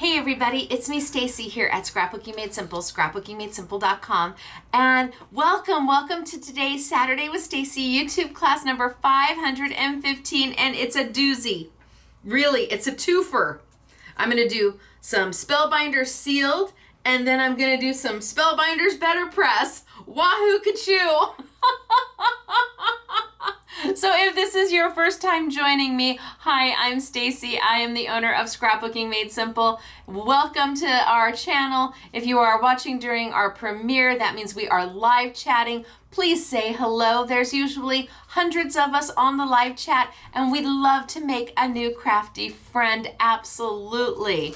Hey everybody, it's me Stacy here at Scrapbooking Made Simple, scrapbookingmadesimple.com, and welcome to today's Saturday with Stacy YouTube class number 515, and it's a doozy. Really, it's a twofer. I'm going to do some Spellbinders sealed, and then I'm going to do some Spellbinders BetterPress. Wahoo Kachoo! So if this is your first time joining me, hi, I'm Stacy. I am the owner of Scrapbooking Made Simple. Welcome to our channel. If you are watching during our premiere, that means we are live chatting. Please say hello. There's usually hundreds of us on the live chat, and we'd love to make a new crafty friend. Absolutely.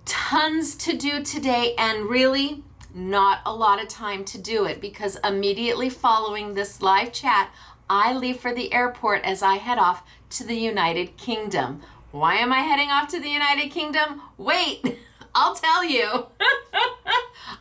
Tons to do today, and really not a lot of time to do it because immediately following this live chat, I leave for the airport as I head off to the United Kingdom. Why am I heading off to the United Kingdom? Wait, I'll tell you.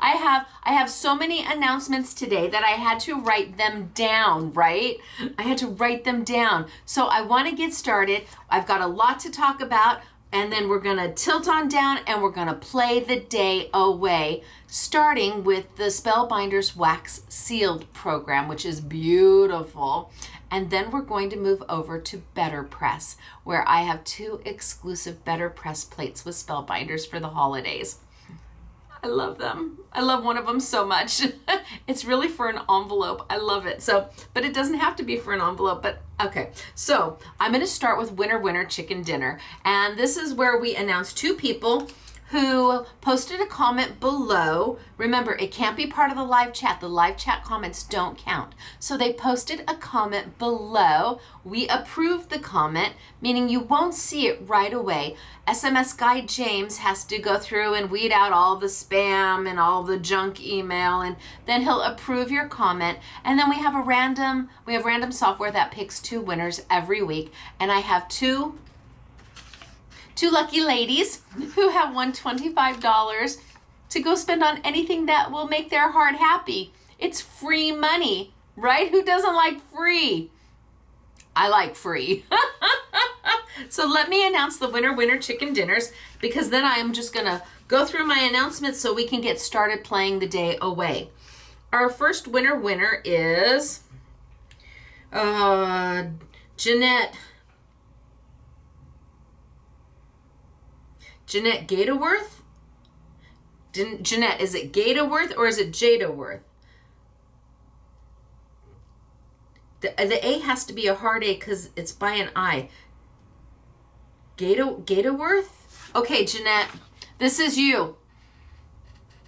I have so many announcements today that I had to write them down, right? I had to write them down. So I want to get started. I've got a lot to talk about, and then we're gonna tilt on down and we're gonna play the day away, starting with the Spellbinders Wax Sealed program, which is beautiful. And then we're going to move over to BetterPress, where I have 2 exclusive BetterPress plates with Spellbinders for the holidays. I love them. I love one of them so much. It's really for an envelope. I love it. So, but it doesn't have to be for an envelope, but okay. So I'm going to start with Winner Chicken Dinner. And this is where we announce 2 people who posted a comment below. Remember, it can't be part of the live chat. The live chat comments don't count. So they posted a comment below. We approved the comment, meaning you won't see it right away. SMS guy James has to go through and weed out all the spam and all the junk email, and then he'll approve your comment. And then we have random software that picks 2 winners every week. And I have two lucky ladies who have won $25 to go spend on anything that will make their heart happy. It's free money, right? Who doesn't like free? I like free. So let me announce the winner chicken dinners, because then I am just gonna go through my announcements so we can get started playing the day away. Our first winner is Jeanette Gadaworth? Jeanette, is it Gadaworth or is it Jadaworth? The A has to be a hard A because it's by an I. Gadaworth? Okay, Jeanette, this is you.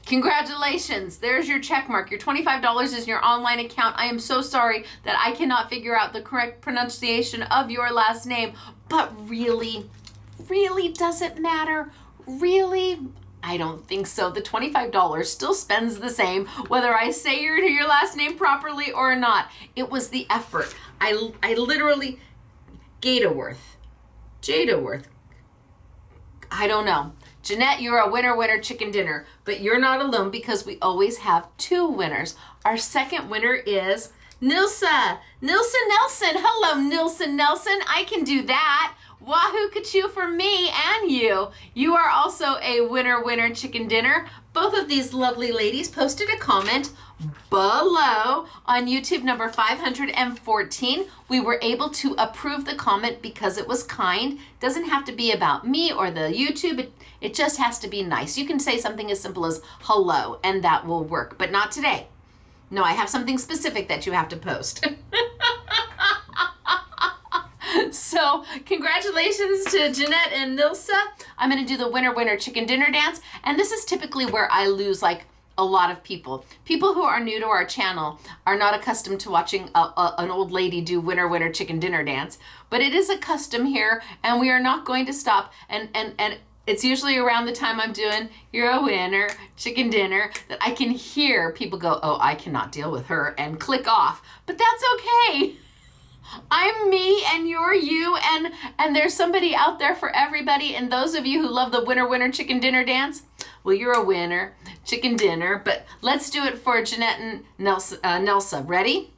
Congratulations. There's your check mark. Your $25 is your online account. I am so sorry that I cannot figure out the correct pronunciation of your last name, but really does it matter? Really? I don't think so. The $25 still spends the same whether I say your last name properly or not. It was the effort. I literally, Jadaworth, I don't know. Jeanette, you're a winner chicken dinner, but you're not alone because we always have 2 winners. Our second winner is Nilsa Nelson. Hello, Nilsa Nelson. I can do that. Wahoo Kachoo for me and you. You are also a winner chicken dinner. Both of these lovely ladies posted a comment below on YouTube number 514. We were able to approve the comment because it was kind. Doesn't have to be about me or the YouTube. It just has to be nice. You can say something as simple as hello and that will work, but not today. No, I have something specific that you have to post. So congratulations to Jeanette and Nilsa. I'm going to do the winner chicken dinner dance. And this is typically where I lose like a lot of people. People who are new to our channel are not accustomed to watching an old lady do winner chicken dinner dance. But it is a custom here, and we are not going to stop. And it's usually around the time I'm doing you're a winner chicken dinner that I can hear people go, oh, I cannot deal with her, and click off. But that's okay. I'm me and you're you, and there's somebody out there for everybody. And those of you who love the winner chicken dinner dance, well, you're a winner chicken dinner. But let's do it for Jeanette and Nelsa. Ready?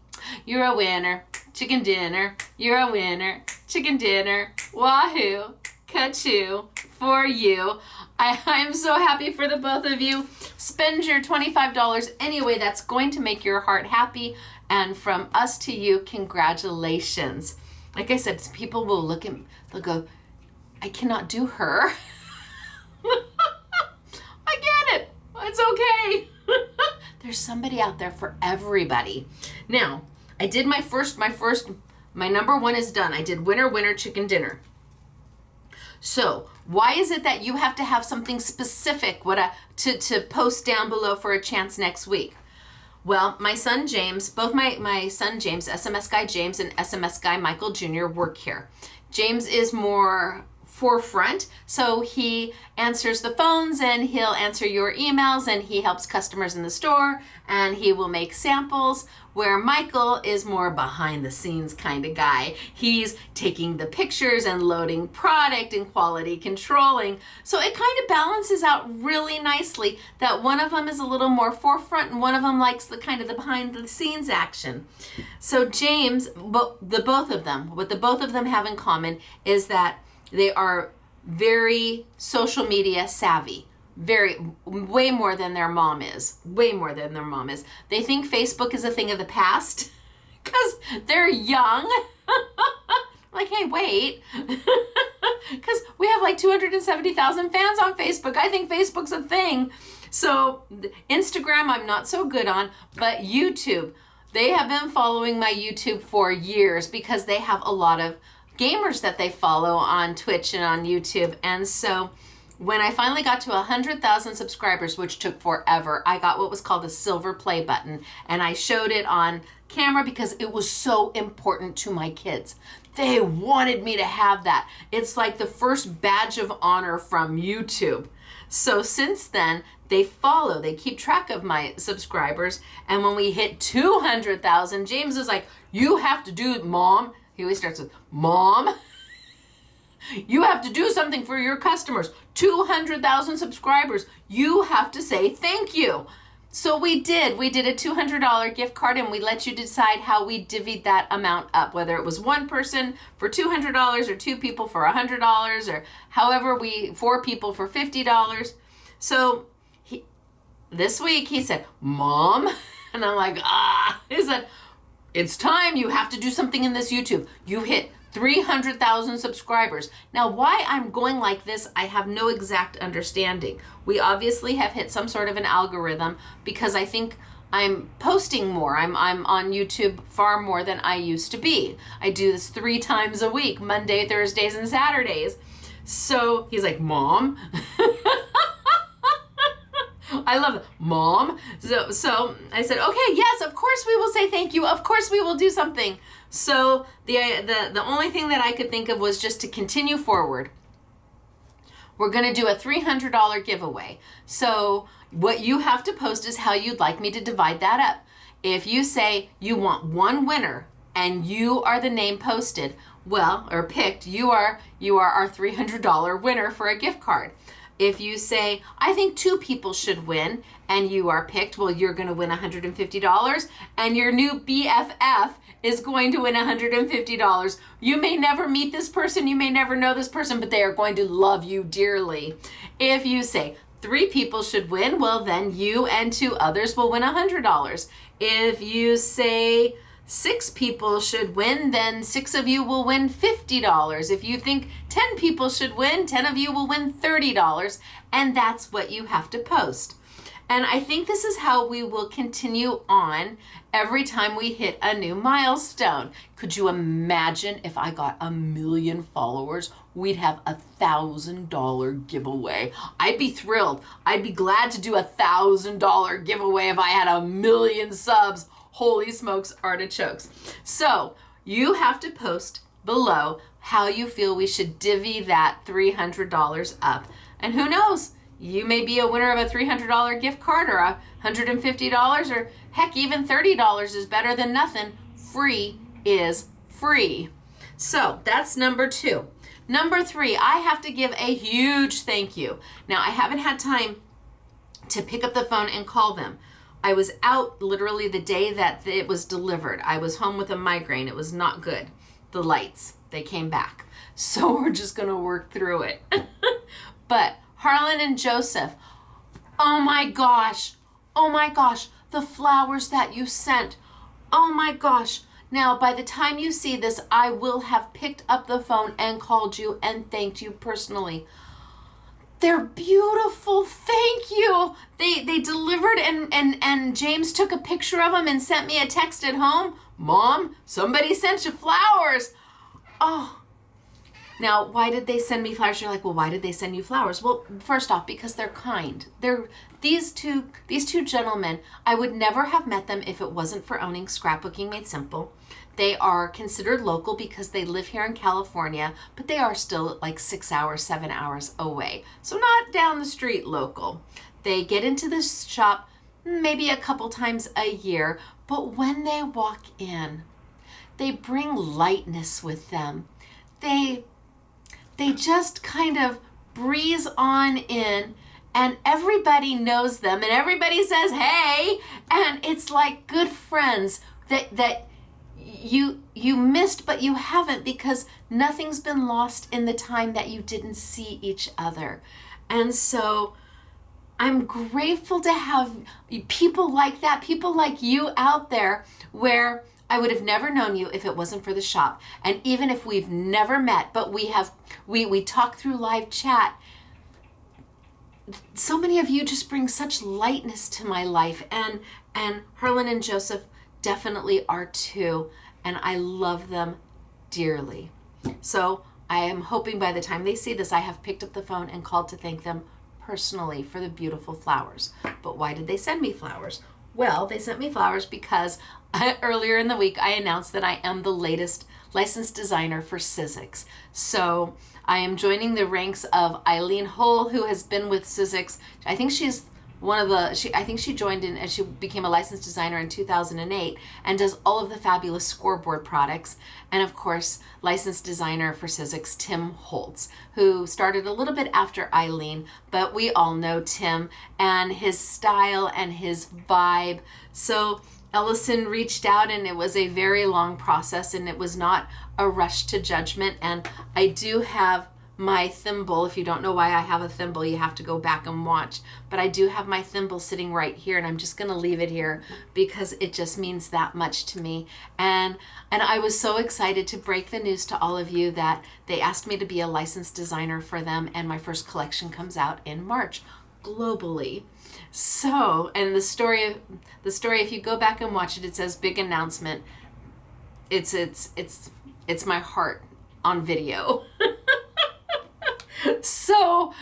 You're a winner chicken dinner. You're a winner chicken dinner. Wahoo Ka-choo for you. I'm so happy for the both of you. Spend your $25 anyway. That's going to make your heart happy. And from us to you, congratulations. Like I said, people will look at me, they'll go, I cannot do her. I get it. It's okay. There's somebody out there for everybody. Now, I did my number one is done. I did winner, chicken dinner. So why is it that you have to have something specific to post down below for a chance next week? Well, my son James, both my son James, SMS guy James and SMS guy Michael Jr. work here. James is more forefront, so he answers the phones and he'll answer your emails and he helps customers in the store and he will make samples, where Michael is more behind the scenes kind of guy. He's taking the pictures and loading product and quality controlling. So it kind of balances out really nicely that one of them is a little more forefront and one of them likes the kind of the behind the scenes action. So James, what the both of them have in common is that they are very social media savvy. Way more than their mom is. They think Facebook is a thing of the past because they're young. Like, hey, wait. Because we have like 270,000 fans on Facebook. I think Facebook's a thing. So Instagram, I'm not so good on, but YouTube, they have been following my YouTube for years because they have a lot of gamers that they follow on Twitch and on YouTube. And so when I finally got to 100,000 subscribers, which took forever, I got what was called a silver play button. And I showed it on camera because it was so important to my kids. They wanted me to have that. It's like the first badge of honor from YouTube. So since then, they keep track of my subscribers. And when we hit 200,000, James is like, you have to do it, Mom. He always starts with, Mom, you have to do something for your customers. 200,000 subscribers. You have to say thank you. So we did. We did a $200 gift card and we let you decide how we divvied that amount up, whether it was one person for $200 or two people for $100 or however 4 people for $50. So this week he said, Mom, and I'm like, he said, it's time. You have to do something in this YouTube. You hit 300,000 subscribers. Now, why I'm going like this, I have no exact understanding. We obviously have hit some sort of an algorithm because I think I'm posting more. I'm on YouTube far more than I used to be. I do this 3 times a week, Monday, Thursdays, and Saturdays. So he's like, Mom. I love it. Mom. So I said, okay, yes, of course we will say thank you. Of course we will do something. So the only thing that I could think of was just to continue forward. We're going to do a $300 giveaway. So what you have to post is how you'd like me to divide that up. If you say you want one winner and you are the name posted, or picked, you are our $300 winner for a gift card. If you say, I think 2 people should win, and you are picked, you're going to win $150, and your new BFF is going to win $150. You may never meet this person, you may never know this person, but they are going to love you dearly. If you say 3 people should win, then you and 2 others will win $100. If you say 6 people should win, then 6 of you will win $50. If you think 10 people should win, 10 of you will win $30. And that's what you have to post. And I think this is how we will continue on every time we hit a new milestone. Could you imagine if I got 1 million followers? We'd have $1,000 giveaway. I'd be thrilled. I'd be glad to do $1,000 giveaway if I had 1 million subs. Holy smokes, artichokes. So you have to post below how you feel we should divvy that $300 up. And who knows, you may be a winner of a $300 gift card or $150, or heck, even $30 is better than nothing. Free is free. So that's number 2. Number 3, I have to give a huge thank you. Now, I haven't had time to pick up the phone and call them. I was out literally the day that it was delivered. I was home with a migraine. It was not good. The lights, they came back. So we're just going to work through it. But Harlan and Joseph, oh my gosh, the flowers that you sent. Oh my gosh. Now, by the time you see this, I will have picked up the phone and called you and thanked you personally. They're beautiful. Thank you. They delivered and James took a picture of them and sent me a text at home. Mom, somebody sent you flowers. Oh. Now, why did they send me flowers? You're like, well, why did they send you flowers? Well, first off, because they're kind. These two gentlemen, I would never have met them if it wasn't for owning Scrapbooking Made Simple. They are considered local because they live here in California, but they are still like 6 hours, 7 hours away. So not down the street local. They get into this shop maybe a couple times a year, but when they walk in, they bring lightness with them. They just kind of breeze on in, and everybody knows them and everybody says hey, and it's like good friends that you missed but you haven't, because nothing's been lost in the time that you didn't see each other. And so I'm grateful to have people like that, people like you out there, where I would have never known you if it wasn't for the shop. And even if we've never met, but we talk through live chat, so many of you just bring such lightness to my life, and Harlan and Joseph definitely are too, and I love them dearly. So I am hoping by the time they see this, I have picked up the phone and called to thank them personally for the beautiful flowers. But why did they send me flowers? Well, they sent me flowers because earlier in the week I announced that I am the latest licensed designer for Sizzix. So I am joining the ranks of Eileen Hull, who has been with Sizzix. I think she's I think she joined in, and she became a licensed designer in 2008 and does all of the fabulous scoreboard products. And of course, licensed designer for Sizzix, Tim Holtz, who started a little bit after Eileen, but we all know Tim and his style and his vibe. So Ellison reached out, and it was a very long process, and it was not a rush to judgment. And I do have my thimble. If you don't know why I have a thimble, you have to go back and watch. But I do have my thimble sitting right here, and I'm just going to leave it here because it just means that much to me. And I was so excited to break the news to all of you that they asked me to be a licensed designer for them, and my first collection comes out in March globally. So, and the story, if you go back and watch it, it says big announcement. It's my heart on video. So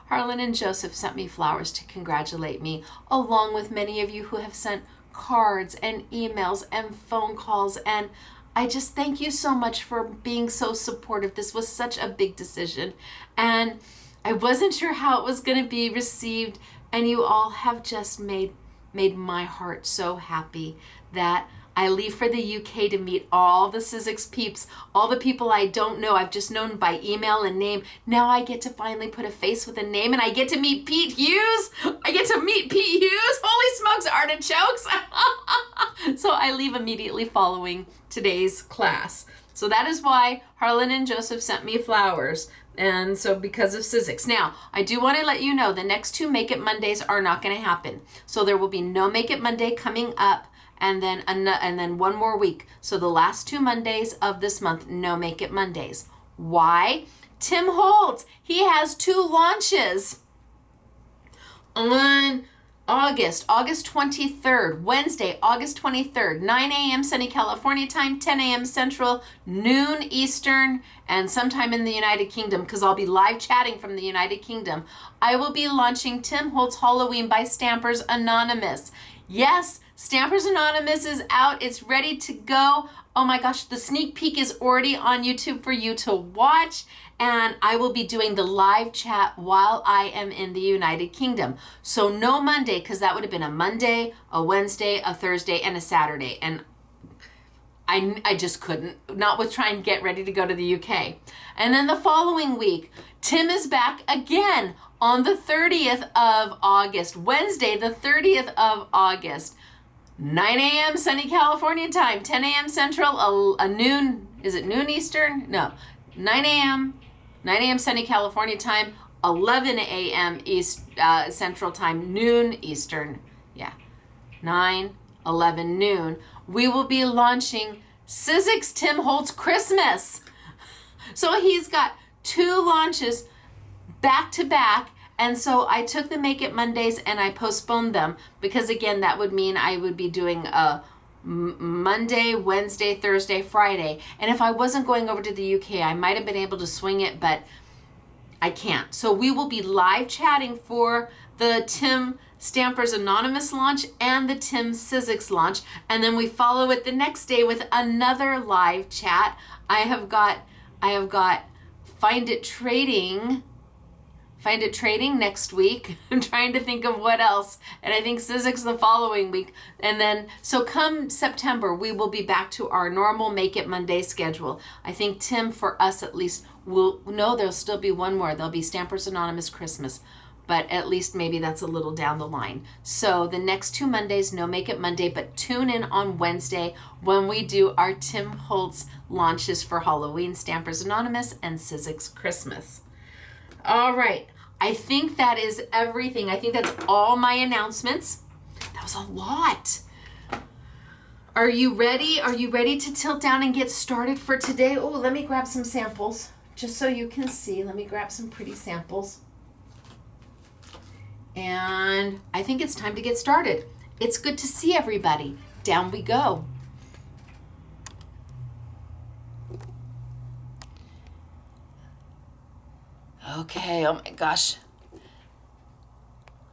Harlan and Joseph sent me flowers to congratulate me, along with many of you who have sent cards and emails and phone calls. And I just thank you so much for being so supportive. This was such a big decision, and I wasn't sure how it was going to be received. And you all have just made my heart so happy that I leave for the UK to meet all the Sizzix peeps, all the people I don't know. I've just known by email and name. Now I get to finally put a face with a name, and I get to meet Pete Hughes. Holy smokes, artichokes. So I leave immediately following today's class. So that is why Harlan and Joseph sent me flowers. And so because of Sizzix. Now, I do want to let you know the next 2 Make It Mondays are not going to happen. So there will be no Make It Monday coming up, and then one more week. So the last 2 Mondays of this month, no Make It Mondays. Why? Tim Holtz, he has 2 launches on August 23rd, Wednesday, August 23rd, 9 a.m. sunny California time, 10 a.m. Central, noon Eastern, and sometime in the United Kingdom, because I'll be live chatting from the United Kingdom. I will be launching Tim Holtz Halloween by Stampers Anonymous. Yes, Stampers Anonymous is out. It's ready to go. Oh my gosh, the sneak peek is already on YouTube for you to watch. And I will be doing the live chat while I am in the United Kingdom. So no Monday, because that would have been a Monday, a Wednesday, a Thursday, and a Saturday. And I just couldn't, not with trying to get ready to go to the UK. And then the following week, Tim is back again on the 30th of August, Wednesday, the 30th of August, 9 a.m. sunny California time, 10 a.m. Central, a noon, is it noon Eastern? No. 9 a.m. 9 a.m. sunny California time, 11 a.m. Central time, noon Eastern. Yeah, 9, 11, noon. We will be launching Sizzix Tim Holtz Christmas. So he's got 2 launches back to back. And so I took the Make It Mondays and I postponed them because, again, that would mean I would be doing a Monday, Wednesday, Thursday, Friday. And if I wasn't going over to the UK, I might have been able to swing it, but I can't. So we will be live chatting for the Tim Stampers Anonymous launch and the Tim Sizzix launch. And then we follow it the next day with another live chat. I have got Find It Trading next week. I'm trying to think of what else. And I think Sizzix the following week. And then, so come September, we will be back to our normal Make It Monday schedule. I think Tim, for us at least, there'll still be one more. There'll be Stampers Anonymous Christmas. But at least maybe that's a little down the line. So the next 2 Mondays, no Make It Monday, but tune in on Wednesday when we do our Tim Holtz launches for Halloween, Stampers Anonymous and Sizzix Christmas. All right, I think that is everything. I think that's all my announcements. That was a lot. Are you ready? Are you ready to tilt down and get started for today? Oh, let me grab some samples just so you can see. Let me grab some pretty samples. And I think it's time to get started. It's good to see everybody. Down we go. Okay, oh my gosh.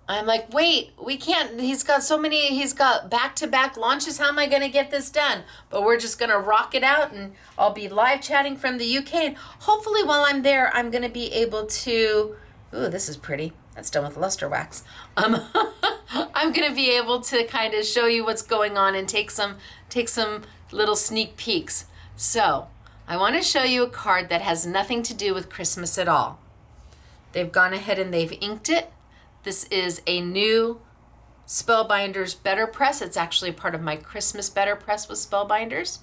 I'm like, wait, we can't, he's got back-to-back launches. How am I going to get this done? But we're just going to rock it out, and I'll be live chatting from the UK. And hopefully while I'm there, I'm going to be able to, ooh, this is pretty. That's done with luster wax. I'm going to be able to kind of show you what's going on and take some little sneak peeks. So I want to show you a card that has nothing to do with Christmas at all. They've gone ahead and they've inked it. This is a new Spellbinders BetterPress. It's actually part of my Christmas BetterPress with Spellbinders.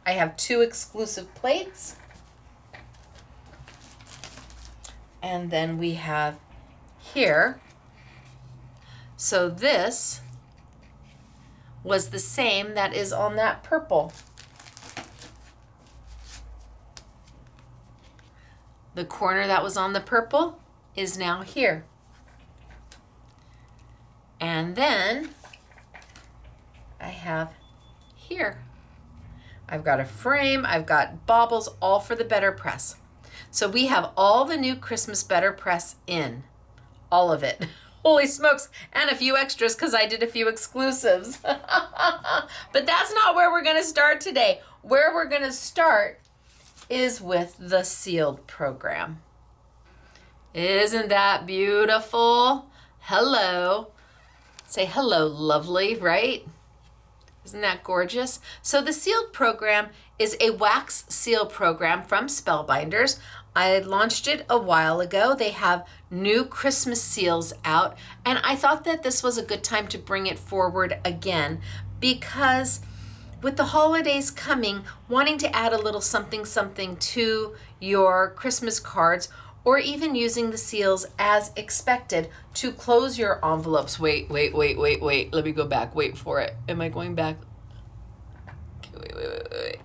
I have 2 exclusive plates. And then we have here. So this was the same that is on that purple. The corner that was on the purple is now here. And then I have here. I've got a frame, I've got baubles, all for the BetterPress. So we have all the new Christmas BetterPress in. All of it. Holy smokes. And a few extras because I did a few exclusives. But that's not where we're going to start today. Where we're going to start is with the sealed program. Isn't that beautiful? Hello. Say hello, lovely, right? Isn't that gorgeous? So the sealed program is a wax seal program from Spellbinders. I launched it a while ago. They have new Christmas seals out, and I thought that this was a good time to bring it forward again because with the holidays coming, wanting to add a little something to your Christmas cards, or even using the seals as expected to close your envelopes. Wait. Let me go back. Wait for it. Am I going back? Okay, wait.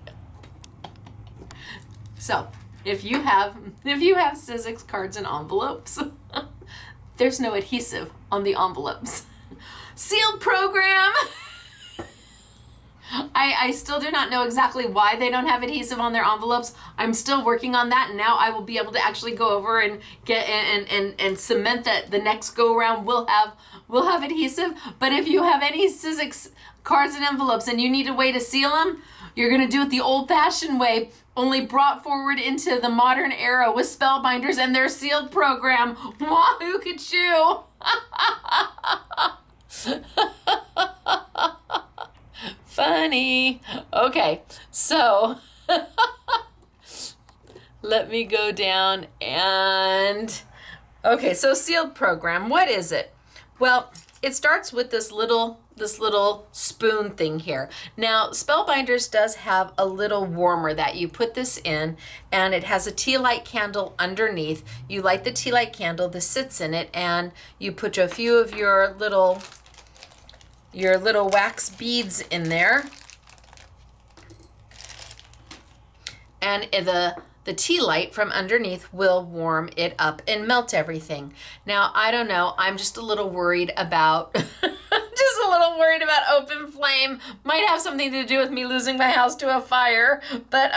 So, if you have Sizzix cards and envelopes, there's no adhesive on the envelopes. Sealed program. I still do not know exactly why they don't have adhesive on their envelopes. I'm still working on that, and now I will be able to actually go over and get and cement that the next go around will have adhesive. But if you have any Sizzix cards and envelopes and you need a way to seal them, you're gonna do it the old-fashioned way, only brought forward into the modern era with Spellbinders and their sealed program. Wahoo Kachoo! Funny. Okay, so let me go down and, okay, so sealed program, what is it? Well, it starts with this little spoon thing here. Now, Spellbinders does have a little warmer that you put this in, and it has a tea light candle underneath. You light the tea light candle, this sits in it, and you put a few of your little wax beads in there. And the tea light from underneath will warm it up and melt everything. Now, I don't know, I'm just a little worried about, open flame. Might have something to do with me losing my house to a fire, but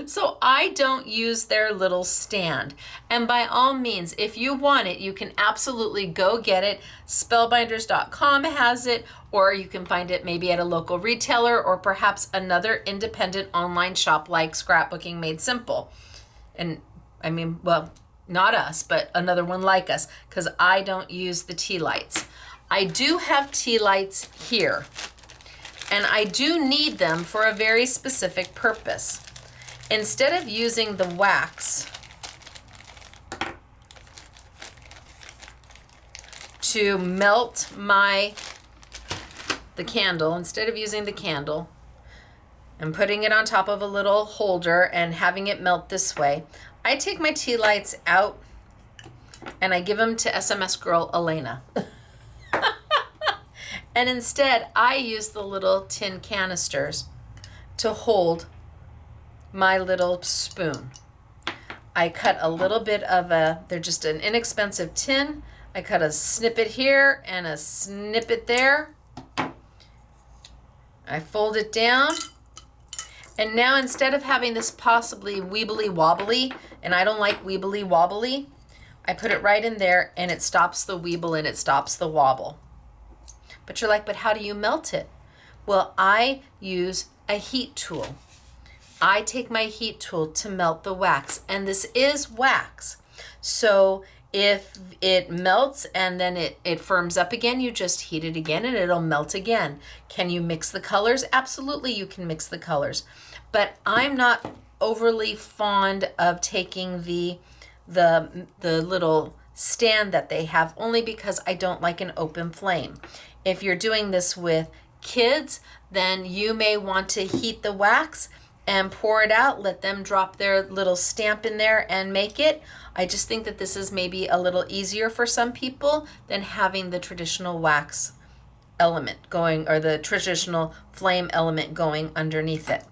so I don't use their little stand. And by all means, if you want it, you can absolutely go get it. Spellbinders.com has it, or you can find it maybe at a local retailer or perhaps another independent online shop like Scrapbooking Made Simple. And I mean, well, not us, but another one like us, because I don't use the tea lights. I do have tea lights here, and I do need them for a very specific purpose. Instead of using the wax to melt the candle, instead of using the candle and putting it on top of a little holder and having it melt this way, I take my tea lights out and I give them to SMS girl Elena. And instead, I use the little tin canisters to hold my little spoon. I cut a little bit of they're just an inexpensive tin. I cut a snippet here and a snippet there. I fold it down. And now instead of having this possibly weebly wobbly, and I don't like weebly wobbly, I put it right in there and it stops the weeble and it stops the wobble. But you're like, but how do you melt it? Well, I use a heat tool. I take my heat tool to melt the wax, and this is wax. So if it melts and then it firms up again, you just heat it again and it'll melt again. Can you mix the colors? Absolutely, you can mix the colors. But I'm not overly fond of taking the little stand that they have, only because I don't like an open flame. If you're doing this with kids, then you may want to heat the wax and pour it out, let them drop their little stamp in there and make it. I just think that this is maybe a little easier for some people than having the traditional wax element going, or the traditional flame element going underneath it.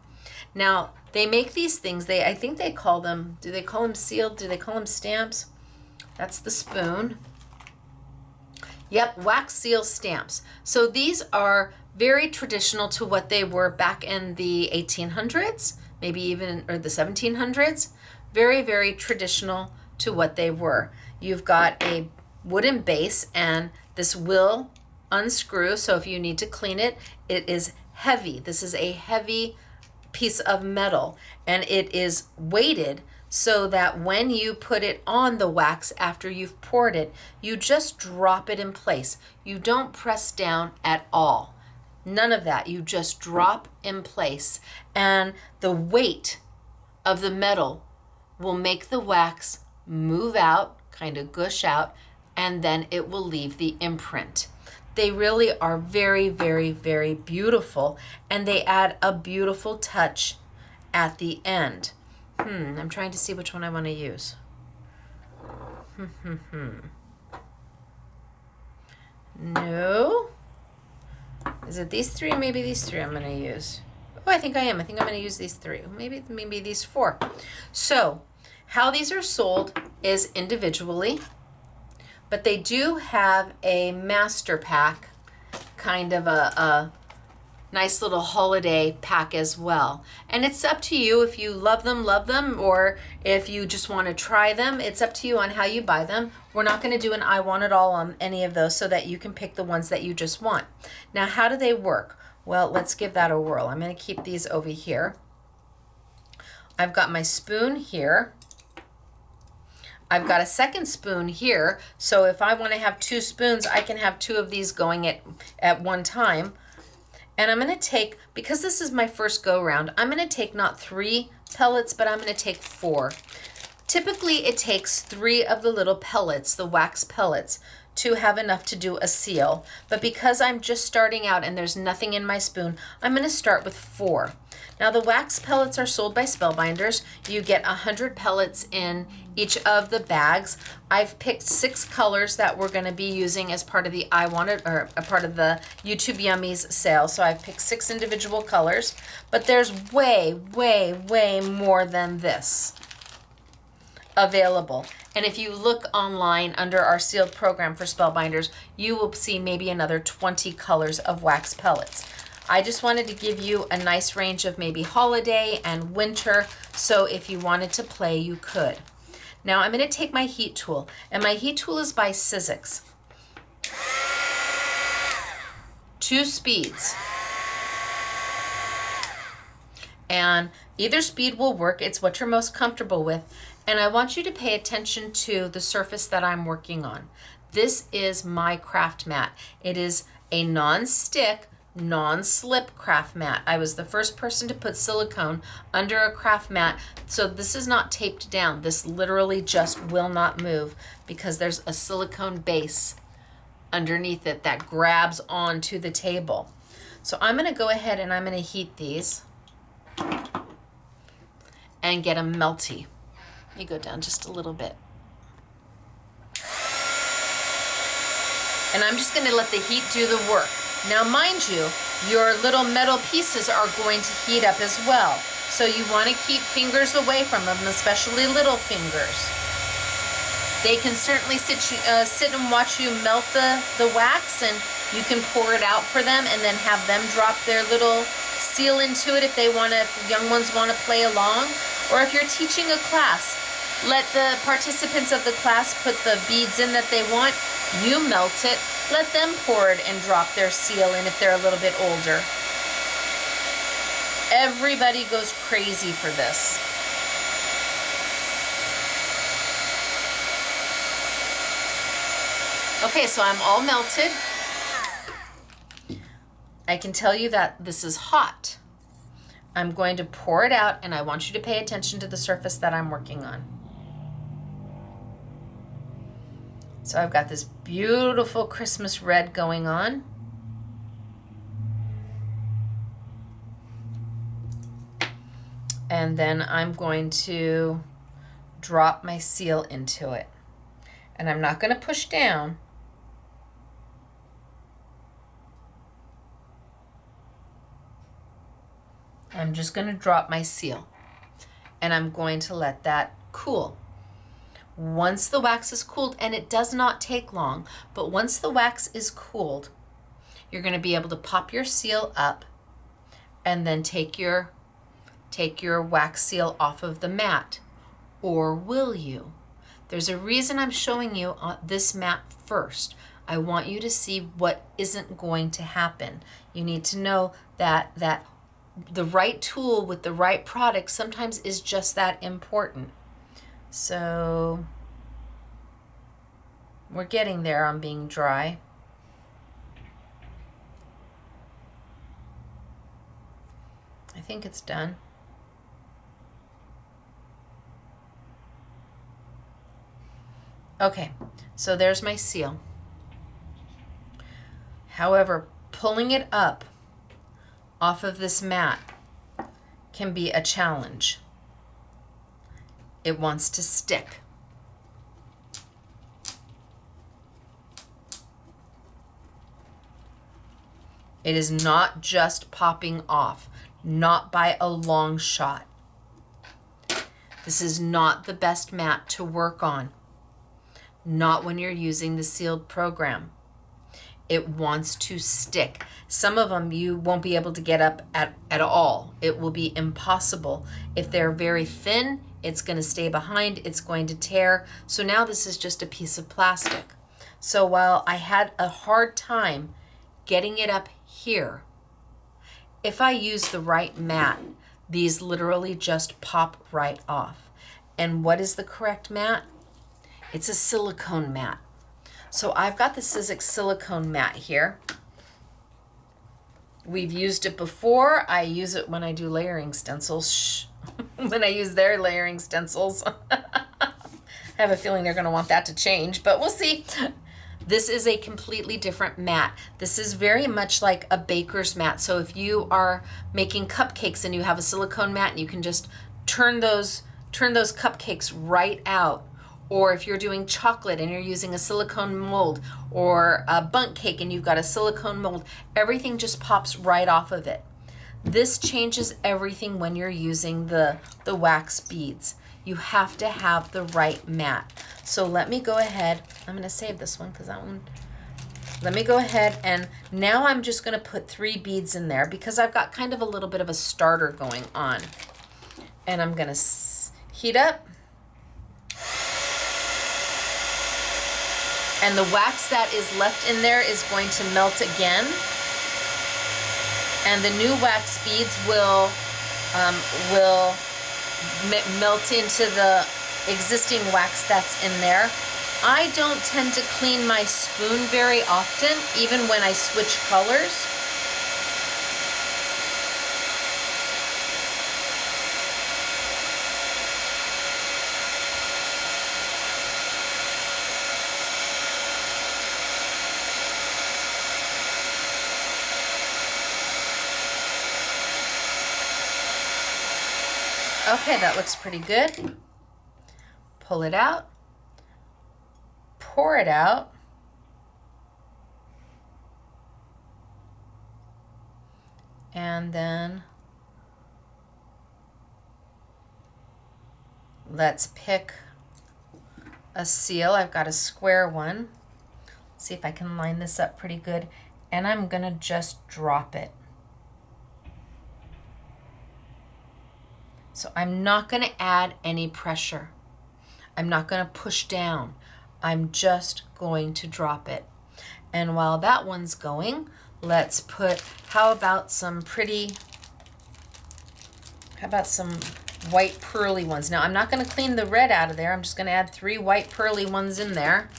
Now, they make these things, I think they call them, do they call them sealed? Do they call them stamps? That's the spoon. Yep, wax seal stamps. So these are very traditional to what they were back in the 1800s, maybe even, or the 1700s. Very, very traditional to what they were. You've got a wooden base, and this will unscrew. So if you need to clean it, it is heavy. This is a heavy piece of metal, and it is weighted so that when you put it on the wax after you've poured it, you just drop it in place. You don't press down at all. None of that. You just drop in place, and the weight of the metal will make the wax move out, kind of gush out, and then it will leave the imprint. They really are very, very, very beautiful, and they add a beautiful touch at the end. I'm trying to see which one I want to use. No. Is it these three? Maybe these three I'm going to use. Oh, I think I am. I think I'm going to use these three. Maybe these four. So, how these are sold is individually, but they do have a master pack, kind of a nice little holiday pack as well. And it's up to you if you love them, or if you just want to try them. It's up to you on how you buy them. We're not going to do an I want it all on any of those, so that you can pick the ones that you just want. Now, how do they work? Well, let's give that a whirl. I'm going to keep these over here. I've got my spoon here. I've got a second spoon here. So if I want to have two spoons, I can have two of these going at one time. And I'm going to take, because this is my first go round, I'm going to take not 3 pellets, but I'm going to take 4. Typically, it takes 3 of the little pellets, the wax pellets, to have enough to do a seal. But because I'm just starting out and there's nothing in my spoon, I'm going to start with 4. Now the wax pellets are sold by Spellbinders. You get 100 pellets in each of the bags. I've picked 6 colors that we're going to be using as part of the a part of the YouTube Yummies sale. So I've picked 6 individual colors, but there's way, way, way more than this available. And if you look online under our sealed program for Spellbinders, you will see maybe another 20 colors of wax pellets. I just wanted to give you a nice range of maybe holiday and winter, so if you wanted to play, you could. Now I'm going to take my heat tool, and my heat tool is by Sizzix. 2 speeds. And either speed will work. It's what you're most comfortable with. And I want you to pay attention to the surface that I'm working on. This is my craft mat. It is a non-stick, non-slip craft mat. I was the first person to put silicone under a craft mat, so this is not taped down. This literally just will not move because there's a silicone base underneath it that grabs onto the table. So I'm going to go ahead and I'm going to heat these and get them melty. Let me go down just a little bit. And I'm just going to let the heat do the work. Now, mind you, your little metal pieces are going to heat up as well. So you want to keep fingers away from them, especially little fingers. They can certainly sit and watch you melt the wax, and you can pour it out for them and then have them drop their little seal into it if they want to, if young ones want to play along. Or if you're teaching a class, let the participants of the class put the beads in that they want. You melt it. Let them pour it and drop their seal in if they're a little bit older. Everybody goes crazy for this. Okay, so I'm all melted. I can tell you that this is hot. I'm going to pour it out, and I want you to pay attention to the surface that I'm working on. So I've got this beautiful Christmas red going on. And then I'm going to drop my seal into it. And I'm not going to push down. I'm just going to drop my seal. And I'm going to let that cool. Once the wax is cooled, and it does not take long, but once the wax is cooled, you're going to be able to pop your seal up and then take your wax seal off of the mat. Or will you? There's a reason I'm showing you this mat first. I want you to see what isn't going to happen. You need to know that the right tool with the right product sometimes is just that important. So we're getting there on being dry. I think it's done. Okay, so there's my seal. However, pulling it up off of this mat can be a challenge. It wants to stick. It is not just popping off, not by a long shot. This is not the best mat to work on, not when you're using the sealed program. It wants to stick. Some of them you won't be able to get up at all. It will be impossible. If they're very thin, it's going to stay behind, it's going to tear. So now this is just a piece of plastic. So while I had a hard time getting it up here, if I use the right mat, these literally just pop right off. And what is the correct mat? It's a silicone mat. So I've got the Sizzix silicone mat here. We've used it before. I use it when I do layering stencils. When I use their layering stencils. I have a feeling they're going to want that to change, but we'll see. This is a completely different mat. This is very much like a baker's mat. So if you are making cupcakes and you have a silicone mat and you can just turn those cupcakes right out, or if you're doing chocolate and you're using a silicone mold, or a bundt cake and you've got a silicone mold, everything just pops right off of it. This changes everything when you're using the wax beads. You have to have the right mat. So let me go ahead, I'm gonna save this one because that one, let me go ahead and now I'm just gonna put 3 beads in there because I've got kind of a little bit of a starter going on. And I'm gonna heat up. And the wax that is left in there is going to melt again. And the new wax beads will melt into the existing wax that's in there. I don't tend to clean my spoon very often, even when I switch colors. Okay, that looks pretty good. Pull it out, pour it out, and then let's pick a seal. I've got a square one. Let's see if I can line this up pretty good, and I'm gonna just drop it. So I'm not going to add any pressure. I'm not going to push down. I'm just going to drop it. And while that one's going, let's put, how about some white pearly ones. Now I'm not going to clean the red out of there. I'm just going to add 3 white pearly ones in there.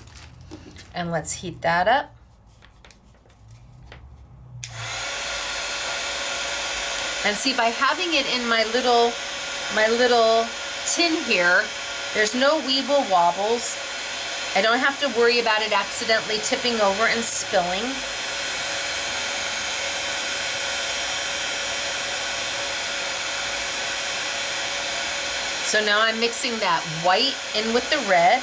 And let's heat that up. And see, by having it in my little tin here, there's no weeble wobbles. I don't have to worry about it accidentally tipping over and spilling. So now I'm mixing that white in with the red.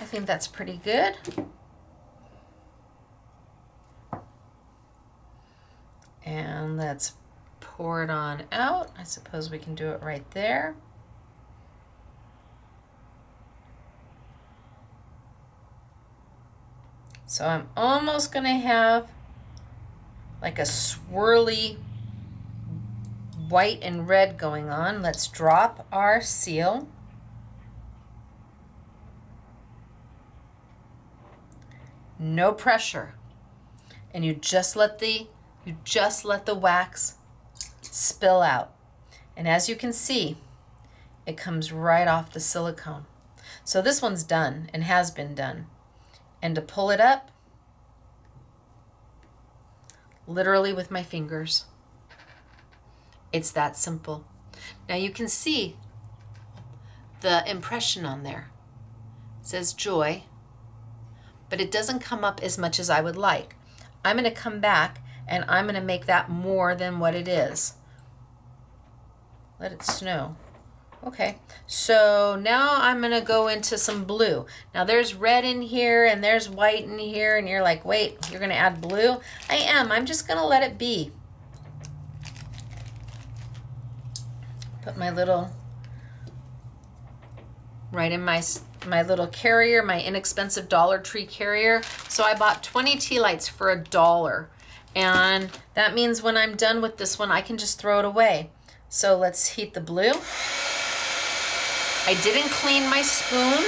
I think that's pretty good. And let's pour it on out. I suppose we can do it right there. So I'm almost gonna have like a swirly white and red going on. Let's drop our seal. No pressure. And you just let the wax spill out. And as you can see, it comes right off the silicone. So this one's done and has been done. And to pull it up, literally with my fingers. It's that simple. Now you can see the impression on there. It says joy, but it doesn't come up as much as I would like. I'm going to come back and I'm going to make that more than what it is. Let it snow. Okay, so now I'm going to go into some blue. Now there's red in here and there's white in here, and you're like, wait, you're going to add blue? I am. I'm just going to let it be. Put my little, right in my little carrier, my inexpensive Dollar Tree carrier. So I bought 20 tea lights for $1. And that means when I'm done with this one, I can just throw it away. So let's heat the blue. I didn't clean my spoon.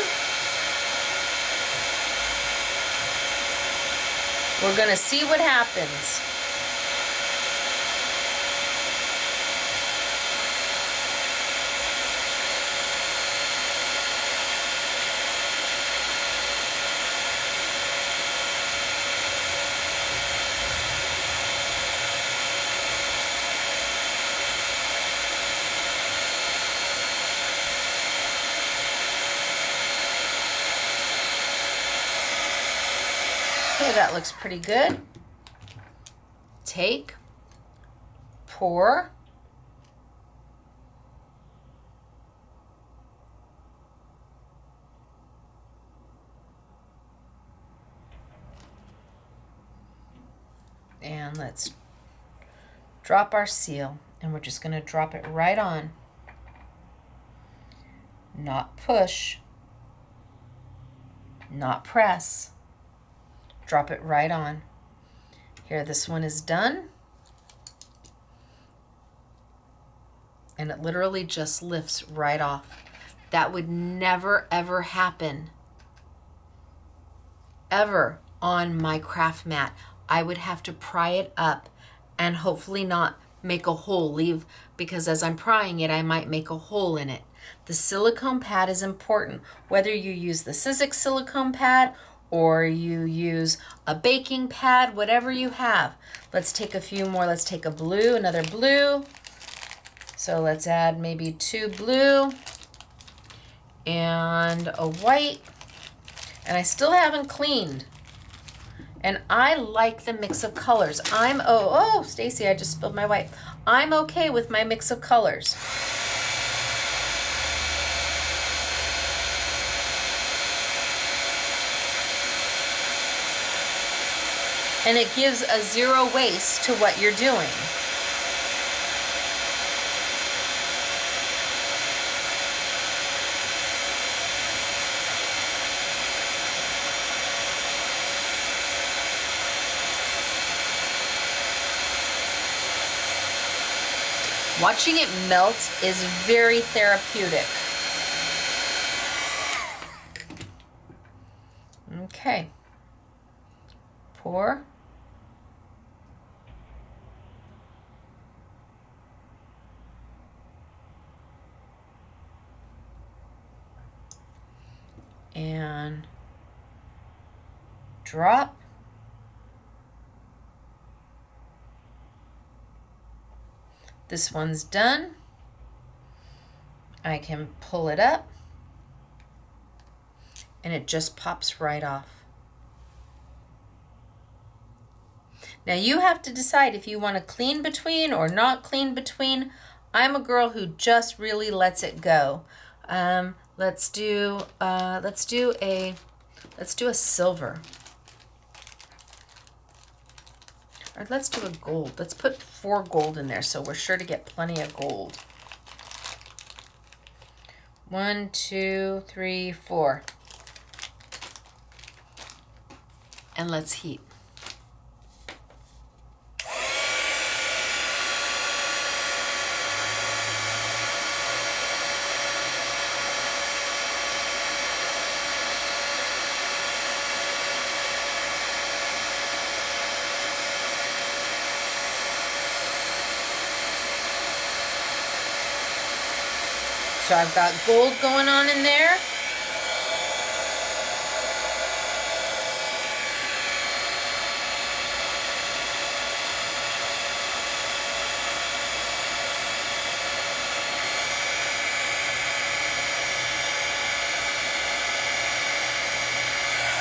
We're gonna see what happens. Okay, that looks pretty good. Take, pour, and let's drop our seal, and we're just going to drop it right on. Not push, not press. Drop it right on. Here, this one is done. And it literally just lifts right off. That would never, ever happen, ever, on my craft mat. I would have to pry it up and hopefully not make a hole, because as I'm prying it, I might make a hole in it. The silicone pad is important. Whether you use the Sizzix silicone pad or you use a baking pad, whatever you have. Let's take a few more. Let's take a blue, another blue. So let's add maybe 2 blue and a white. And I still haven't cleaned. And I like the mix of colors. Oh, Stacy, I just spilled my white. I'm okay with my mix of colors. And it gives a zero waste to what you're doing. Watching it melt is very therapeutic. Okay. Pour. And drop. This one's done. I can pull it up and it just pops right off. Now you have to decide if you want to clean between or not clean between. I'm a girl who just really lets it go. Let's do a silver. Or let's do a gold. Let's put 4 gold in there so we're sure to get plenty of gold. 1, 2, 3, 4. And let's heat. So I've got gold going on in there.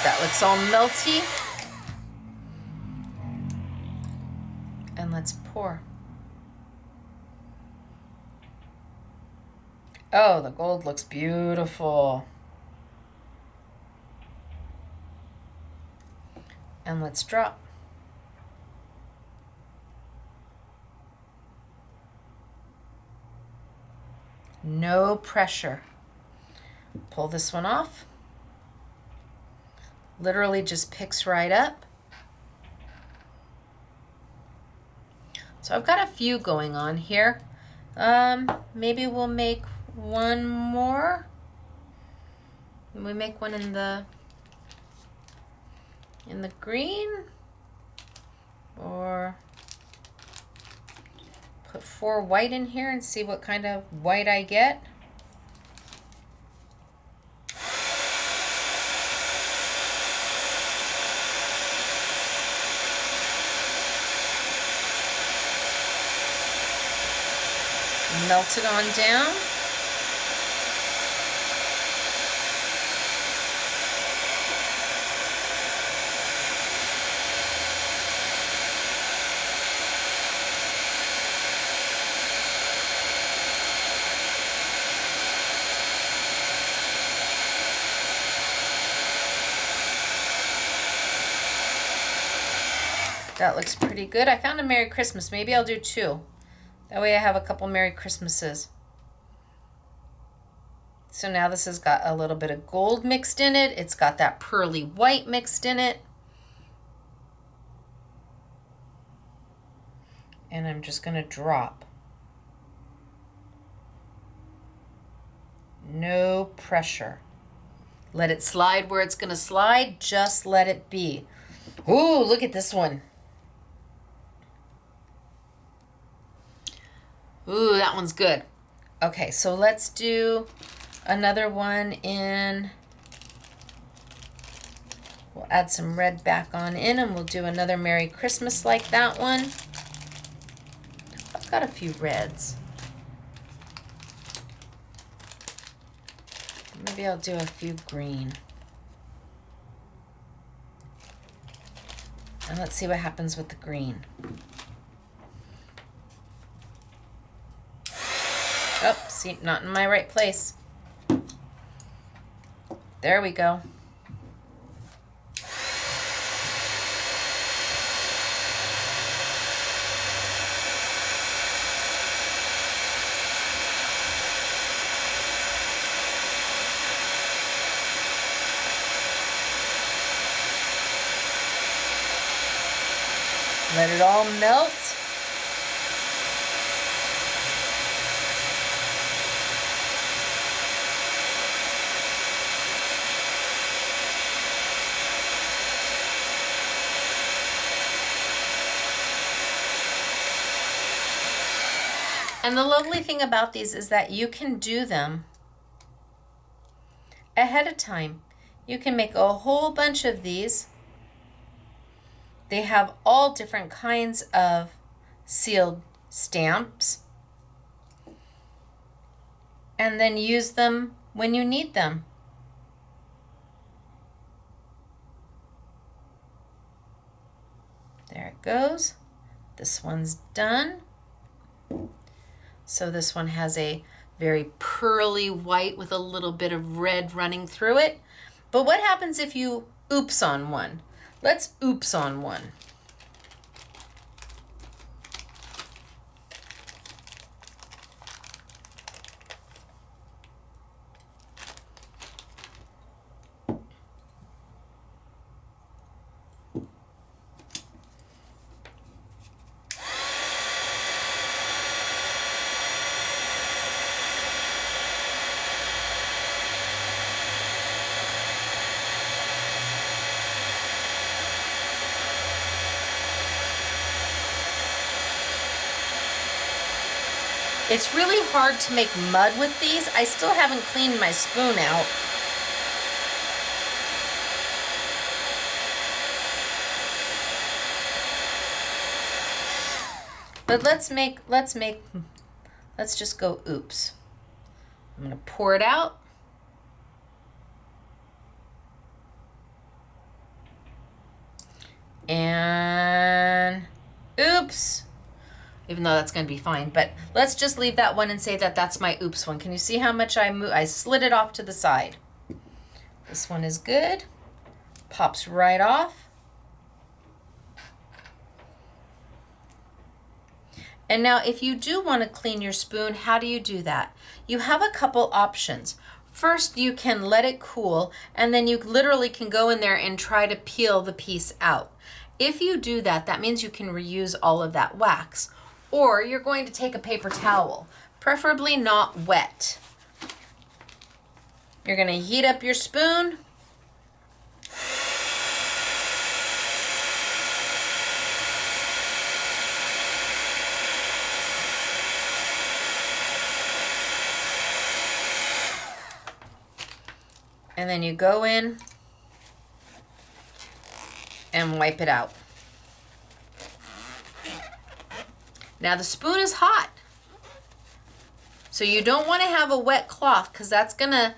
That looks all melty. And let's pour. Oh, the gold looks beautiful. And let's drop. No pressure. Pull this one off. Literally just picks right up. So I've got a few going on here. Maybe we'll make one more. Can we make one in the green? Or put 4 white in here and see what kind of white I get. Melt it on down. That looks pretty good. I found a Merry Christmas. Maybe I'll do 2. That way I have a couple Merry Christmases. So now this has got a little bit of gold mixed in it. It's got that pearly white mixed in it. And I'm just going to drop. No pressure. Let it slide where it's going to slide. Just let it be. Ooh, look at this one. Ooh, that one's good. Okay, so let's do another one in. We'll add some red back on in, and we'll do another Merry Christmas like that one. I've got a few reds. Maybe I'll do a few green. And let's see what happens with the green. Oh, see, not in my right place. There we go. Let it all melt. And the lovely thing about these is that you can do them ahead of time. You can make a whole bunch of these. They have all different kinds of sealed stamps. And then use them when you need them. There it goes. This one's done. So this one has a very pearly white with a little bit of red running through it. But what happens if you oops on one? Let's oops on one. It's really hard to make mud with these. I still haven't cleaned my spoon out. But let's just go oops. I'm gonna pour it out. And oops. Even though that's going to be fine, but let's just leave that one and say that that's my oops one. Can you see how much I slid it off to the side? This one is good. Pops right off. And now if you do want to clean your spoon, how do you do that? You have a couple options. First, you can let it cool, and then you literally can go in there and try to peel the piece out. If you do that, that means you can reuse all of that wax. Or you're going to take a paper towel, preferably not wet. You're going to heat up your spoon. And then you go in and wipe it out. Now the spoon is hot, so you don't want to have a wet cloth because the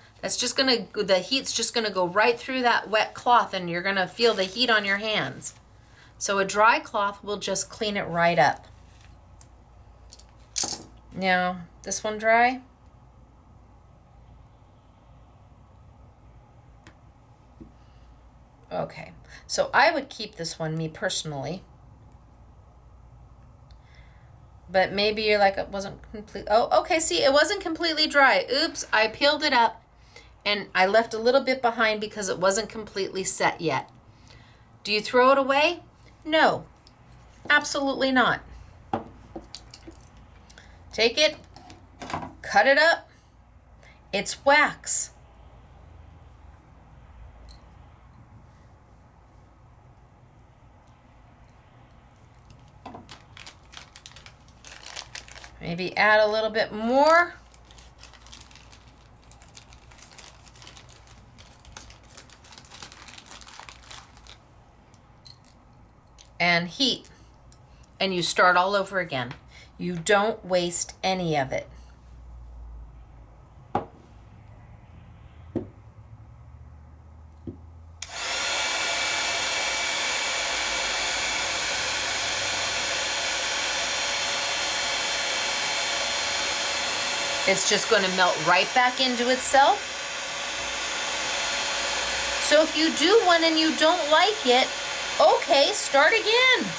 heat's just gonna go right through that wet cloth and you're gonna feel the heat on your hands. So a dry cloth will just clean it right up. Now, this one dry? Okay, so I would keep this one, me personally. But maybe you're like, it wasn't complete. Oh, okay, see, it wasn't completely dry. Oops, I peeled it up and I left a little bit behind because it wasn't completely set yet. Do you throw it away? No, absolutely not. Take it, cut it up. It's wax. Maybe add a little bit more. And heat. And you start all over again. You don't waste any of it. It's just going to melt right back into itself. So if you do one and you don't like it, okay, start again.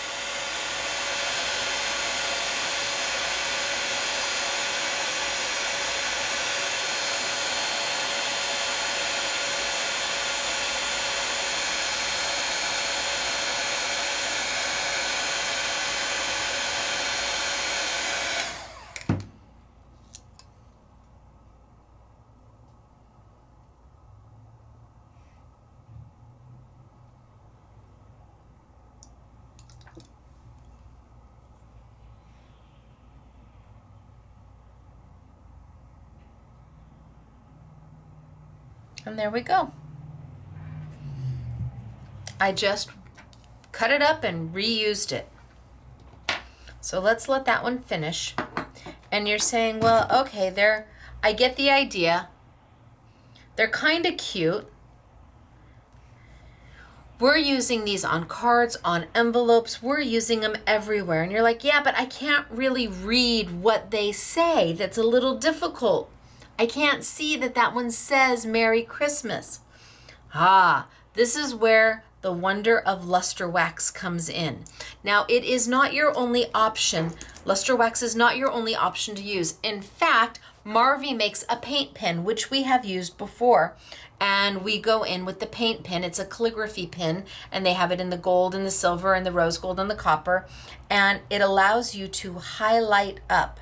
And there we go. I just cut it up and reused it. So let's let that one finish. And you're saying, well, okay, I get the idea. They're kind of cute. We're using these on cards, on envelopes. We're using them everywhere. And you're like, yeah, but I can't really read what they say. That's a little difficult. I can't see that one says Merry Christmas. This is where the wonder of luster wax comes in. Now, it is not your only option. Luster wax is not your only option to use. In fact, Marvy makes a paint pen, which we have used before. And we go in with the paint pen. It's a calligraphy pen, and they have it in the gold and the silver and the rose gold and the copper. And it allows you to highlight up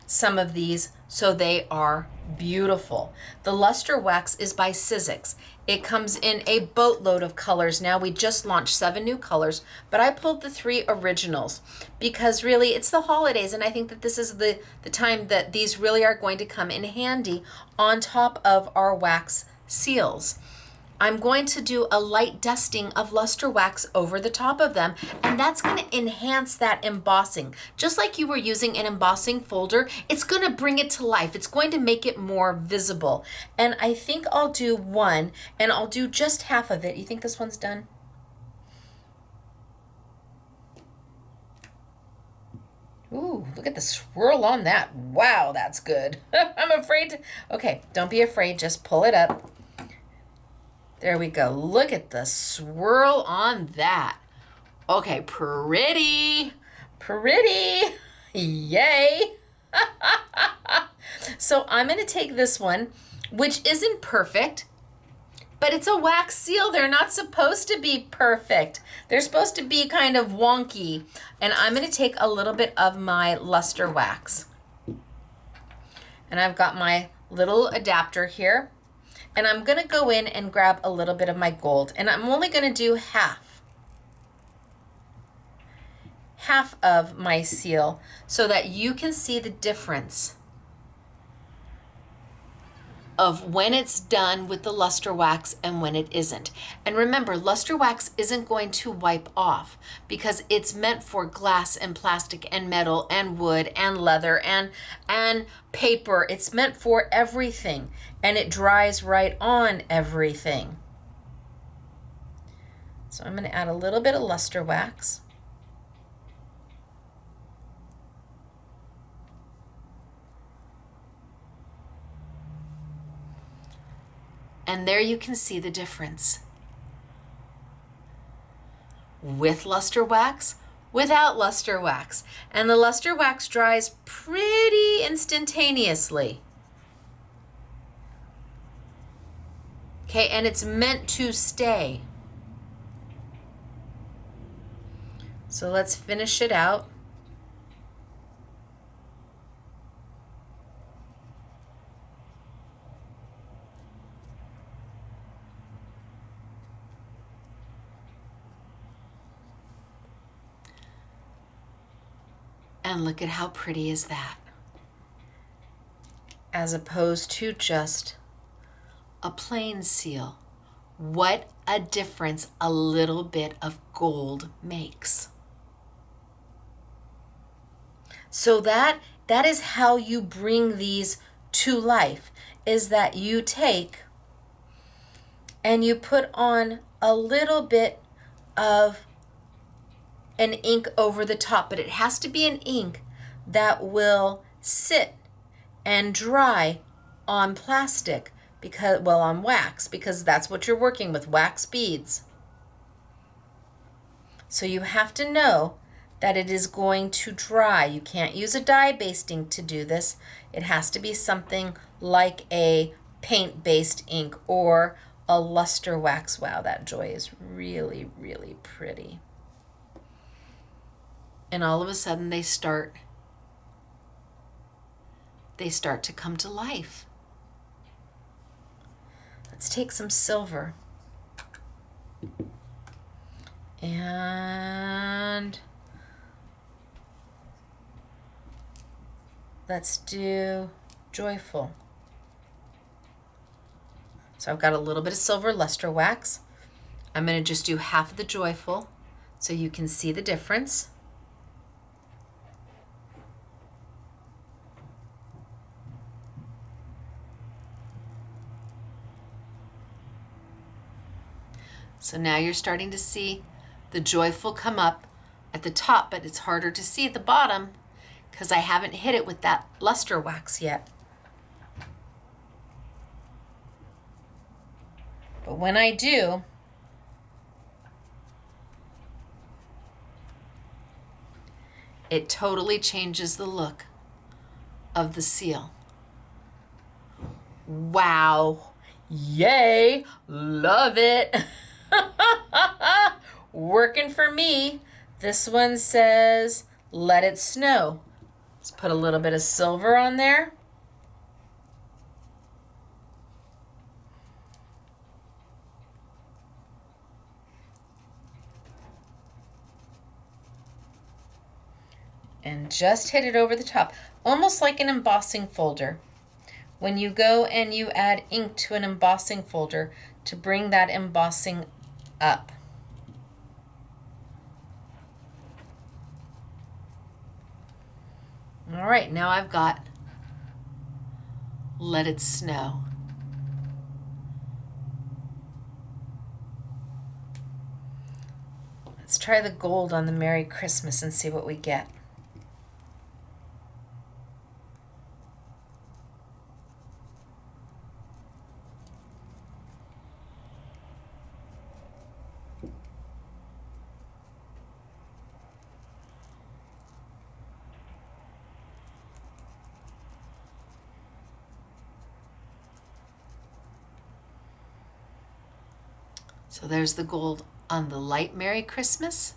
some of these so they are beautiful. The luster wax is by Sizzix. It comes in a boatload of colors now. We just launched 7 new colors, but I pulled the 3 originals because really it's the holidays, and I think that this is the time that these really are going to come in handy on top of our wax seals. I'm going to do a light dusting of luster wax over the top of them, and that's going to enhance that embossing. Just like you were using an embossing folder, it's going to bring it to life. It's going to make it more visible. And I think I'll do one, and I'll do just half of it. You think this one's done? Ooh, look at the swirl on that. Wow, that's good. I'm afraid to... Okay, don't be afraid. Just pull it up. There we go. Look at the swirl on that. Okay, pretty. Yay. So I'm going to take this one, which isn't perfect, but it's a wax seal. They're not supposed to be perfect. They're supposed to be kind of wonky. And I'm going to take a little bit of my luster wax. And I've got my little adapter here. And I'm going to go in and grab a little bit of my gold. And I'm only going to do half of my seal so that you can see the difference of when it's done with the luster wax and when it isn't. And remember, luster wax isn't going to wipe off because it's meant for glass and plastic and metal and wood and leather and paper. It's meant for everything, and it dries right on everything. So I'm going to add a little bit of luster wax. And there you can see the difference. With luster wax, without luster wax. And the luster wax dries pretty instantaneously. Okay, and it's meant to stay. So let's finish it out. And look at how pretty is that. As opposed to just a plain seal. What a difference a little bit of gold makes. So that is how you bring these to life, is that you take and you put on a little bit of an ink over the top, but it has to be an ink that will sit and dry on plastic, because, well, on wax, because that's what you're working with, wax beads. So you have to know that it is going to dry. You can't use a dye-based ink to do this. It has to be something like a paint-based ink or a luster wax. Wow, that joy is really, really pretty. And all of a sudden they start to come to life. Let's take some silver. And let's do joyful. So I've got a little bit of silver luster wax. I'm going to just do half of the joyful so you can see the difference. So now you're starting to see the joyful come up at the top, but it's harder to see at the bottom because I haven't hit it with that luster wax yet. But when I do, it totally changes the look of the seal. Wow. Yay. Love it. Working for me. This one says, let it snow. Let's put a little bit of silver on there. And just hit it over the top, almost like an embossing folder. When you go and you add ink to an embossing folder to bring that embossing up. All right, now I've got Let It Snow. Let's try the gold on the Merry Christmas and see what we get. So there's the gold on the light Merry Christmas.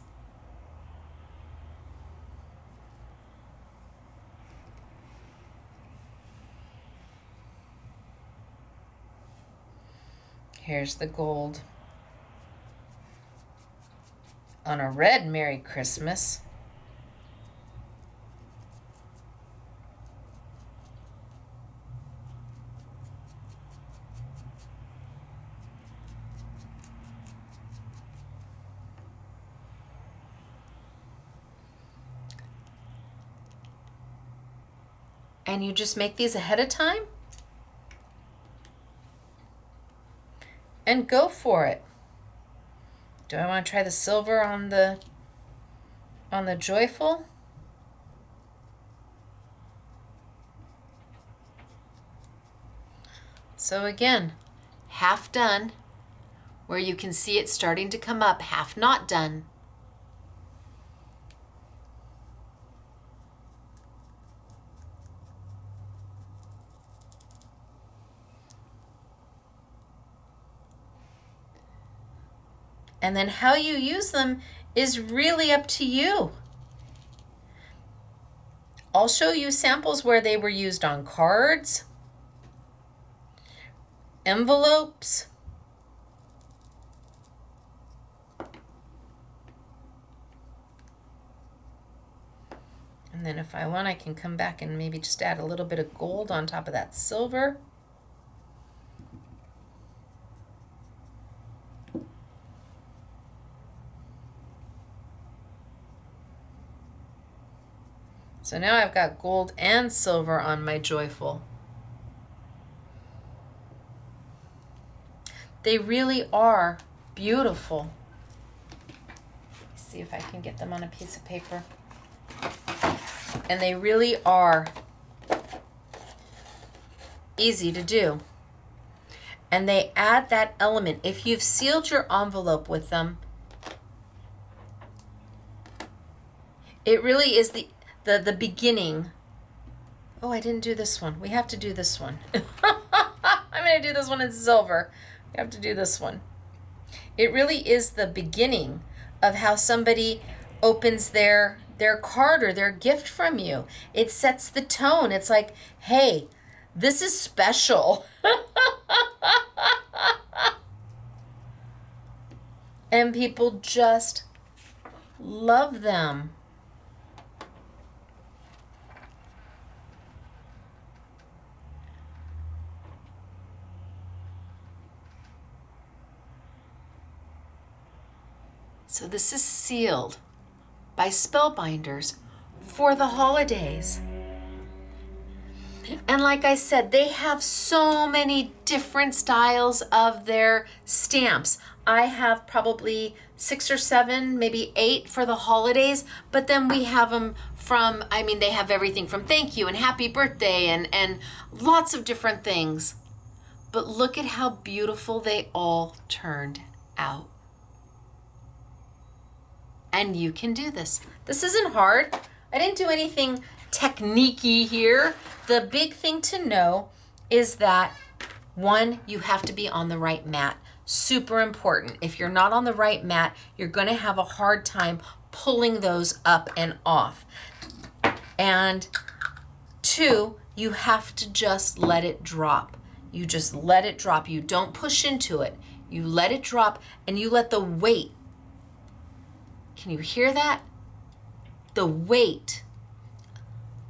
Here's the gold on a red Merry Christmas. And you just make these ahead of time and go for it. Do I want to try the silver on the joyful? So again, half done, where you can see it starting to come up, half not done. And then how you use them is really up to you. I'll show you samples where they were used on cards, envelopes, and then if I want, I can come back and maybe just add a little bit of gold on top of that silver. So now I've got gold and silver on my joyful. They really are beautiful. Let me see if I can get them on a piece of paper. And they really are easy to do. And they add that element. If you've sealed your envelope with them, it really is the beginning. Oh, I didn't do this one. We have to do this one. I'm going to do this one in silver. We have to do this one. It really is the beginning of how somebody opens their card or their gift from you. It sets the tone. It's like, hey, this is special. And people just love them. So this is sealed by Spellbinders for the holidays. And like I said, they have so many different styles of their stamps. I have probably 6 or 7, maybe 8 for the holidays, but then we have them from, I mean, they have everything from thank you and happy birthday and lots of different things. But look at how beautiful they all turned out. And you can do this. This isn't hard. I didn't do anything technique-y here. The big thing to know is that, one, you have to be on the right mat. Super important. If you're not on the right mat, you're going to have a hard time pulling those up and off. And 2, you have to just let it drop. You just let it drop. You don't push into it. You let it drop and you let the weight. Can you hear that? The weight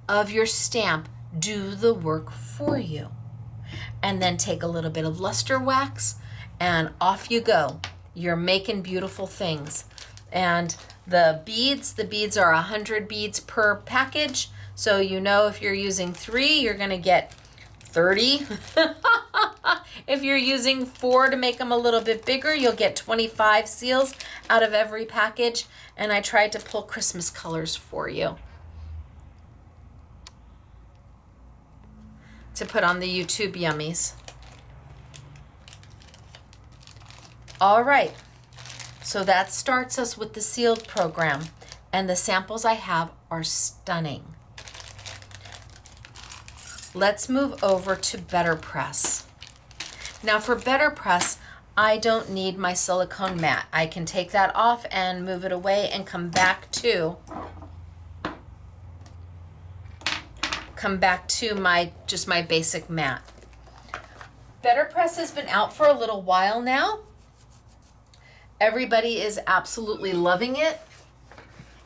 of your stamp do the work for you. And then take a little bit of luster wax and off you go. You're making beautiful things. And the beads are 100 beads per package. So you know if you're using 3, you're gonna get 30. If you're using 4 to make them a little bit bigger, you'll get 25 seals out of every package. And I tried to pull Christmas colors for you to put on the YouTube yummies. All right, so that starts us with the sealed program. And the samples I have are stunning. Let's move over to BetterPress. Now for BetterPress, I don't need my silicone mat. I can take that off and move it away and come back to my basic mat. BetterPress has been out for a little while now. Everybody is absolutely loving it.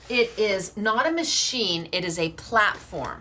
It is not a machine, it is a platform.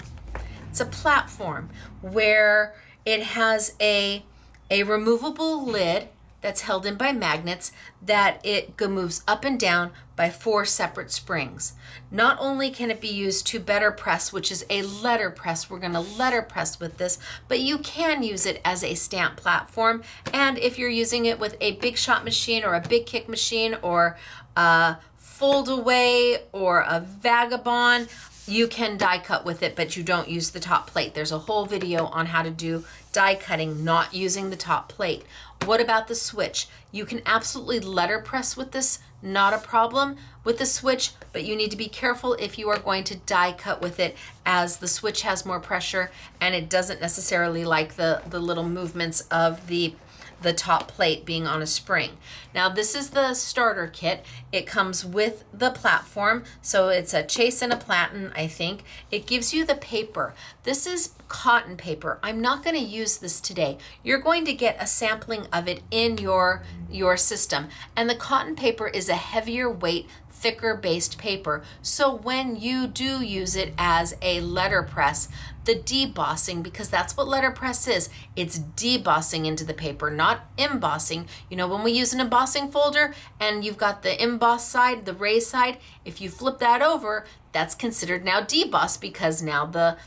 It's a platform where it has a removable lid that's held in by magnets that it moves up and down by 4 separate springs. Not only can it be used to BetterPress, which is a letterpress, we're gonna letterpress with this, but you can use it as a stamp platform. And if you're using it with a big shot machine or a big kick machine or a fold away or a vagabond, you can die cut with it, but you don't use the top plate. There's a whole video on how to do die cutting not using the top plate. What about the switch? You can absolutely letterpress with this, not a problem with the switch, but you need to be careful if you are going to die cut with it, as the switch has more pressure and it doesn't necessarily like the little movements of the the top plate being on a spring. Now this is the starter kit. It comes with the platform, so it's a chase and a platen, I think. It gives you the paper. This is cotton paper. I'm not going to use this today. You're going to get a sampling of it in your system. And the cotton paper is a heavier weight, thicker based paper. So when you do use it as a letterpress, the debossing, because that's what letterpress is, it's debossing into the paper, not embossing. You know, when we use an embossing folder and you've got the emboss side, the raised side, if you flip that over, that's considered now debossed because now the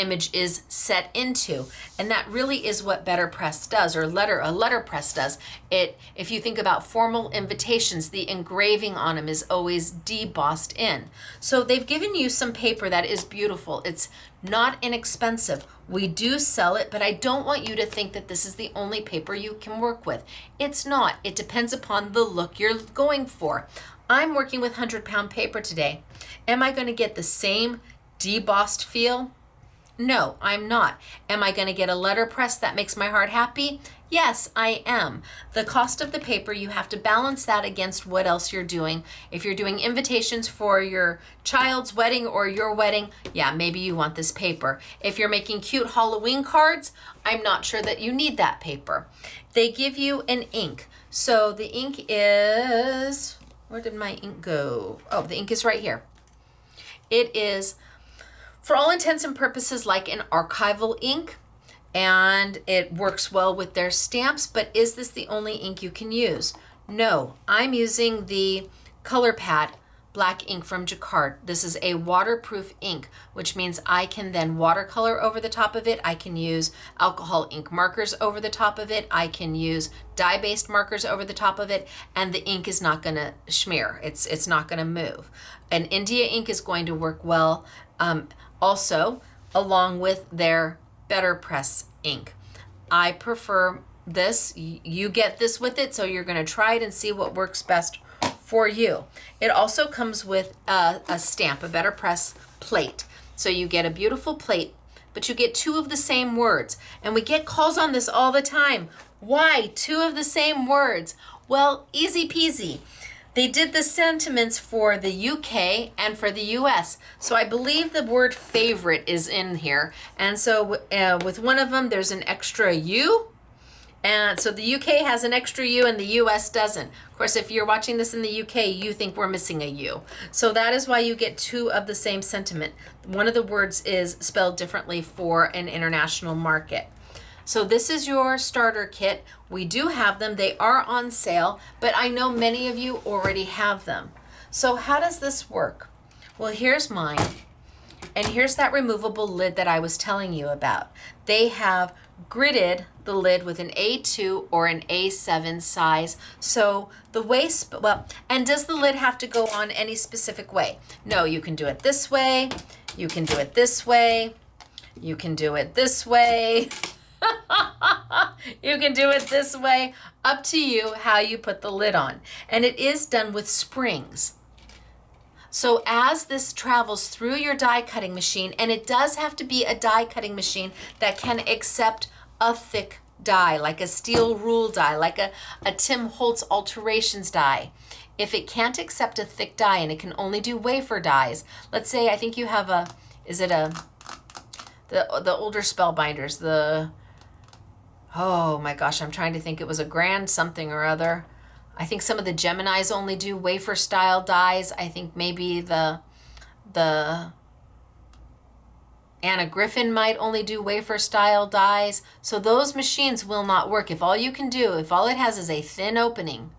image is set into. And that really is what BetterPress does, or a letterpress does. If you think about formal invitations, the engraving on them is always debossed in. So they've given you some paper that is beautiful. It's not inexpensive. We do sell it, but I don't want you to think that this is the only paper you can work with. It's not. It depends upon the look you're going for. I'm working with 100-pound paper today. Am I going to get the same debossed feel? No, I'm not. Am I going to get a letterpress that makes my heart happy? Yes, I am. The cost of the paper, you have to balance that against what else you're doing. If you're doing invitations for your child's wedding or your wedding, yeah, maybe you want this paper. If you're making cute Halloween cards, I'm not sure that you need that paper. They give you an ink. So the ink is, where did my ink go? Oh, the ink is right here. It is, for all intents and purposes, like an archival ink, and it works well with their stamps, but is this the only ink you can use? No, I'm using the Color Pad black ink from Jacquard. This is a waterproof ink, which means I can then watercolor over the top of it. I can use alcohol ink markers over the top of it. I can use dye-based markers over the top of it, and the ink is not gonna smear. It's not gonna move. An India ink is going to work well. Also, along with their BetterPress ink. I prefer this. You get this with it, so you're going to try it and see what works best for you. It also comes with a stamp, a BetterPress plate. So you get a beautiful plate, but you get two of the same words. And we get calls on this all the time. Why two of the same words? Well, easy peasy. They did the sentiments for the UK and for the US. So I believe the word favorite is in here. And so with one of them, there's an extra U. And so the UK has an extra U and the US doesn't. Of course, if you're watching this in the UK, you think we're missing a U. So that is why you get two of the same sentiment. One of the words is spelled differently for an international market. So this is your starter kit. We do have them. They are on sale, but I know many of you already have them. So how does this work? Well, here's mine. And here's that removable lid that I was telling you about. They have gridded the lid with an A2 or an A7 size. So the way, and does the lid have to go on any specific way? No, you can do it this way. You can do it this way. You can do it this way. You can do it this way. Up to you how you put the lid on. And it is done with springs. So as this travels through your die cutting machine, and it does have to be a die cutting machine that can accept a thick die, like a steel rule die, like a Tim Holtz alterations die. If it can't accept a thick die and it can only do wafer dies, let's say I think you have the older Spellbinders, oh my gosh, I'm trying to think, it was a grand something or other. I think some of the Geminis only do wafer style dies. I think maybe the Anna Griffin might only do wafer style dies. So those machines will not work. If all it has is a thin opening,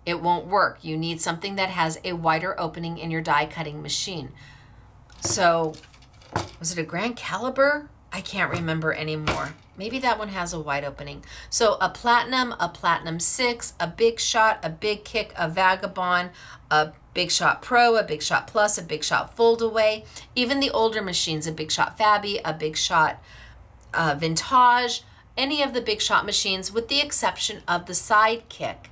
it won't work. You need something that has a wider opening in your die cutting machine. So was it a Grand Caliber? I can't remember anymore. Maybe that one has a wide opening. So a Platinum 6, a Big Shot, a Big Kick, a Vagabond, a Big Shot Pro, a Big Shot Plus, a Big Shot Foldaway. Even the older machines, a Big Shot Fabby, a Big Shot Vintage, any of the Big Shot machines with the exception of the Sidekick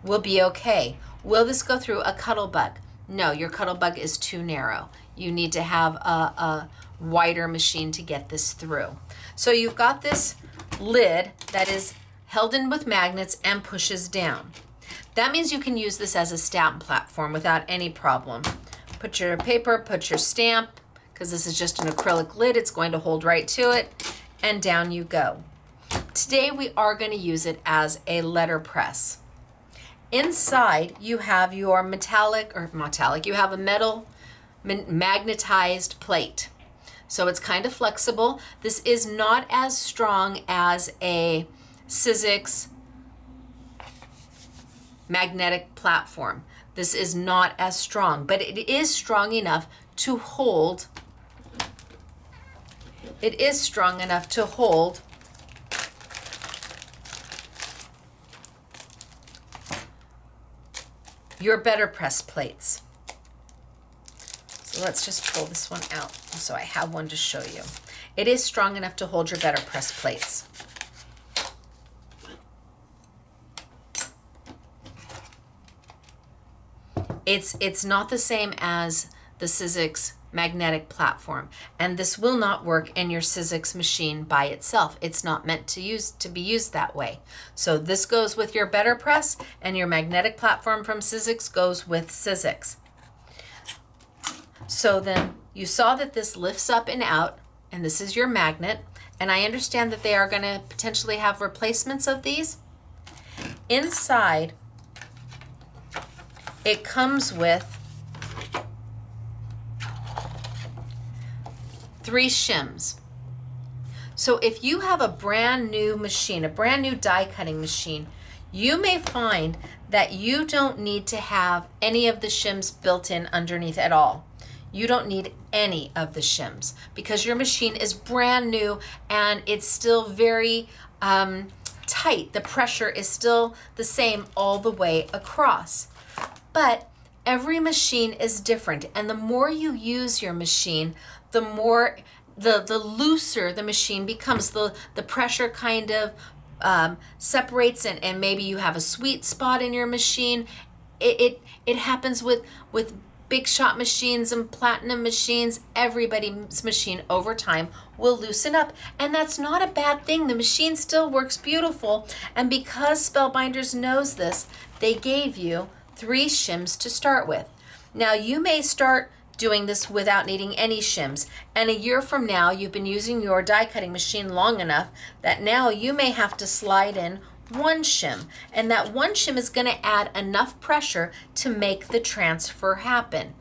will be okay. Will this go through a Cuttlebug? No, your Cuttlebug is too narrow. You need to have a wider machine to get this through. So you've got this lid that is held in with magnets, and pushes down. That means you can use this as a stamp platform without any problem. Put your paper, put your stamp, because this is just an acrylic lid, it's going to hold right to it, and down you go. Today we are going to use it as a letterpress. Inside you have your you have a metal magnetized plate. So it's kind of flexible. This is not as strong as a Sizzix magnetic platform. This is not as strong, but it is strong enough to hold. It is strong enough to hold your BetterPress plates. So let's just pull this one out so I have one to show you. It is strong enough to hold your BetterPress plates. It's not the same as the Sizzix magnetic platform, and this will not work in your Sizzix machine by itself. It's not meant to be used that way. So this goes with your BetterPress, and your magnetic platform from Sizzix goes with Sizzix. So then you saw that this lifts up and out, and this is your magnet, and I understand that they are going to potentially have replacements of these. Inside, it comes with 3 shims. So if you have a brand new machine, a brand new die cutting machine, you may find that you don't need to have any of the shims built in underneath at all. You don't need any of the shims because your machine is brand new and it's still very tight. The pressure is still the same all the way across. But every machine is different, and the more you use your machine, the more the looser the machine becomes. The pressure kind of separates, and maybe you have a sweet spot in your machine. It happens with big shot machines and platinum machines. Everybody's machine over time will loosen up, and that's not a bad thing. The machine still works beautiful, and because Spellbinders knows this, they gave you 3 shims to start with. Now you may start doing this without needing any shims, and a year from now you've been using your die cutting machine long enough that now you may have to slide in 1 shim, and that 1 shim is going to add enough pressure to make the transfer happen.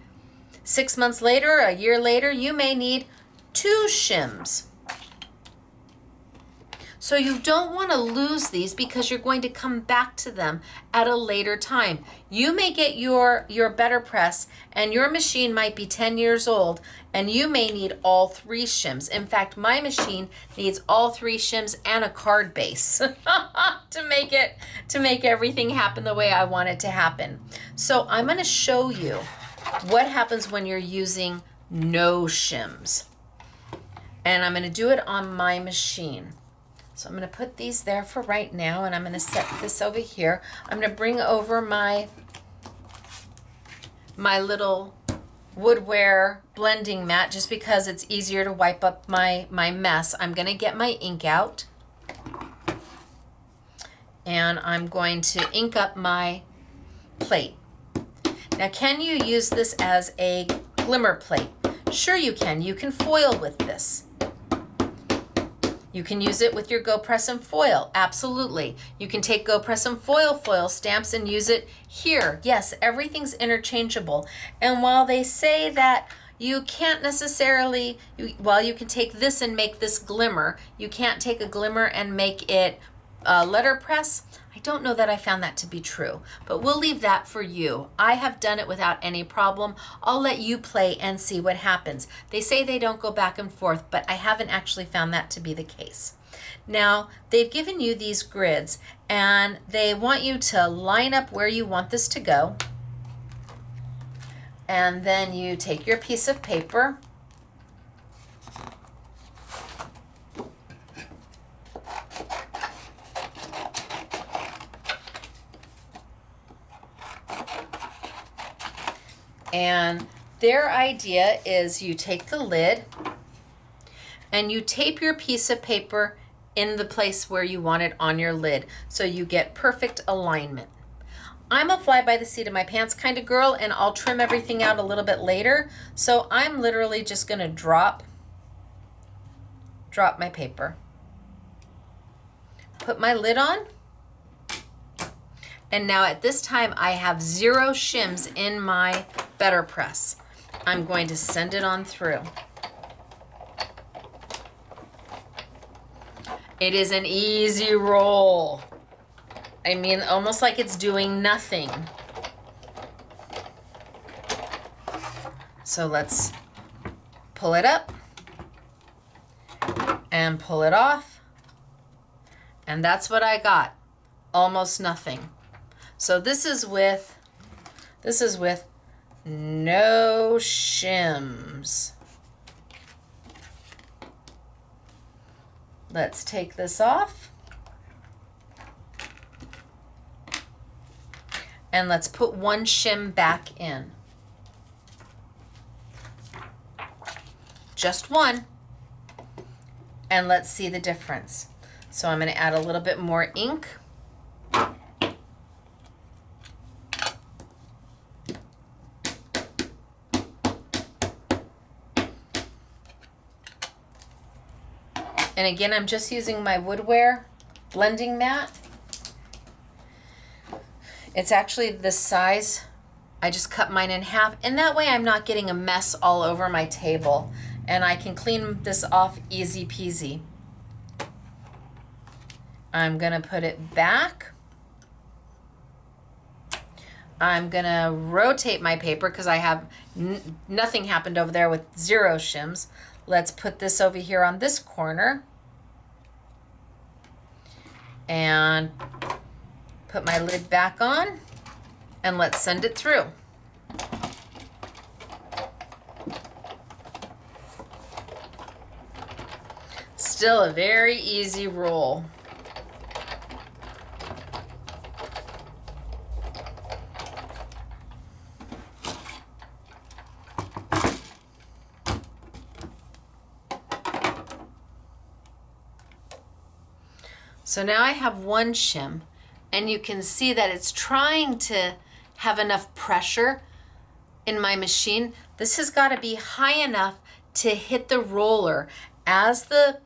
6 months later, a year later, you may need 2 shims. So you don't want to lose these because you're going to come back to them at a later time. You may get your BetterPress and your machine might be 10 years old and you may need all 3 shims. In fact, my machine needs all 3 shims and a card base to make everything happen the way I want it to happen. So I'm going to show you what happens when you're using no shims. And I'm going to do it on my machine. So I'm going to put these there for right now, and I'm going to set this over here. I'm going to bring over my little woodware blending mat just because it's easier to wipe up my mess. I'm going to get my ink out, and I'm going to ink up my plate. Now, can you use this as a glimmer plate? Sure you can. You can foil with this. You can use it with your GoPress and foil, absolutely. You can take GoPress and foil stamps and use it here. Yes, everything's interchangeable. And while they say that you can't necessarily, while you can take this and make this glimmer, you can't take a glimmer and make it letterpress. I don't know that I found that to be true, but we'll leave that for you. I have done it without any problem. I'll let you play and see what happens. They say they don't go back and forth, but I haven't actually found that to be the case. Now, they've given you these grids, and they want you to line up where you want this to go. And then you take your piece of paper, and their idea is you take the lid and you tape your piece of paper in the place where you want it on your lid so you get perfect alignment. I'm a fly by the seat of my pants kind of girl, and I'll trim everything out a little bit later. So I'm literally just gonna drop my paper. Put my lid on. And now at this time I have 0 shims in my BetterPress. I'm going to send it on through. It is an easy roll. I mean, almost like it's doing nothing. So let's pull it up and pull it off. And that's what I got. Almost nothing. So this is with no shims. Let's take this off. And let's put 1 shim back in. Just 1. And let's see the difference. So I'm going to add a little bit more ink. And again, I'm just using my Woodware blending mat. It's actually this size. I just cut mine in half, and that way I'm not getting a mess all over my table, and I can clean this off easy peasy. I'm gonna put it back. I'm gonna rotate my paper because I have nothing happened over there with 0 shims. Let's put this over here on this corner and put my lid back on, and let's send it through. Still a very easy roll. So now I have 1 shim, and you can see that it's trying to have enough pressure in my machine. This has got to be high enough to hit the roller. As the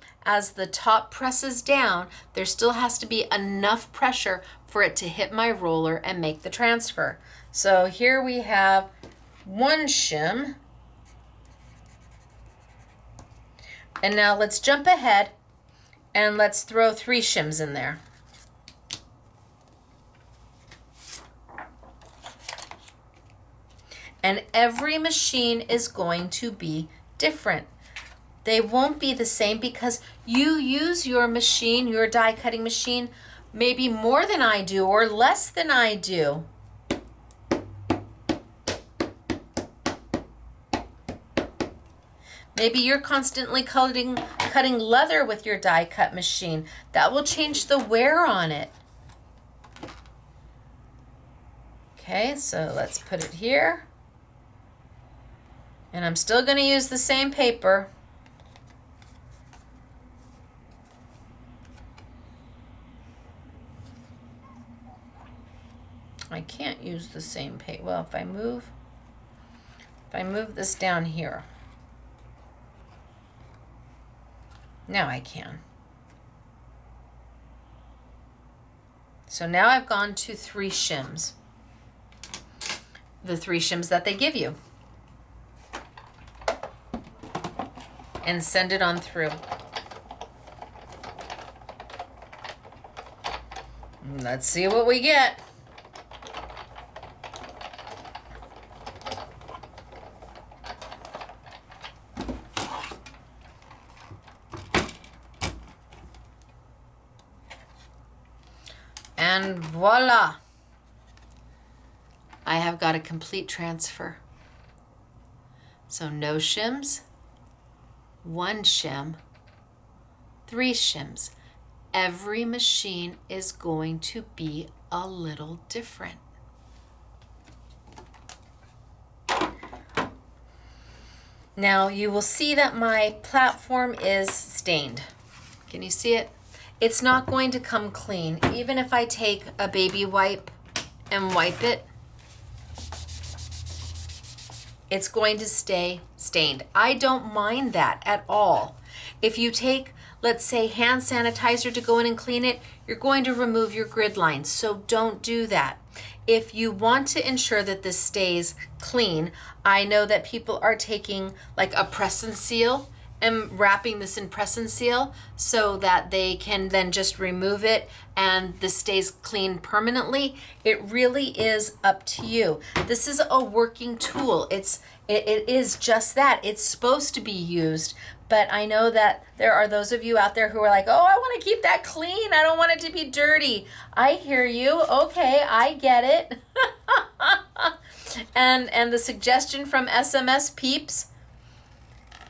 top presses down, there still has to be enough pressure for it to hit my roller and make the transfer. So here we have 1 shim. And now let's jump ahead and let's throw 3 shims in there. And every machine is going to be different. They won't be the same because you use your machine, your die cutting machine, maybe more than I do or less than I do. Maybe you're constantly cutting leather with your die cut machine. That will change the wear on it. Okay, so let's put it here. And I'm still going to use the same paper. I can't use the same paper. Well, if I move this down here. Now I can. So now I've gone to 3 shims. The 3 shims that they give you. And send it on through. Let's see what we get. And voila! I have got a complete transfer. So no shims, 1 shim, 3 shims. Every machine is going to be a little different. Now you will see that my platform is stained. Can you see it? it's not going to come clean. Even if I take a baby wipe and wipe it, it's going to stay stained. I don't mind that at all. If you take, let's say, hand sanitizer to go in and clean it, you're going to remove your grid lines, so don't do that. If you want to ensure that this stays clean, I know that people are taking like a press and seal and wrapping this in press and seal so that they can then just remove it and this stays clean permanently. It really is up to you. This is a working tool. It is just that. It's supposed to be used, but I know that there are those of you out there who are like, oh, I want to keep that clean. I don't want it to be dirty. I hear you. Okay, I get it. And the suggestion from SMS peeps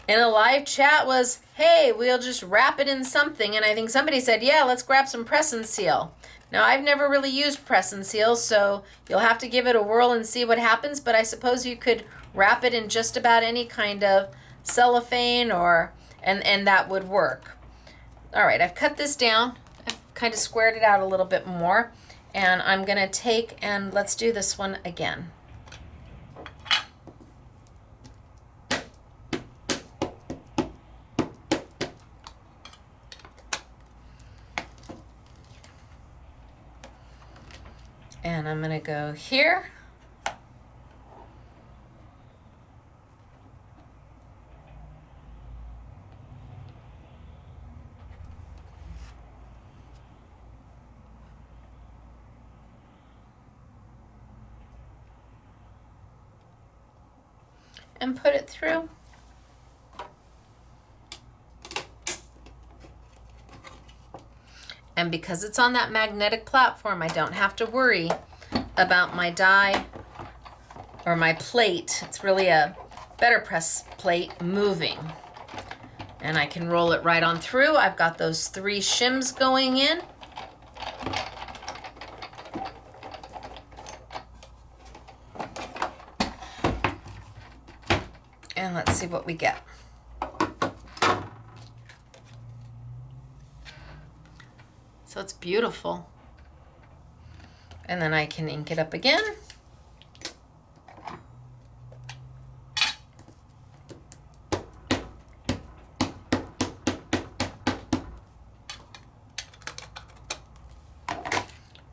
in a live chat was, hey, we'll just wrap it in something. And I think somebody said, yeah, let's grab some press and seal. Now, I've never really used press and seal, so you'll have to give it a whirl and see what happens. But I suppose you could wrap it in just about any kind of cellophane and that would work. All right, I've cut this down. I've kind of squared it out a little bit more. And I'm going to take and let's do this one again. And I'm going to go here. And put it through. And because it's on that magnetic platform, I don't have to worry about my die or my plate. It's really a BetterPress plate moving. And I can roll it right on through. I've got those 3 shims going in. And let's see what we get. So it's beautiful. And then I can ink it up again.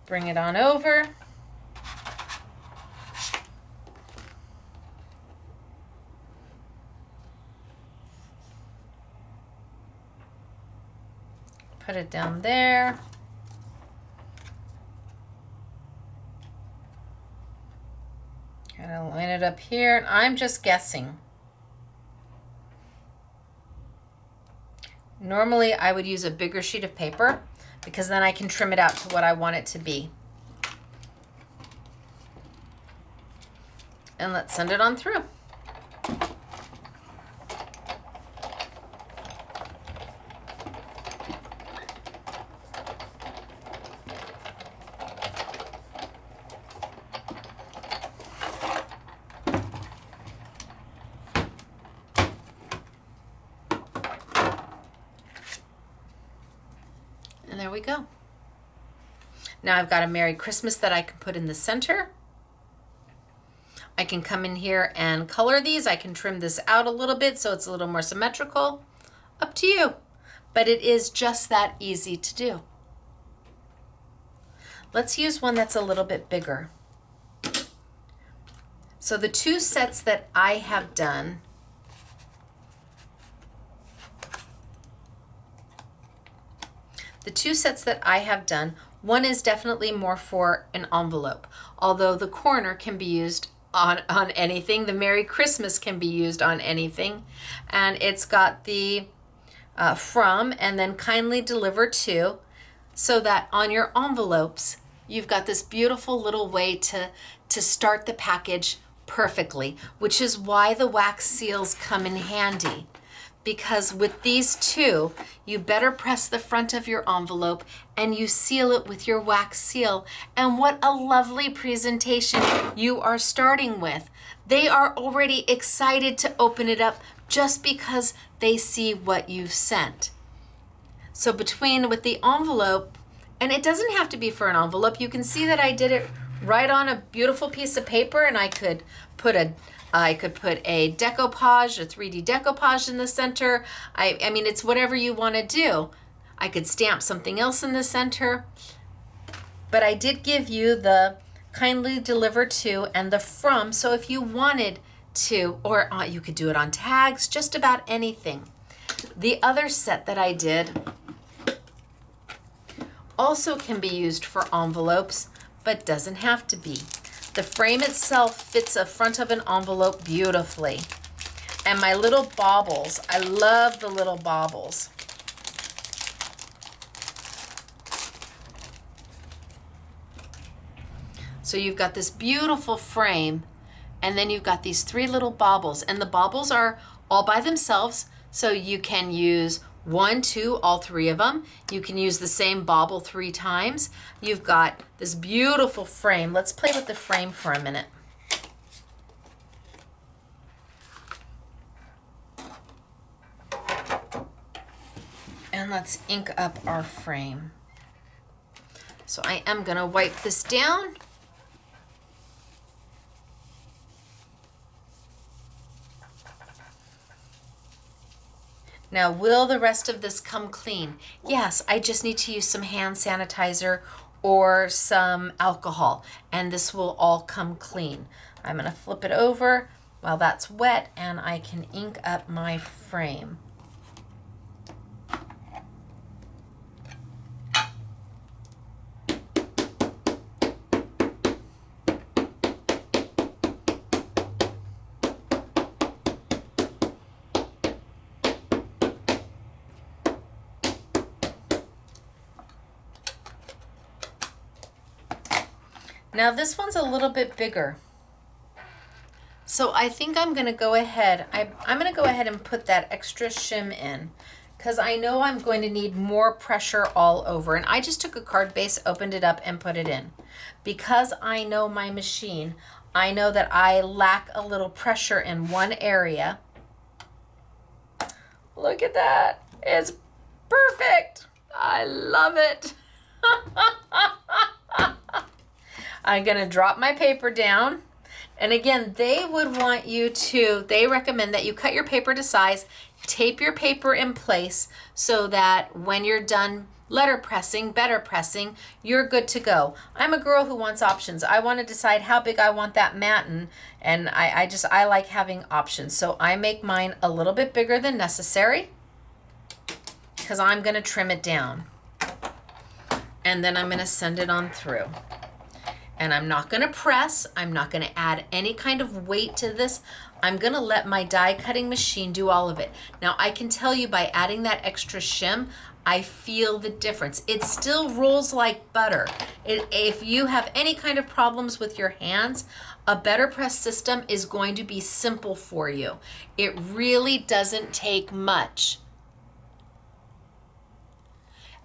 Bring it on over. Put it down there. And I'll line it up here, and I'm just guessing. Normally I would use a bigger sheet of paper because then I can trim it out to what I want it to be. And let's send it on through. And there we go. Now I've got a Merry Christmas that I can put in the center. I can come in here and color these. I can trim this out a little bit so it's a little more symmetrical. Up to you. But it is just that easy to do. Let's use one that's a little bit bigger. So the 2 sets that I have done, one is definitely more for an envelope, although the corner can be used on anything. The Merry Christmas can be used on anything. And it's got the from and then kindly deliver to, so that on your envelopes, you've got this beautiful little way to start the package perfectly, which is why the wax seals come in handy. Because with these 2, you better press the front of your envelope and you seal it with your wax seal. And what a lovely presentation you are starting with. They are already excited to open it up just because they see what you've sent. So with the envelope, and it doesn't have to be for an envelope. You can see that I did it right on a beautiful piece of paper, and I could put a decoupage, a 3D decoupage in the center. I mean, it's whatever you want to do. I could stamp something else in the center. But I did give you the kindly deliver to and the from, so if you wanted to, or you could do it on tags, just about anything. The other set that I did also can be used for envelopes, but doesn't have to be. The frame itself fits the front of an envelope beautifully. And my little baubles, I love the little baubles. So you've got this beautiful frame, and then you've got these 3 little baubles, and the baubles are all by themselves, so you can use 1, 2, all 3 of them. You can use the same bauble 3 times. You've got this beautiful frame. Let's play with the frame for a minute. And let's ink up our frame. So I am gonna wipe this down. Now, will the rest of this come clean? Yes, I just need to use some hand sanitizer or some alcohol, and this will all come clean. I'm gonna flip it over while that's wet, and I can ink up my frame. Now this one's a little bit bigger. So I think I'm gonna go ahead, I'm gonna go ahead and put that extra shim in, because I know I'm going to need more pressure all over. And I just took a card base, opened it up, and put it in. Because I know my machine, I know that I lack a little pressure in one area. Look at that, it's perfect. I love it. I'm gonna drop my paper down. And again, they recommend that you cut your paper to size, tape your paper in place so that when you're done better pressing, you're good to go. I'm a girl who wants options. I want to decide how big I want that matin, and I like having options. So I make mine a little bit bigger than necessary because I'm gonna trim it down. And then I'm gonna send it on through. And I'm not gonna press, I'm not gonna add any kind of weight to this. I'm gonna let my die cutting machine do all of it. Now I can tell you by adding that extra shim, I feel the difference. It still rolls like butter. If you have any kind of problems with your hands, a BetterPress system is going to be simple for you. It really doesn't take much.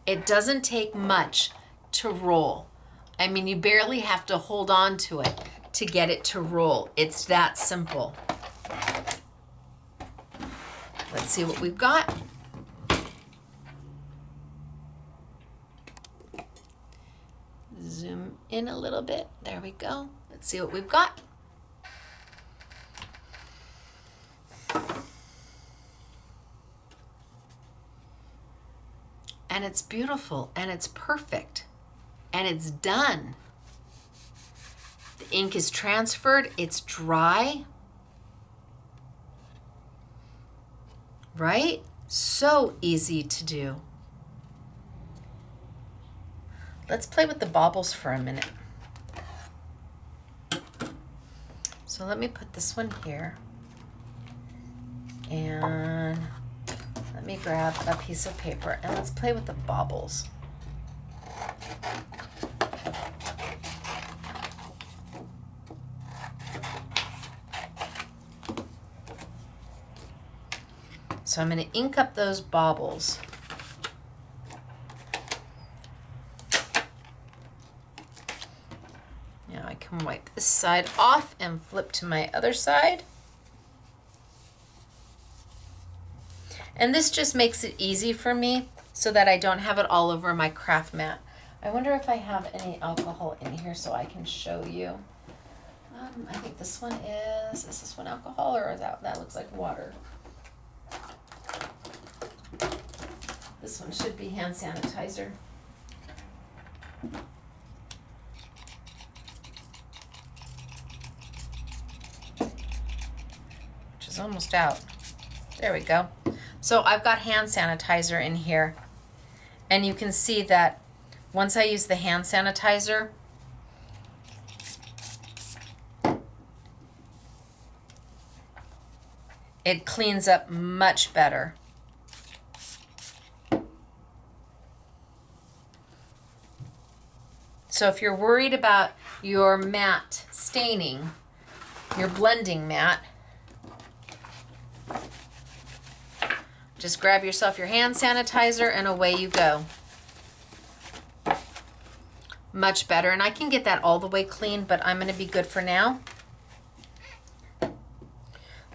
It doesn't take much to roll. I mean, you barely have to hold on to it to get it to roll. It's that simple. Let's see what we've got. Zoom in a little bit. There we go. Let's see what we've got. And it's beautiful, and it's perfect. And it's done. The ink is transferred, it's dry. Right? So easy to do. Let's play with the baubles for a minute. So let me put this one here. And let me grab a piece of paper and let's play with the baubles. So I'm going to ink up those baubles. Now I can wipe this side off and flip to my other side. And this just makes it easy for me so that I don't have it all over my craft mat. I wonder if I have any alcohol in here so I can show you. I think this one is this one alcohol, or is that looks like water? This one should be hand sanitizer. Which is almost out. There we go. So I've got hand sanitizer in here. And you can see that once I use the hand sanitizer, it cleans up much better. So if you're worried about your mat staining, your blending mat, just grab yourself your hand sanitizer and away you go. Much better. And I can get that all the way clean, but I'm going to be good for now.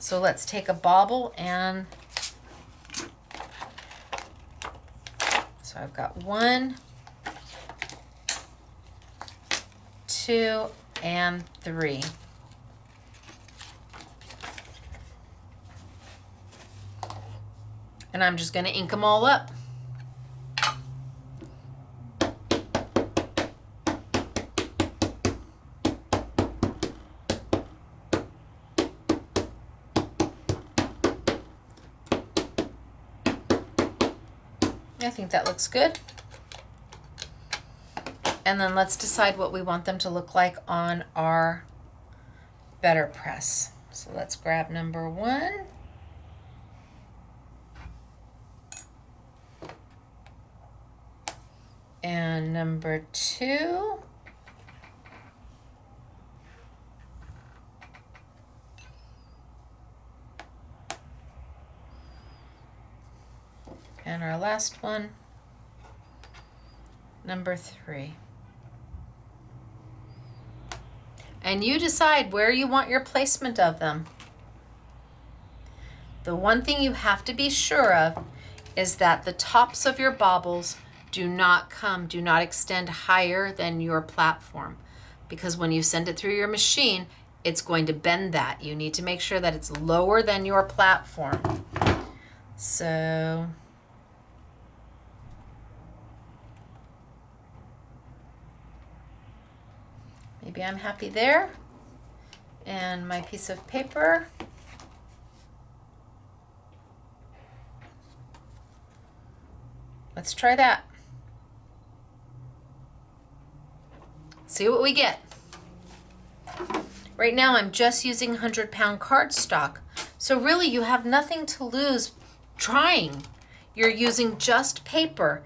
So let's take a bobble and so I've got 1, 2, and 3. And I'm just going to ink them all up. I think that looks good. And then let's decide what we want them to look like on our BetterPress. So let's grab number 1. And number 2. And our last one, number 3. And you decide where you want your placement of them. The one thing you have to be sure of is that the tops of your baubles do not extend higher than your platform, because when you send it through your machine, it's going to bend that. You need to make sure that it's lower than your platform. So maybe I'm happy there. And my piece of paper. Let's try that. See what we get. Right now I'm just using 100-pound cardstock. So really you have nothing to lose trying. You're using just paper.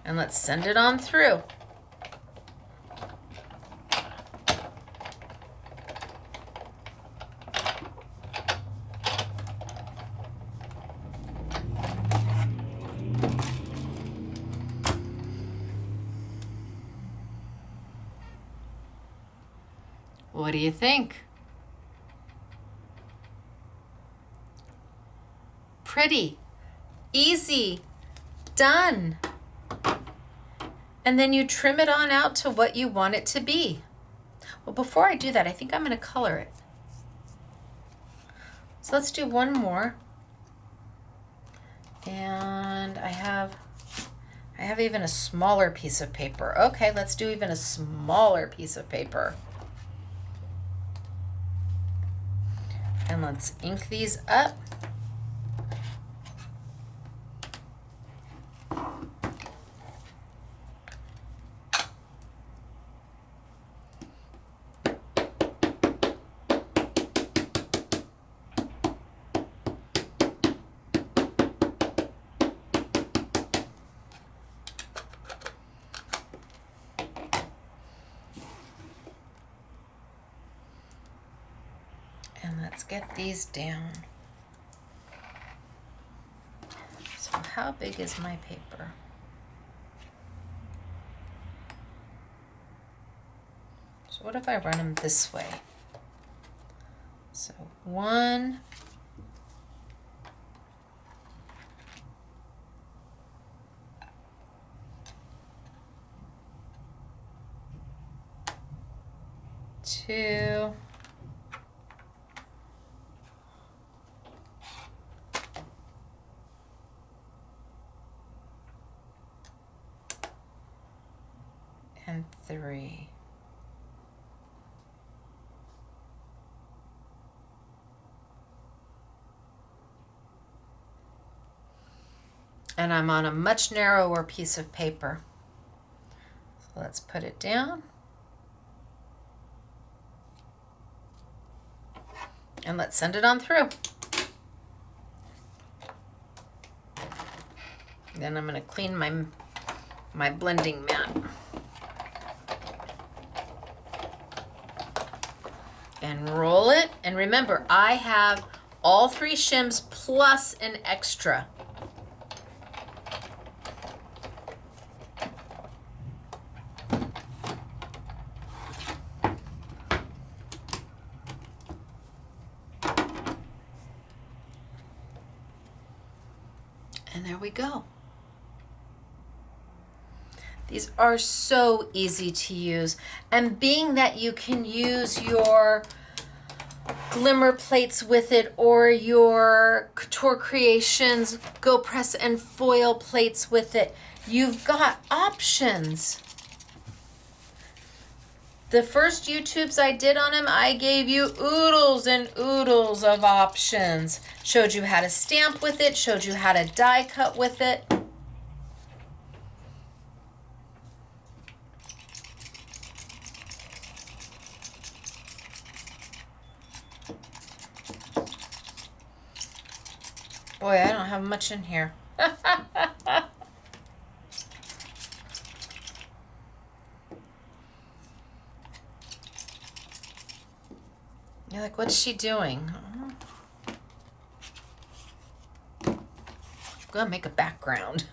And let's send it on through. What do you think? Pretty, easy, done. And then you trim it on out to what you want it to be. Well, before I do that, I think I'm going to color it. So let's do one more. And I have even a smaller piece of paper. Okay, let's do even a smaller piece of paper. And let's ink these up. And let's get these down. So how big is my paper? So what if I run them this way? So 1, 2. And 3. And I'm on a much narrower piece of paper. So let's put it down. And let's send it on through. Then I'm going to clean my blending mat. And roll it. And remember, I have all 3 shims plus an extra. And there we go. These are so easy to use. And being that you can use your glimmer plates with it or your Couture Creations Go Press and foil plates with it, you've got options. The first YouTubes I did on them, I gave you oodles and oodles of options. Showed you how to stamp with it, showed you how to die cut with it. Boy, I don't have much in here. You're like, what's she doing? I'm gonna make a background.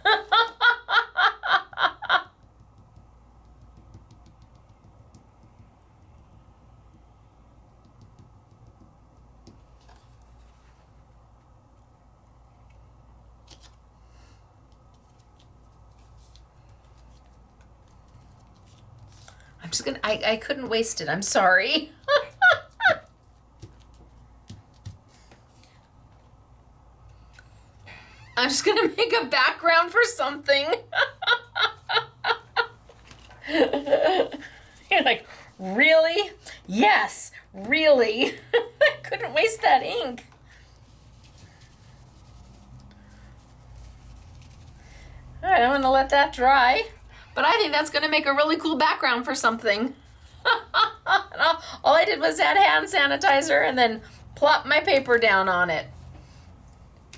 I'm just gonna, I couldn't waste it. I'm sorry. I'm just gonna make a background for something. You're like, really? Yes, really. I couldn't waste that ink. All right, I'm gonna let that dry. But I think that's gonna make a really cool background for something. All I did was add hand sanitizer and then plop my paper down on it.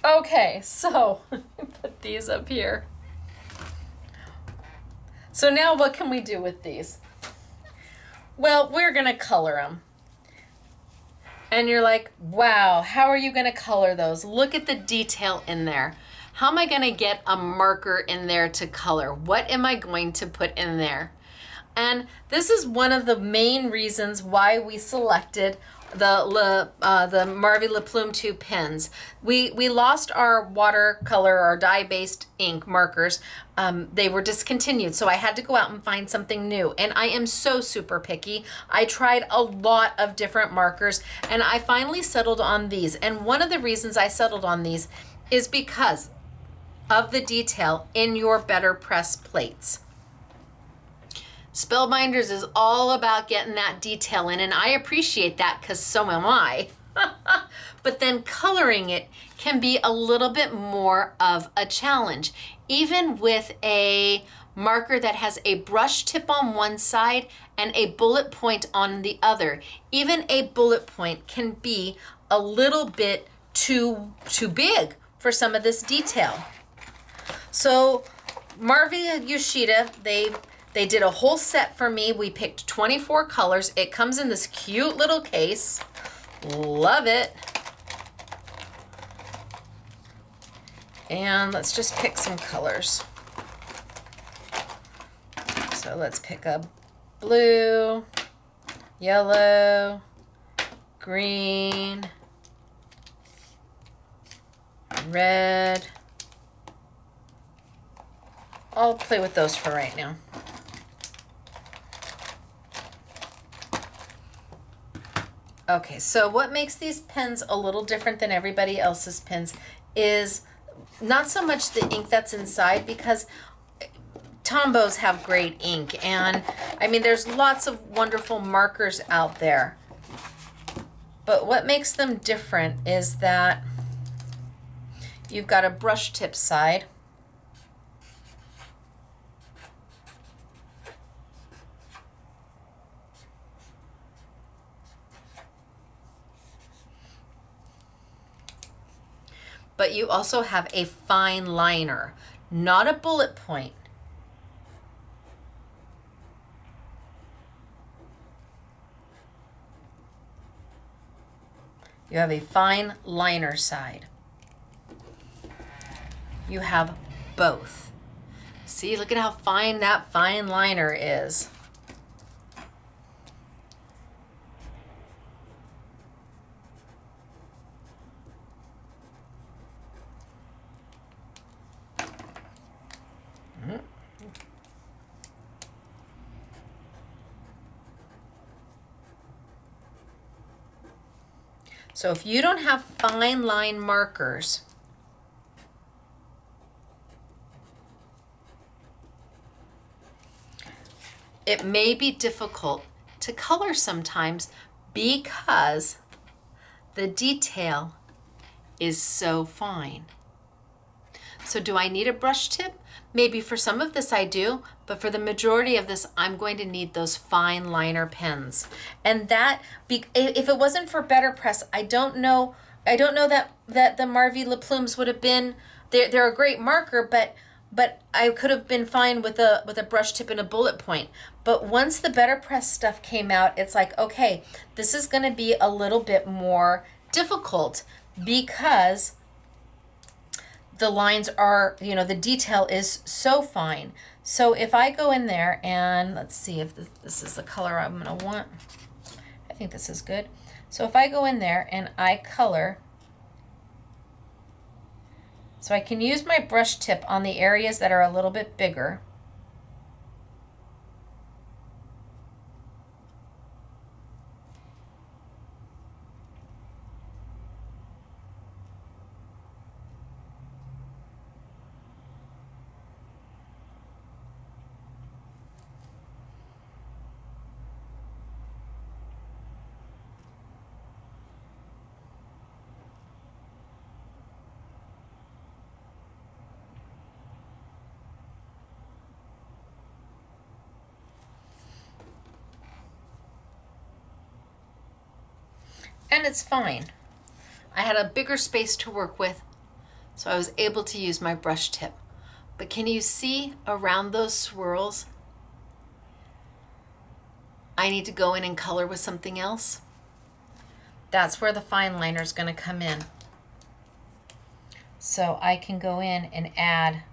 Okay, so put these up here. So now what can we do with these? Well, we're gonna color them. And you're like, wow, how are you gonna color those? Look at the detail in there. How am I gonna get a marker in there to color? What am I going to put in there? And this is one of the main reasons why we selected the Marvy Le Plume 2 pens. We lost our watercolor or dye-based ink markers. They were discontinued, so I had to go out and find something new. And I am so super picky. I tried a lot of different markers, and I finally settled on these. And one of the reasons I settled on these is because of the detail in your BetterPress plates. Spellbinders is all about getting that detail in, and I appreciate that because so am I. But then coloring it can be a little bit more of a challenge. Even with a marker that has a brush tip on one side and a bullet point on the other, even a bullet point can be a little bit too big for some of this detail. So Marvy Yoshida, they did a whole set for me. We picked 24 colors. It comes in this cute little case. Love it. And let's just pick some colors. So let's pick a blue, yellow, green, red. I'll play with those for right now. Okay, so what makes these pens a little different than everybody else's pens is not so much the ink that's inside, because Tombows have great ink, and I mean there's lots of wonderful markers out there. But what makes them different is that you've got a brush tip side. But you also have a fine liner, not a bullet point. You have a fine liner side. You have both. See, look at how fine that fine liner is. So if you don't have fine line markers, it may be difficult to color sometimes because the detail is so fine. So do I need a brush tip? Maybe for some of this I do, but for the majority of this, I'm going to need those fine liner pens. And that, if it wasn't for BetterPress, I don't know that the Marvy Le Plumes would have been, they're a great marker, but I could have been fine with a brush tip and a bullet point. But once the BetterPress stuff came out, it's like, okay, this is going to be a little bit more difficult because the lines are, the detail is so fine. So if I go in there and let's see if this is the color I'm going to want. I think this is good. So if I go in there and I color, so I can use my brush tip on the areas that are a little bit bigger. And it's fine. I had a bigger space to work with, so I was able to use my brush tip. But can you see around those swirls? I need to go in and color with something else. That's where the fine liner is going to come in. So I can go in and add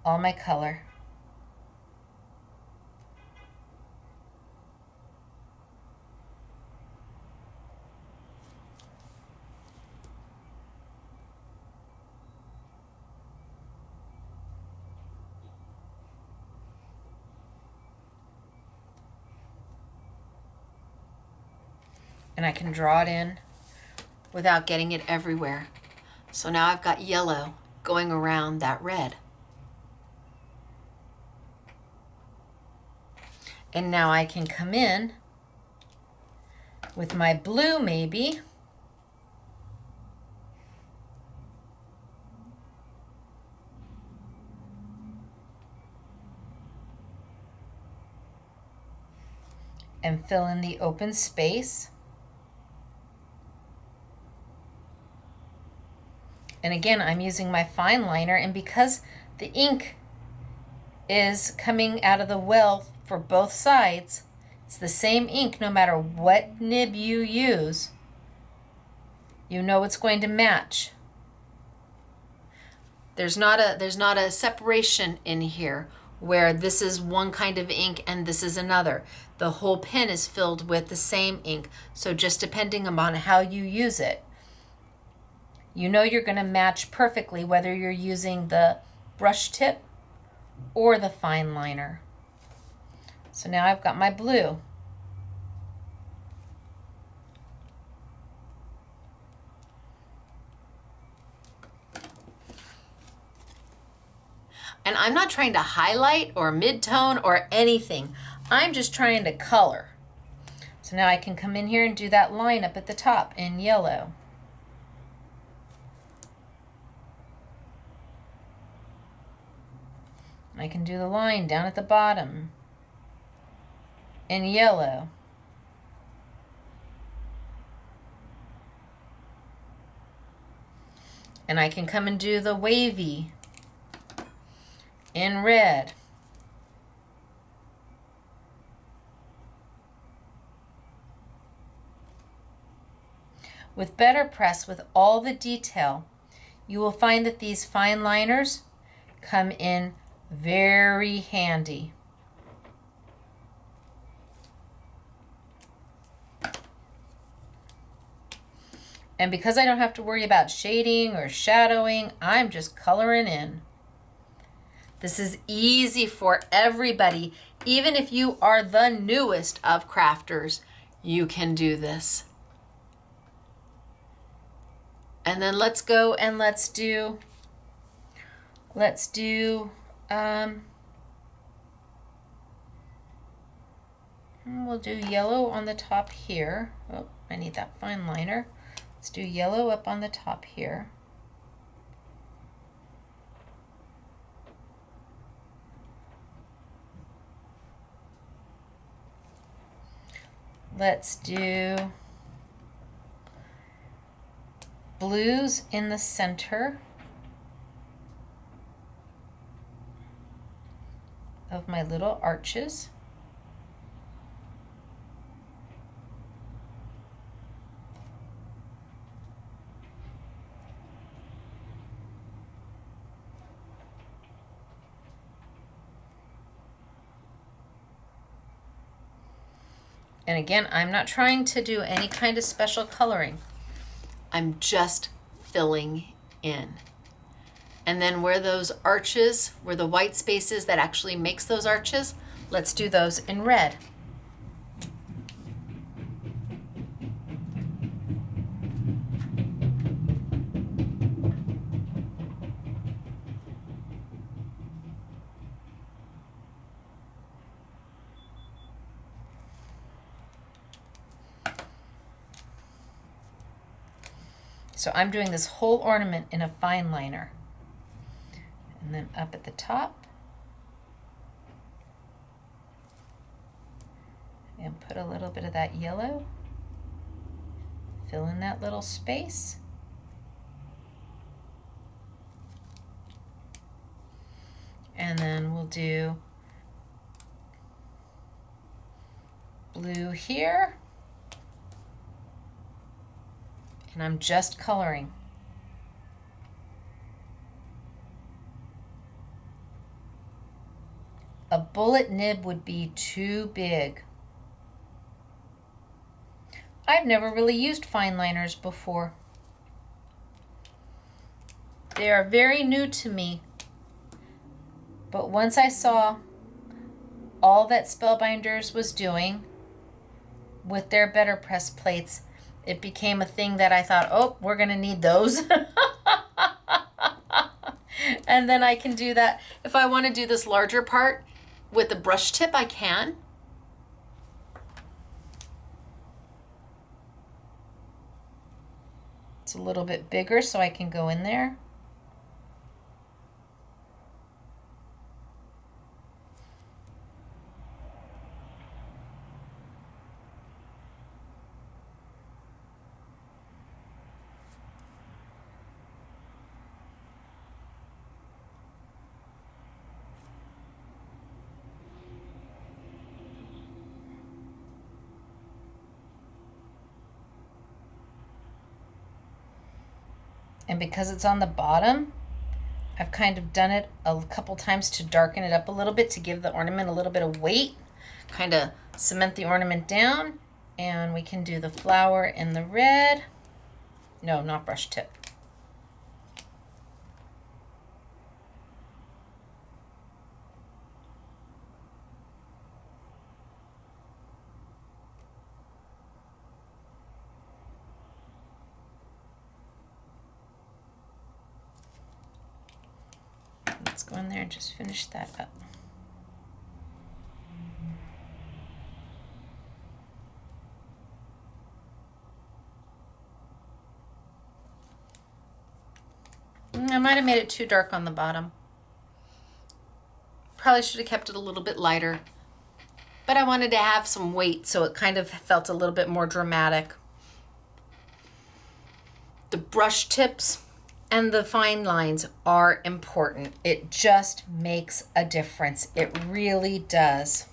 all my color. And I can draw it in without getting it everywhere. So now I've got yellow going around that red. And now I can come in with my blue maybe. And fill in the open space. And again, I'm using my fine liner, and because the ink is coming out of the well for both sides, it's the same ink no matter what nib you use. You know it's going to match. There's not a separation in here where this is one kind of ink and this is another. The whole pen is filled with the same ink. So just depending upon how you use it, You know you're going to match perfectly whether you're using the brush tip or the fine liner. So now I've got my blue. And I'm not trying to highlight or mid-tone or anything. I'm just trying to color. So now I can come in here and do that line up at the top in yellow. I can do the line down at the bottom in yellow. And I can come and do the wavy in red. With BetterPress, with all the detail, you will find that these fine liners come in very handy. And because I don't have to worry about shading or shadowing, I'm just coloring in. This is easy for everybody. Even if you are the newest of crafters, you can do this. And then let's go and we'll do yellow on the top here. Oh, I need that fine liner. Let's do yellow up on the top here. Let's do blues in the center of my little arches. And again, I'm not trying to do any kind of special coloring. I'm just filling in. And then where those arches, where the white spaces that actually makes those arches, let's do those in red. So I'm doing this whole ornament in a fine liner. And then up at the top. And put a little bit of that yellow. Fill in that little space. And then we'll do blue here. And I'm just coloring. A bullet nib would be too big. I've never really used fine liners before. They are very new to me. But once I saw all that Spellbinders was doing with their BetterPress plates, it became a thing that I thought, oh, we're going to need those. And then I can do that. If I want to do this larger part with the brush tip, I can. It's a little bit bigger, so I can go in there. And because it's on the bottom, I've kind of done it a couple times to darken it up a little bit to give the ornament a little bit of weight, kind of cement the ornament down. And we can do the flower in the red. No, not brush tip. go in there and just finish that up. I might have made it too dark on the bottom. Probably should have kept it a little bit lighter. But I wanted to have some weight, so it kind of felt a little bit more dramatic. The brush tips and the fine lines are important. It just makes a difference. It really does.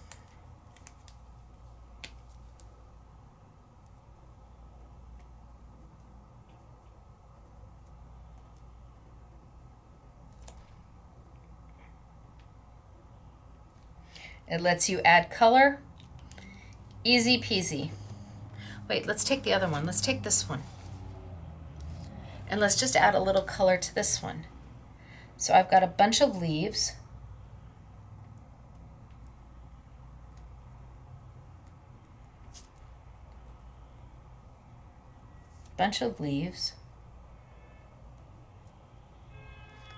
It lets you add color. Easy peasy. Wait, let's take the other one. Let's take this one. And let's just add a little color to this one. So I've got a bunch of leaves. Bunch of leaves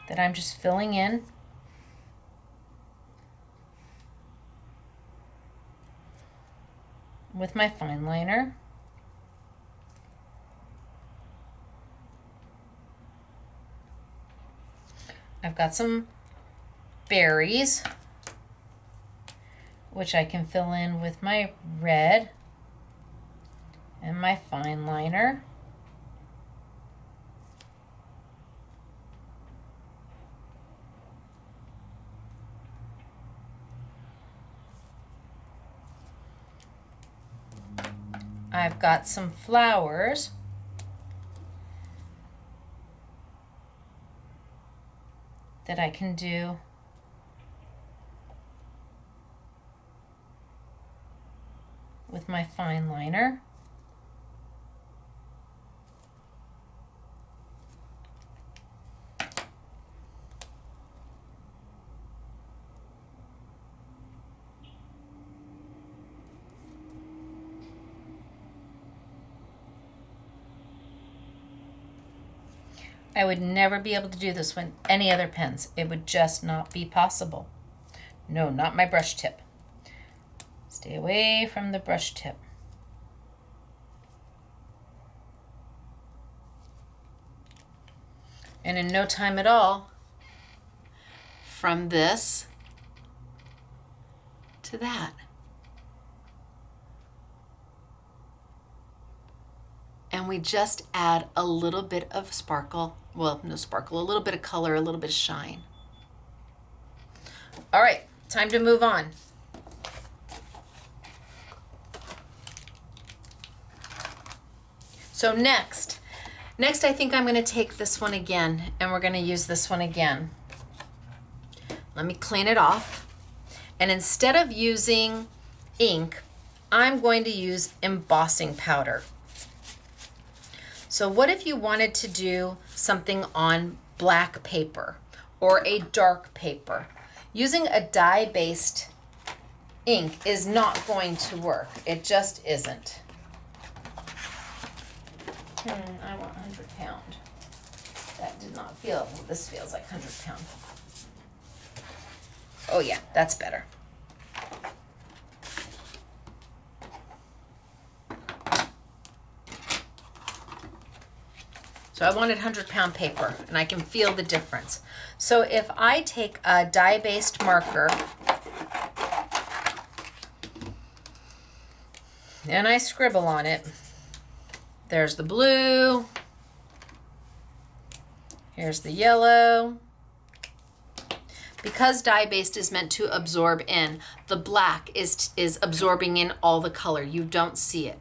that I'm just filling in. With my fine liner. I've got some berries, which I can fill in with my red and my fine liner. I've got some flowers. That I can do with my fine liner. I would never be able to do this with any other pens. It would just not be possible. No, not my brush tip. Stay away from the brush tip. And in no time at all, from this to that. And we just add a little bit of sparkle. Well, no sparkle, a little bit of color, a little bit of shine. All right, time to move on. So next I think I'm going to take this one again, and we're going to use this one again. Let me clean it off. And instead of using ink, I'm going to use embossing powder. So what if you wanted to do something on black paper or a dark paper? Using a dye-based ink is not going to work. It just isn't. I want 100 pound. That did not feel, this feels like 100 pound. Oh yeah, that's better. So I wanted 100-pound paper, and I can feel the difference. So if I take a dye-based marker and I scribble on it, there's the blue, here's the yellow. Because dye-based is meant to absorb in, the black is absorbing in all the color. You don't see it.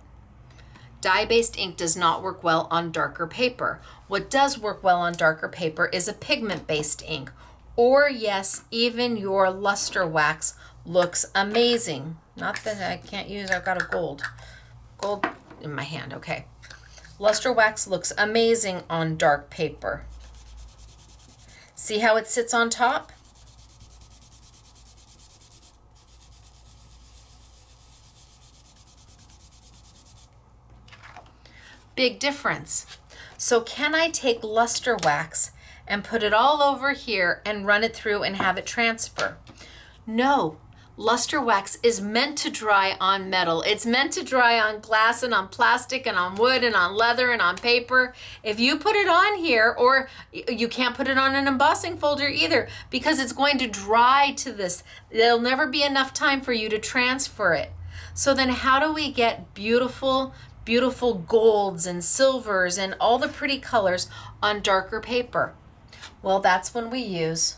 Dye-based ink does not work well on darker paper. What does work well on darker paper is a pigment-based ink. Or yes, even your luster wax looks amazing. Not that I can't use, I've got a gold in my hand, okay. Luster wax looks amazing on dark paper. See how it sits on top? Big difference. So can I take luster wax and put it all over here and run it through and have it transfer. No, luster wax is meant to dry on metal. It's meant to dry on glass and on plastic and on wood and on leather and on paper. If you put it on here, or you can't put it on an embossing folder either, because it's going to dry to this. There'll never be enough time for you to transfer it. So then how do we get beautiful, beautiful golds and silvers and all the pretty colors on darker paper? Well, that's when we use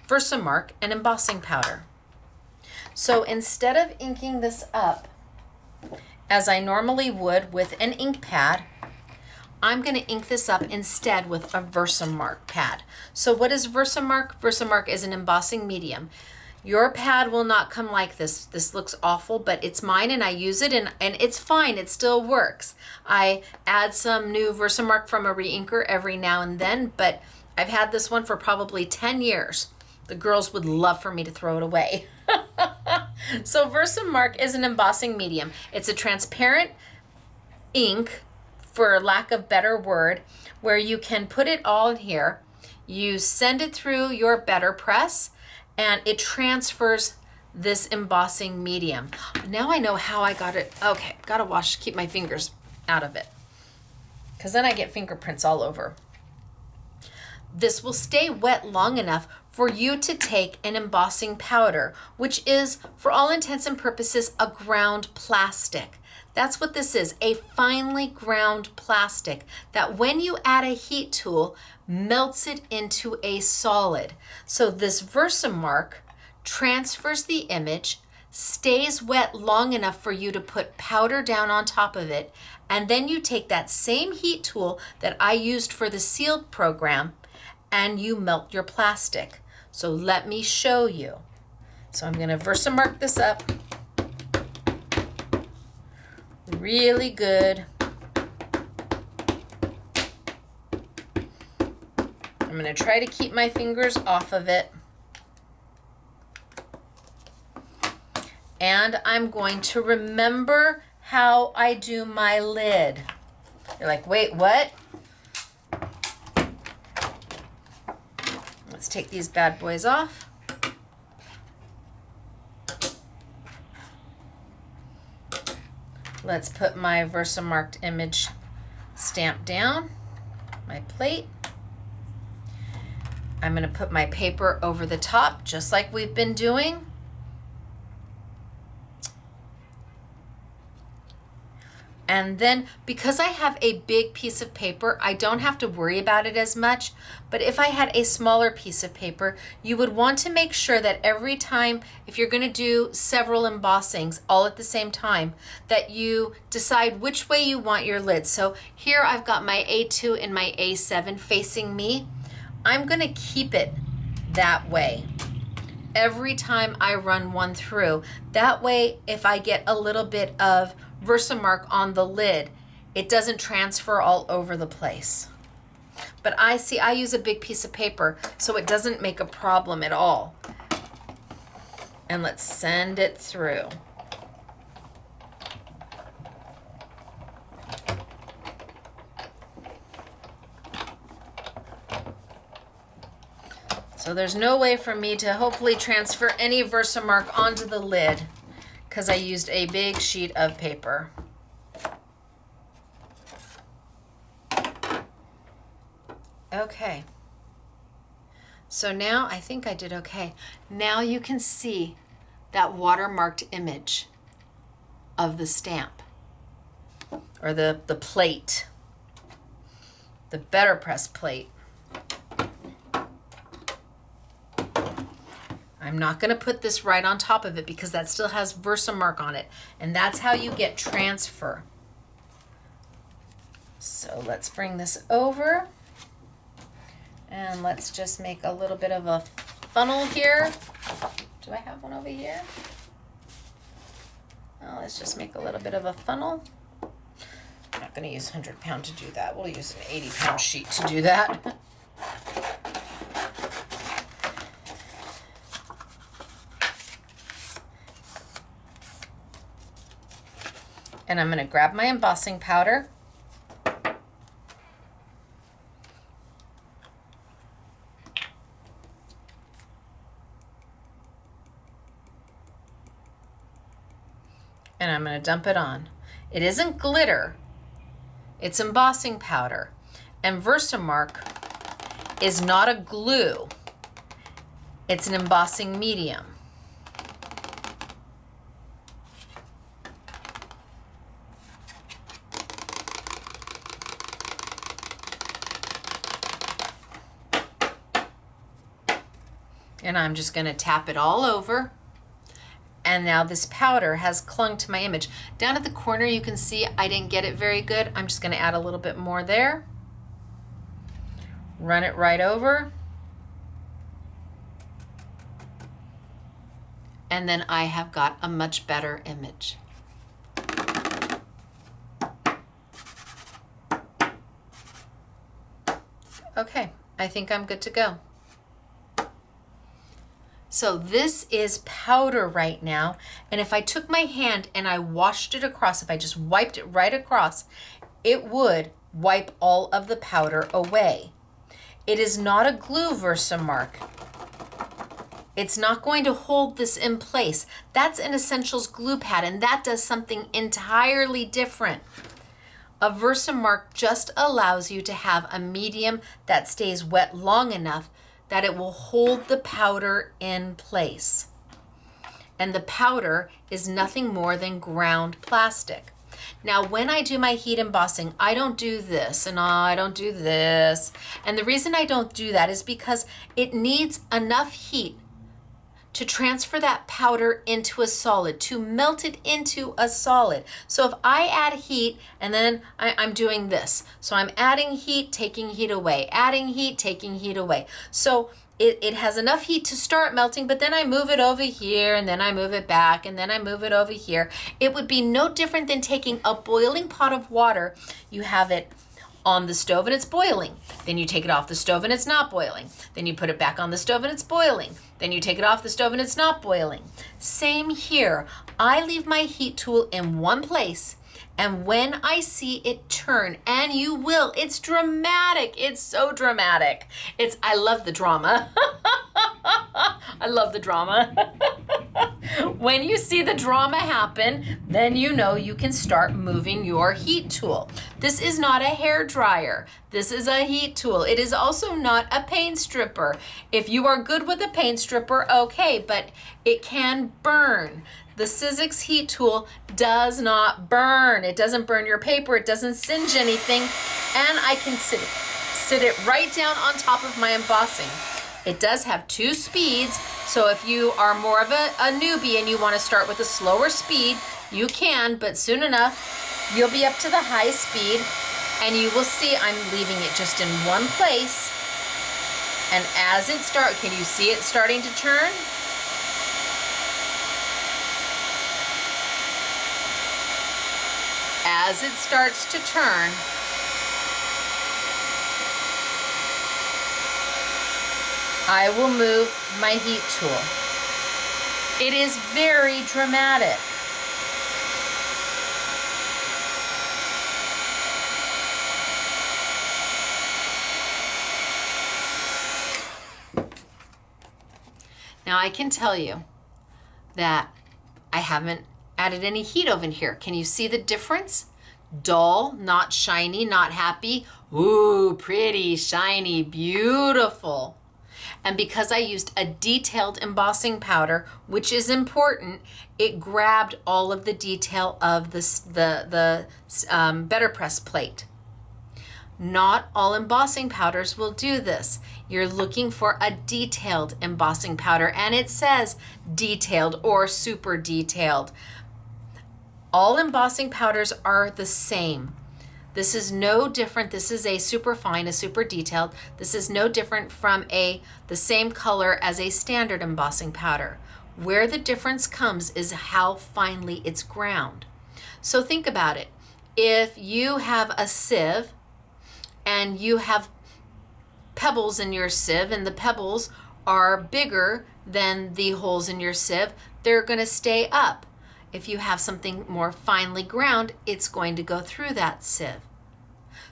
Versamark and embossing powder. So instead of inking this up as I normally would with an ink pad, I'm going to ink this up instead with a Versamark pad. So what is Versamark? Versamark is an embossing medium. Your pad will not come like this. This looks awful, but it's mine and I use it and it's fine. It still works. I add some new Versamark from a reinker every now and then, but I've had this one for probably 10 years. The girls would love for me to throw it away. So Versamark is an embossing medium. It's a transparent ink, for lack of better word, where you can put it all in here. You send it through your BetterPress and it transfers this embossing medium. Now I know how I got it. Okay, gotta wash, keep my fingers out of it, because then I get fingerprints all over. This will stay wet long enough for you to take an embossing powder, which is, for all intents and purposes, a ground plastic. That's what this is, a finely ground plastic that when you add a heat tool, melts it into a solid. So this Versamark transfers the image, stays wet long enough for you to put powder down on top of it, and then you take that same heat tool that I used for the sealed program and you melt your plastic. So let me show you. So I'm going to Versamark this up really good. I'm going to try to keep my fingers off of it. And I'm going to remember how I do my lid. You're like, wait, what? Let's take these bad boys off. Let's put my Versamarked image stamp down, my plate. I'm going to put my paper over the top, just like we've been doing. And then, because I have a big piece of paper, I don't have to worry about it as much. But if I had a smaller piece of paper, you would want to make sure that every time, if you're going to do several embossings all at the same time, that you decide which way you want your lid. So here I've got my A2 and my A7 facing me. I'm going to keep it that way every time I run one through. That way, if I get a little bit of Versamark on the lid, it doesn't transfer all over the place. But I use a big piece of paper, so it doesn't make a problem at all. And let's send it through. So there's no way for me to hopefully transfer any Versamark onto the lid, because I used a big sheet of paper. Okay. So now I think I did okay. Now you can see that watermarked image of the stamp, or the plate, the BetterPress plate. I'm not going to put this right on top of it because that still has Versamark on it. And that's how you get transfer. So let's bring this over. And let's just make a little bit of a funnel here. Do I have one over here? Well, let's just make a little bit of a funnel. I'm not going to use 100 pound to do that. We'll use an 80 pound sheet to do that. And I'm going to grab my embossing powder. and I'm going to dump it on. It isn't glitter, it's embossing powder. And Versamark is not a glue, it's an embossing medium. And I'm just going to tap it all over. And now this powder has clung to my image. Down at the corner, you can see I didn't get it very good. I'm just going to add a little bit more there. Run it right over. And then I have got a much better image. Okay, I think I'm good to go. So this is powder right now, and if I took my hand and I washed it across, if I just wiped it right across, it would wipe all of the powder away. It is not a glue, Versamark. It's not going to hold this in place. That's an Essentials glue pad, and that does something entirely different. A Versamark just allows you to have a medium that stays wet long enough that it will hold the powder in place. And the powder is nothing more than ground plastic. Now, when I do my heat embossing, I don't do this and I don't do this. And the reason I don't do that is because it needs enough heat to transfer that powder into a solid, to melt it into a solid. So if I add heat and then I'm doing this, so I'm adding heat, taking heat away, adding heat, taking heat away. So it has enough heat to start melting, but then I move it over here and then I move it back and then I move it over here. It would be no different than taking a boiling pot of water. You have it on the stove and it's boiling. Then you take it off the stove and it's not boiling. Then you put it back on the stove and it's boiling. Then you take it off the stove and it's not boiling. Same here. I leave my heat tool in one place, and when I see it turn, and you will, it's dramatic. It's so dramatic. I love the drama. I love the drama. When you see the drama happen, then you know you can start moving your heat tool. This is not a hair dryer. This is a heat tool. It is also not a paint stripper. If you are good with a paint stripper, okay, but it can burn. The Sizzix heat tool does not burn. It doesn't burn your paper. It doesn't singe anything. And I can sit it right down on top of my embossing. It does have 2 speeds, so if you are more of a newbie and you want to start with a slower speed, you can, but soon enough, you'll be up to the high speed, and you will see I'm leaving it just in one place. And as it starts, can you see it starting to turn? As it starts to turn, I will move my heat tool. It is very dramatic. Now I can tell you that I haven't added any heat over here. Can you see the difference? Dull, not shiny, not happy. Ooh, pretty, shiny, beautiful. And because I used a detailed embossing powder, which is important, it grabbed all of the detail of the BetterPress plate. Not all embossing powders will do this. You're looking for a detailed embossing powder, and it says detailed or super detailed. All embossing powders are the same. This is no different. This is a super fine, a super detailed. This is no different from the same color as a standard embossing powder. Where the difference comes is how finely it's ground. So think about it. If you have a sieve and you have pebbles in your sieve and the pebbles are bigger than the holes in your sieve, they're going to stay up. If you have something more finely ground, it's going to go through that sieve.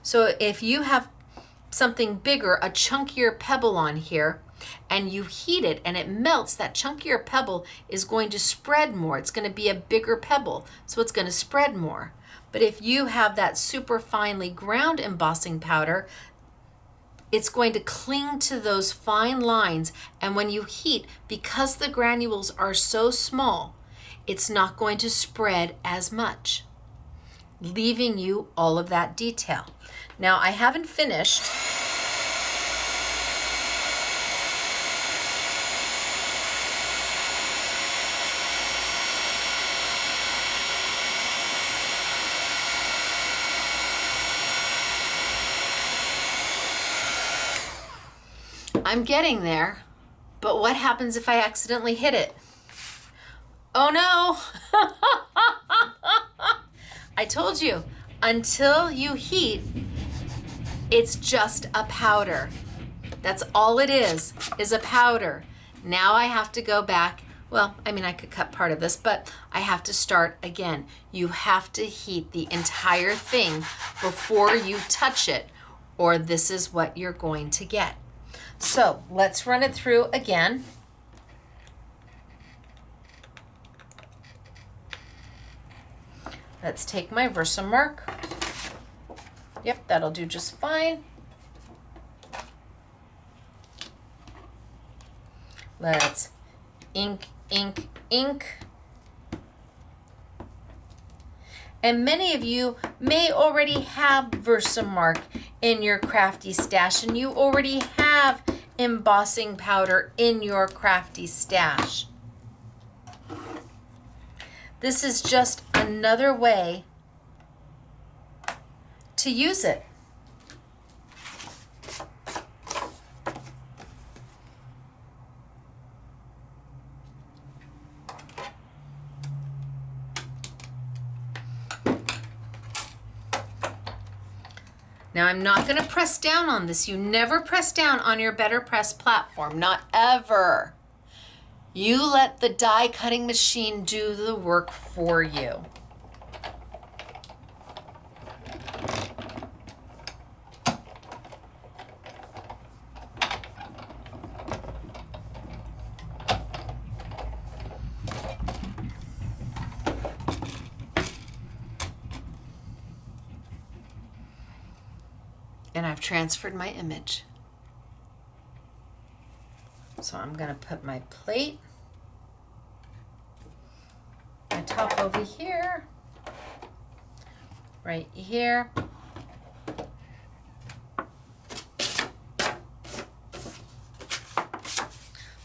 So if you have something bigger, a chunkier pebble on here, and you heat it and it melts, that chunkier pebble is going to spread more. It's going to be a bigger pebble, so it's going to spread more. But if you have that super finely ground embossing powder, it's going to cling to those fine lines, and when you heat, because the granules are so small, it's not going to spread as much, leaving you all of that detail. Now, I haven't finished. I'm getting there, but what happens if I accidentally hit it? Oh no! I told you, until you heat, it's just a powder. That's all it is a powder. Now I have to go back. Well, I mean, I could cut part of this, but I have to start again. You have to heat the entire thing before you touch it, or this is what you're going to get. So let's run it through again. Let's take my Versamark. Yep, that'll do just fine. Let's ink, ink, ink. And many of you may already have Versamark in your crafty stash, and you already have embossing powder in your crafty stash. This is just another way to use it. Now, I'm not going to press down on this. You never press down on your BetterPress platform, not ever. You let the die cutting machine do the work for you. And I've transferred my image. So I'm going to put my plate, my top over here, right here.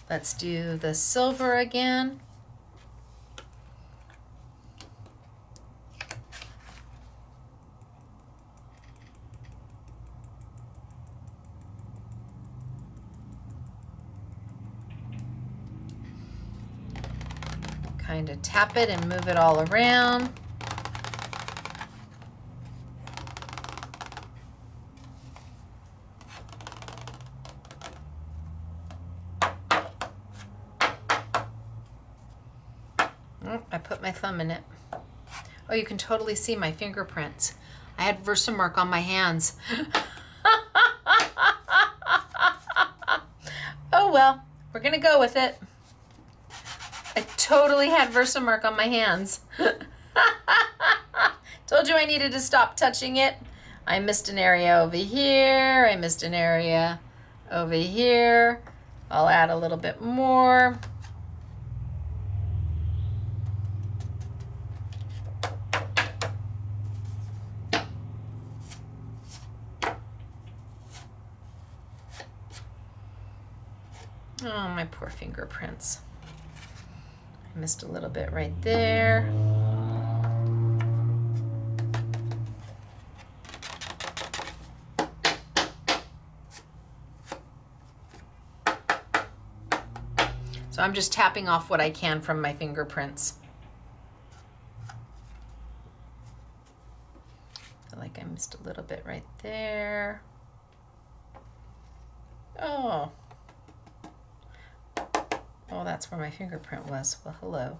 Let's do the silver again. Kind of tap it and move it all around. Oh, I put my thumb in it. Oh, you can totally see my fingerprints. I had Versamark on my hands. Oh well, we're gonna go with it. I totally had Versamark on my hands. Told you I needed to stop touching it. I missed an area over here. I missed an area over here. I'll add a little bit more. Oh, my poor fingerprints. I missed a little bit right there. So I'm just tapping off what I can from my fingerprints. I feel like I missed a little bit right there. Oh. Oh, that's where my fingerprint was. Well, hello.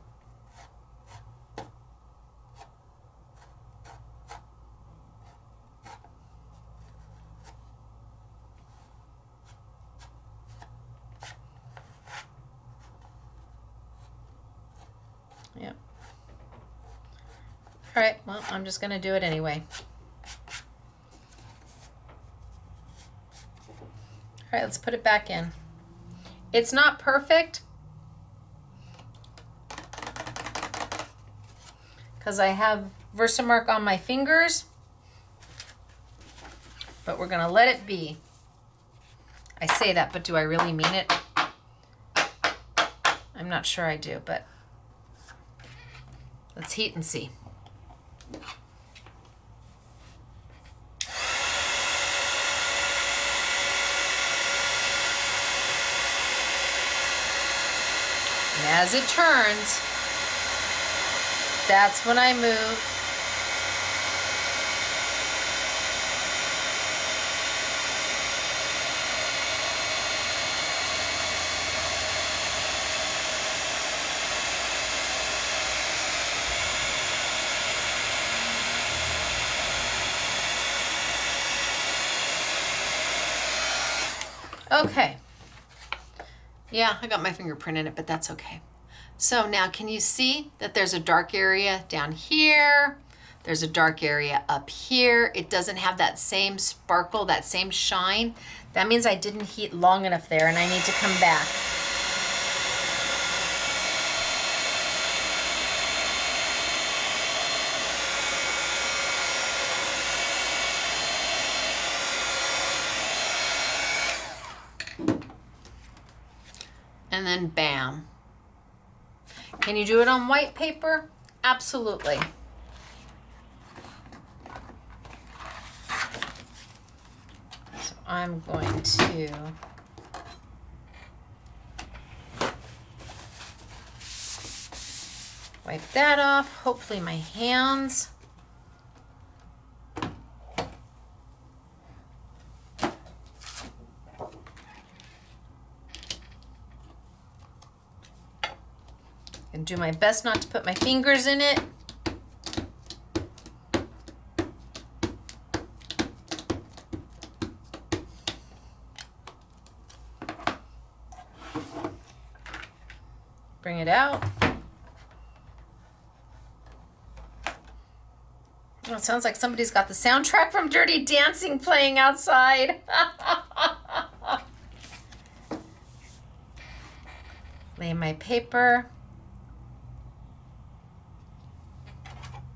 All right, well, I'm just gonna do it anyway. All right, let's put it back in. It's not perfect because I have Versamark on my fingers, but we're gonna let it be. I say that, but do I really mean it? I'm not sure I do, but let's heat and see. And as it turns, that's when I move. Okay. Yeah, I got my fingerprint in it, but that's okay. So now can you see that there's a dark area down here? There's a dark area up here. It doesn't have that same sparkle, that same shine. That means I didn't heat long enough there and I need to come back. And then bam. Can you do it on white paper? Absolutely. So I'm going to wipe that off. Hopefully my hands. And do my best not to put my fingers in it. Bring it out. Oh, it sounds like somebody's got the soundtrack from Dirty Dancing playing outside. Lay my paper.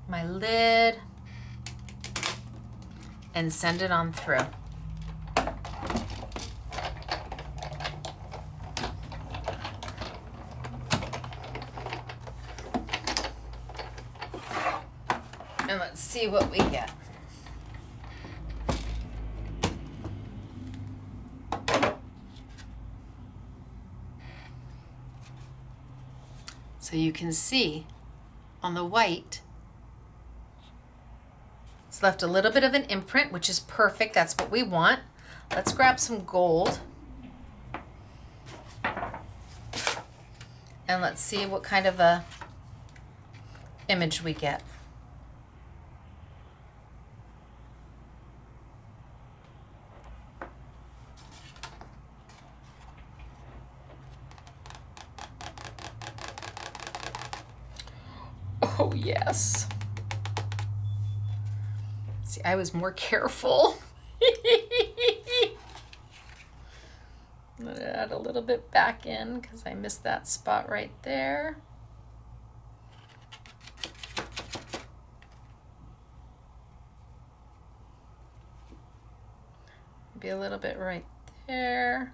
My lid, and send it on through. And let's see what we get. So you can see on the white, it's left a little bit of an imprint, which is perfect. That's what we want. Let's grab some gold. And let's see what kind of a image we get. Oh, yes. See, I was more careful. I'm going to add a little bit back in because I missed that spot right there. Maybe a little bit right there.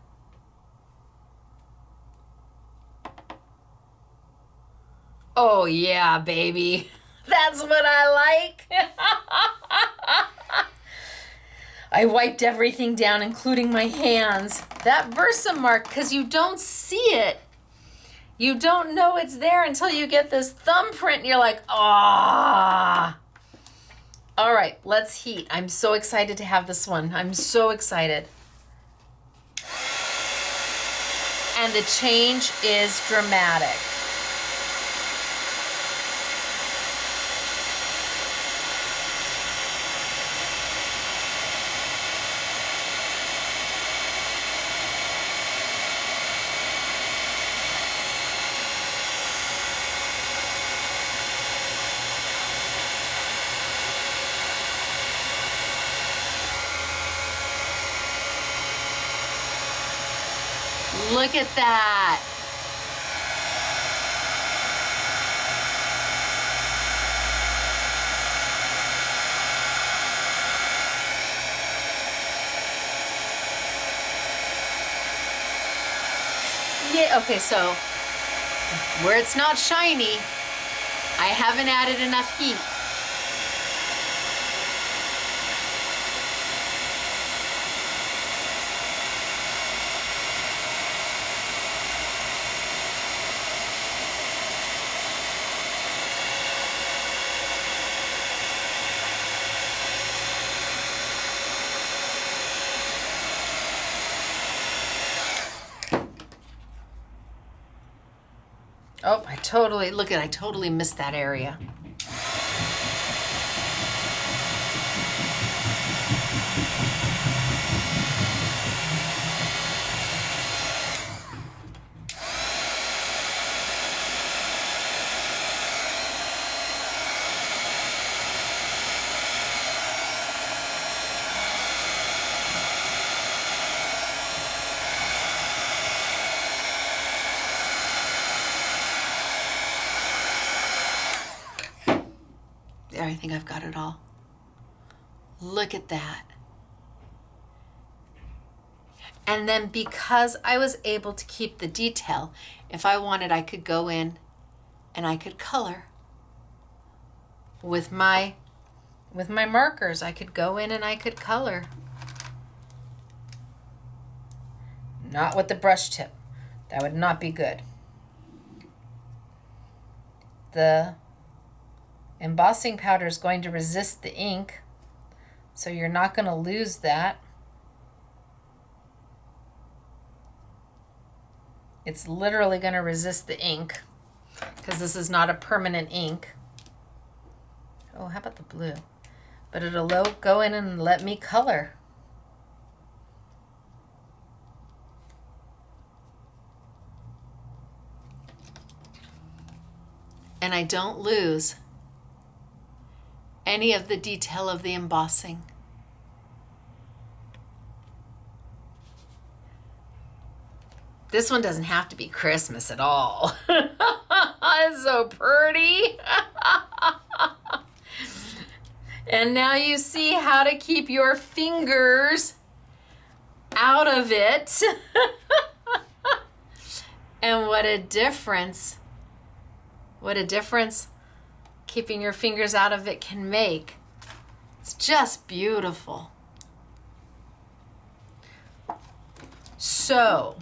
Oh yeah, baby. That's what I like. I wiped everything down, including my hands. That Versamark, because you don't see it. You don't know it's there until you get this thumbprint and you're like, ah. All right, let's heat. I'm so excited to have this one. I'm so excited. And the change is dramatic. Look at that. Yeah, okay, so where it's not shiny, I haven't added enough heat. Oh, I totally missed that area. There, I think I've got it all. Look at that. And then because I was able to keep the detail, if I wanted, I could go in and I could color with my markers. I could go in and I could color. Not with the brush tip. That would not be good. The embossing powder is going to resist the ink, so you're not going to lose that. It's literally going to resist the ink because this is not a permanent ink. Oh, how about the blue? But it'll go in and let me color. And I don't lose any of the detail of the embossing. This one doesn't have to be Christmas at all. It's so pretty. And now you see how to keep your fingers out of it. And what a difference. What a difference keeping your fingers out of it can make. It's just beautiful. So,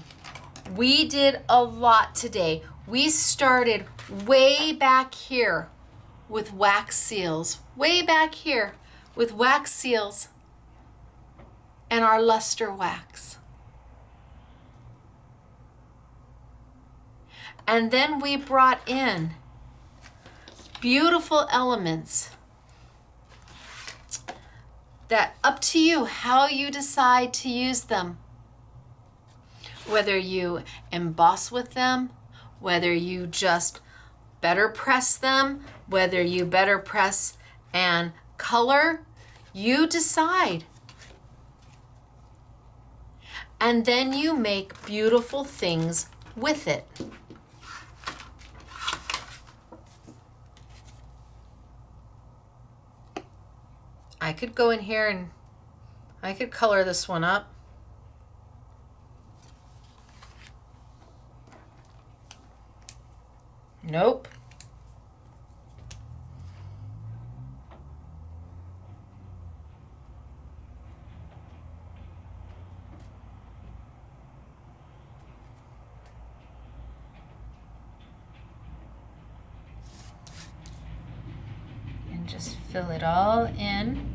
we did a lot today. We started way back here with wax seals. Way back here with wax seals and our luster wax. And then we brought in beautiful elements that up to you how you decide to use them. Whether you emboss with them, whether you just BetterPress them, whether you BetterPress and color, you decide. And then you make beautiful things with it. I could go in here and I could color this one up. Nope. And just fill it all in.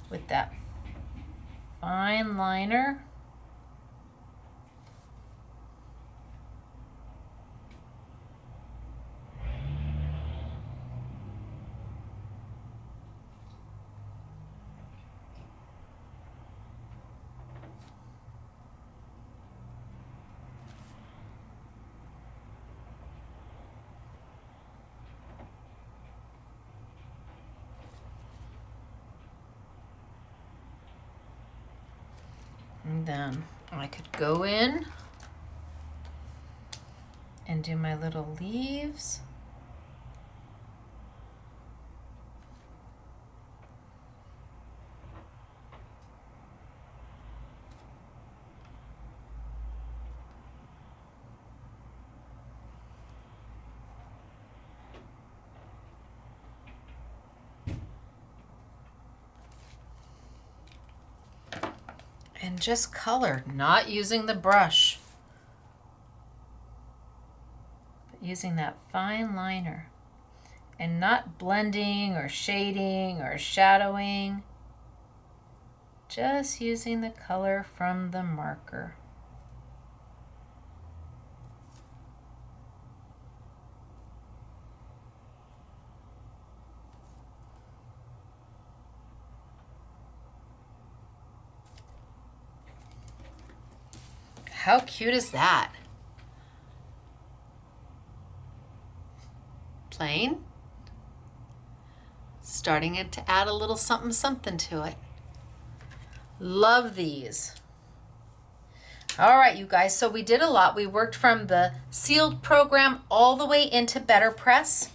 With that fine liner. then I could go in and do my little leaves. And just color, not using the brush, but using that fine liner and not blending or shading or shadowing, just using the color from the marker. How cute is that? Plain. Starting it to add a little something something to it. Love these. All right, you guys, so we did a lot. We worked from the sealed program all the way into BetterPress.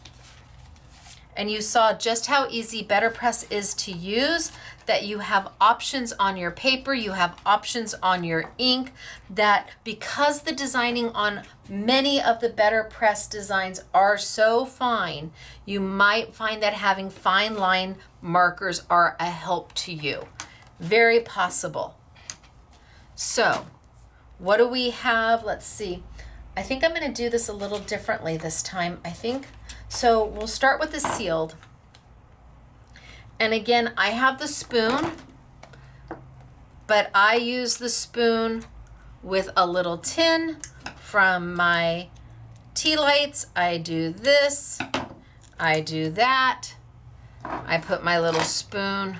And you saw just how easy BetterPress is to use, that you have options on your paper, you have options on your ink, that because the designing on many of the BetterPress designs are so fine, you might find that having fine line markers are a help to you. Very possible. So, what do we have? Let's see. I think I'm going to do this a little differently this time. So we'll start with the sealed. And again, I have the spoon, but I use the spoon with a little tin from my tea lights. I do this, I do that. I put my little spoon.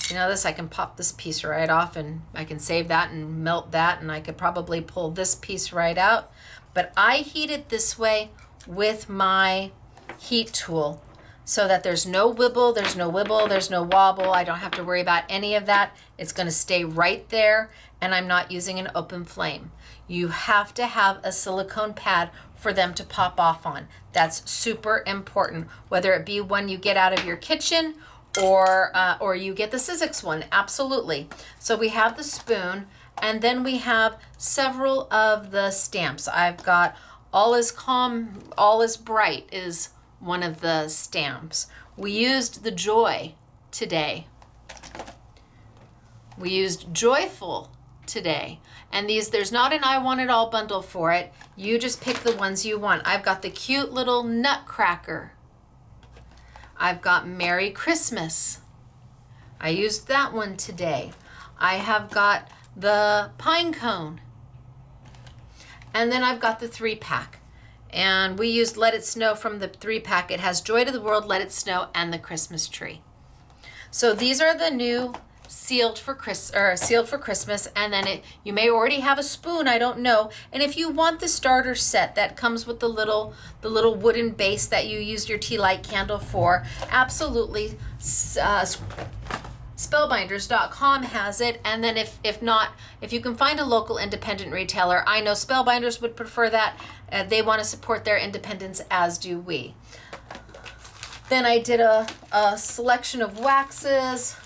You know this, I can pop this piece right off and I can save that and melt that, and I could probably pull this piece right out. But I heat it this way with my heat tool so that there's no wibble, there's no wobble. I don't have to worry about any of that. It's gonna stay right there, and I'm not using an open flame. You have to have a silicone pad for them to pop off on. That's super important, whether it be one you get out of your kitchen or you get the Sizzix one, absolutely. So we have the spoon, and then we have several of the stamps. I've got All Is Calm, All Is Bright is one of the stamps. We used the Joy today. We used Joyful today. And these, there's not an I Want It All bundle for it. You just pick the ones you want. I've got the cute little Nutcracker. I've got Merry Christmas. I used that one today. I have got the Pine Cone. And then I've got the 3-pack. And we used Let It Snow from the 3-pack. It has Joy to the World, Let It Snow, and the Christmas tree. So these are the new sealed for Christmas. And then you may already have a spoon, I don't know. And if you want the starter set that comes with the little wooden base that you used your tea light candle for, absolutely. Spellbinders.com has it. And then if not, if you can find a local independent retailer, I know Spellbinders would prefer that. They want to support their independence, as do we. Then I did a selection of waxes.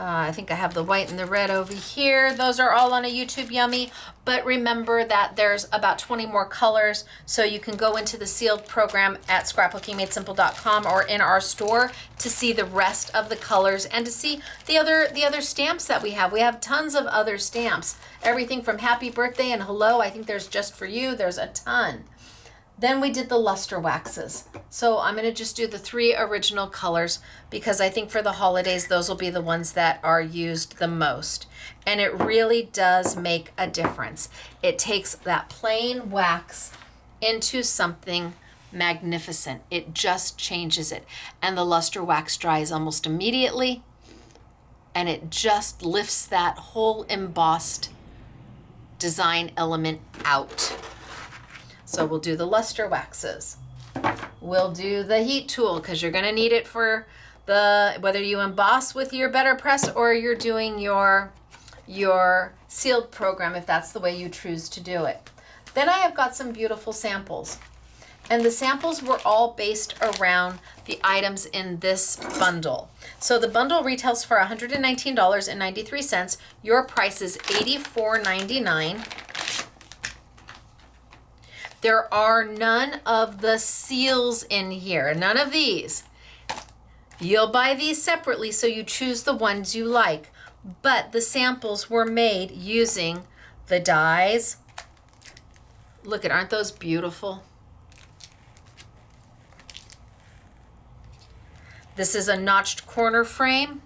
I think I have the white and the red over here. Those are all on a YouTube Yummy. But remember that there's about 20 more colors. So you can go into the sealed program at scrapbookingmadesimple.com or in our store to see the rest of the colors and to see the other stamps that we have. We have tons of other stamps. Everything from happy birthday and hello. I think there's just for you. There's a ton. Then we did the luster waxes. So I'm going to just do the 3 original colors because I think for the holidays, those will be the ones that are used the most. And it really does make a difference. It takes that plain wax into something magnificent. It just changes it. And the luster wax dries almost immediately. And it just lifts that whole embossed design element out. So we'll do the luster waxes. We'll do the heat tool because you're going to need it for whether you emboss with your BetterPress or you're doing your sealed program, if that's the way you choose to do it. Then I have got some beautiful samples. And the samples were all based around the items in this bundle. So the bundle retails for $119.93. Your price is $84.99. There are none of the seals in here, none of these. You'll buy these separately, so you choose the ones you like. But the samples were made using the dies. Look at, aren't those beautiful? This is a notched corner frame.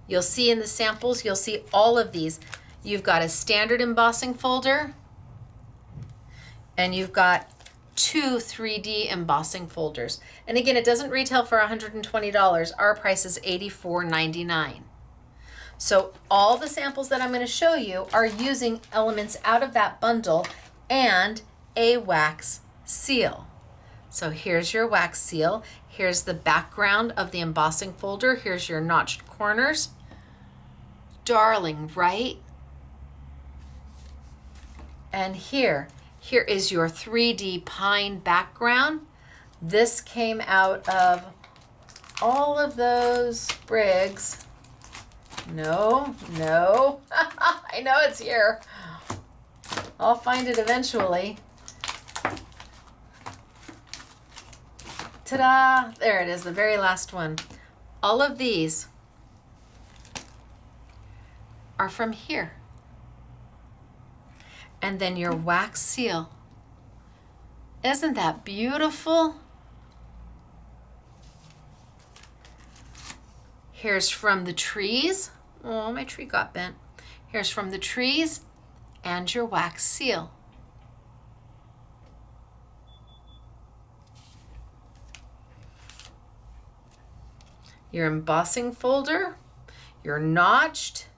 You'll see in the samples, you'll see all of these. You've got a standard embossing folder, and you've got 2 3D embossing folders. And again, it doesn't retail for $120. Our price is $84.99. So all the samples that I'm going to show you are using elements out of that bundle and a wax seal. So here's your wax seal. Here's the background of the embossing folder. Here's your notched corners. Darling, right? And here is your 3D pine background. This came out of all of those sprigs. No, I know it's here. I'll find it eventually. Ta-da! There it is, the very last one. All of these are from here. And then your wax seal. Isn't that beautiful? Here's from the trees. Oh, my tree got bent. Here's from the trees and your wax seal. Your embossing folder, your notched,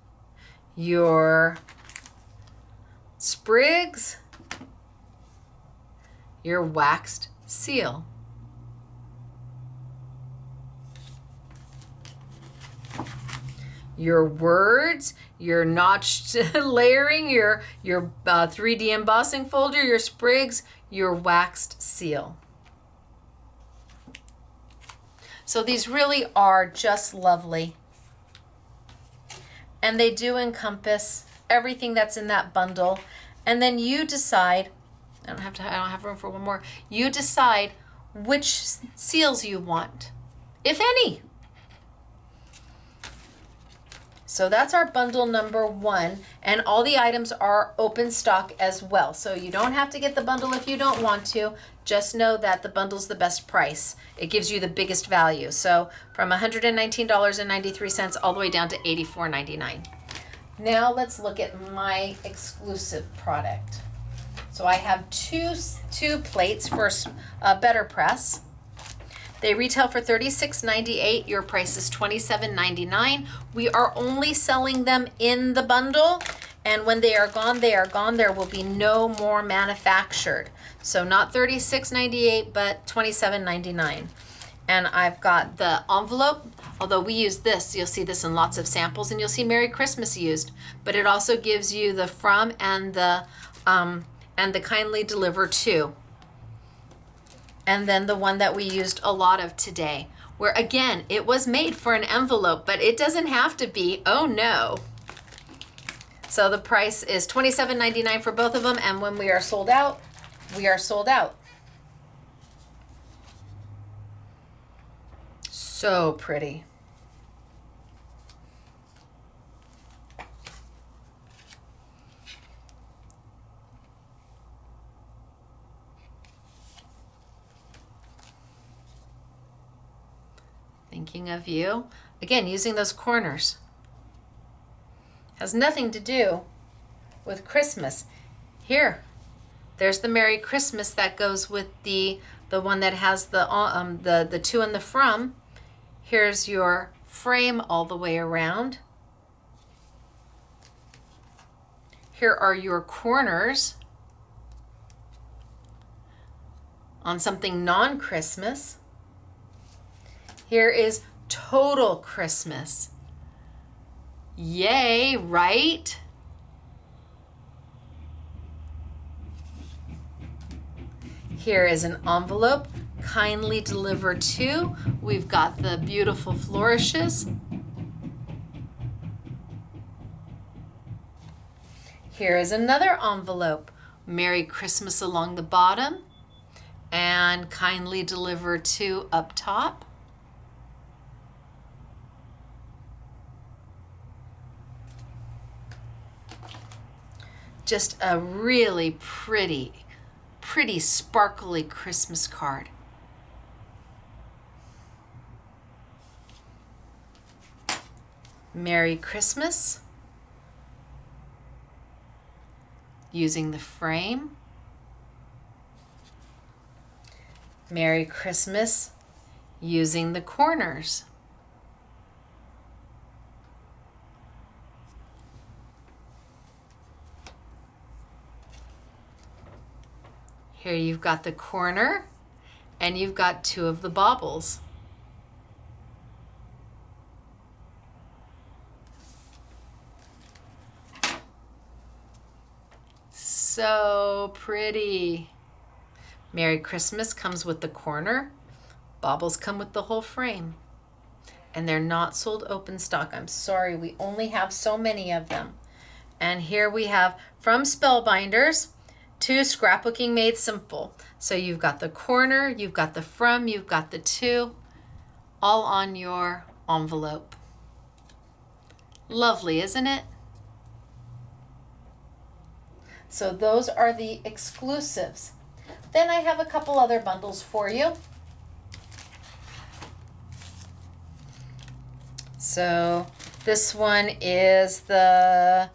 your sprigs, your waxed seal. Your words, your notched layering, your 3D embossing folder, your sprigs, your waxed seal. So these really are just lovely. And they do encompass everything that's in that bundle. And then you decide, I don't have room for one more. You decide which seals you want, if any. So that's our bundle number 1, and all the items are open stock as well. So you don't have to get the bundle if you don't want to. Just know that the bundle's the best price. It gives you the biggest value. So from $119.93 all the way down to $84.99. Now let's look at my exclusive product. So I have two plates for BetterPress. They retail for $36.98. Your price is $27.99. We are only selling them in the bundle, and when they are gone, they are gone. There will be no more manufactured. So not $36.98, but $27.99. And I've got the envelope. Although we use this, you'll see this in lots of samples, and you'll see Merry Christmas used. But it also gives you the from and the kindly deliver to. And then the one that we used a lot of today, where again, it was made for an envelope, but it doesn't have to be, oh no. So the price is $27.99 for both of them, and when we are sold out, we are sold out. So pretty. Thinking of you. Again, using those corners. Has nothing to do with Christmas. Here, there's the Merry Christmas that goes with the one that has the to and the from. Here's your frame all the way around. Here are your corners on something non-Christmas. Here is total Christmas. Yay, right? Here is an envelope, kindly delivered to. We've got the beautiful flourishes. Here is another envelope, Merry Christmas along the bottom, and kindly delivered to up top. Just a really pretty sparkly Christmas card. Merry Christmas, using the frame. Merry Christmas, using the corners. Here you've got the corner, and you've got two of the baubles. So pretty. Merry Christmas comes with the corner. Baubles come with the whole frame. And they're not sold open stock. I'm sorry, we only have so many of them. And here we have from Spellbinders to Scrapbooking Made Simple. So you've got the corner, you've got the from, you've got the to, all on your envelope. Lovely, isn't it? So those are the exclusives. Then I have a couple other bundles for you. So this one is the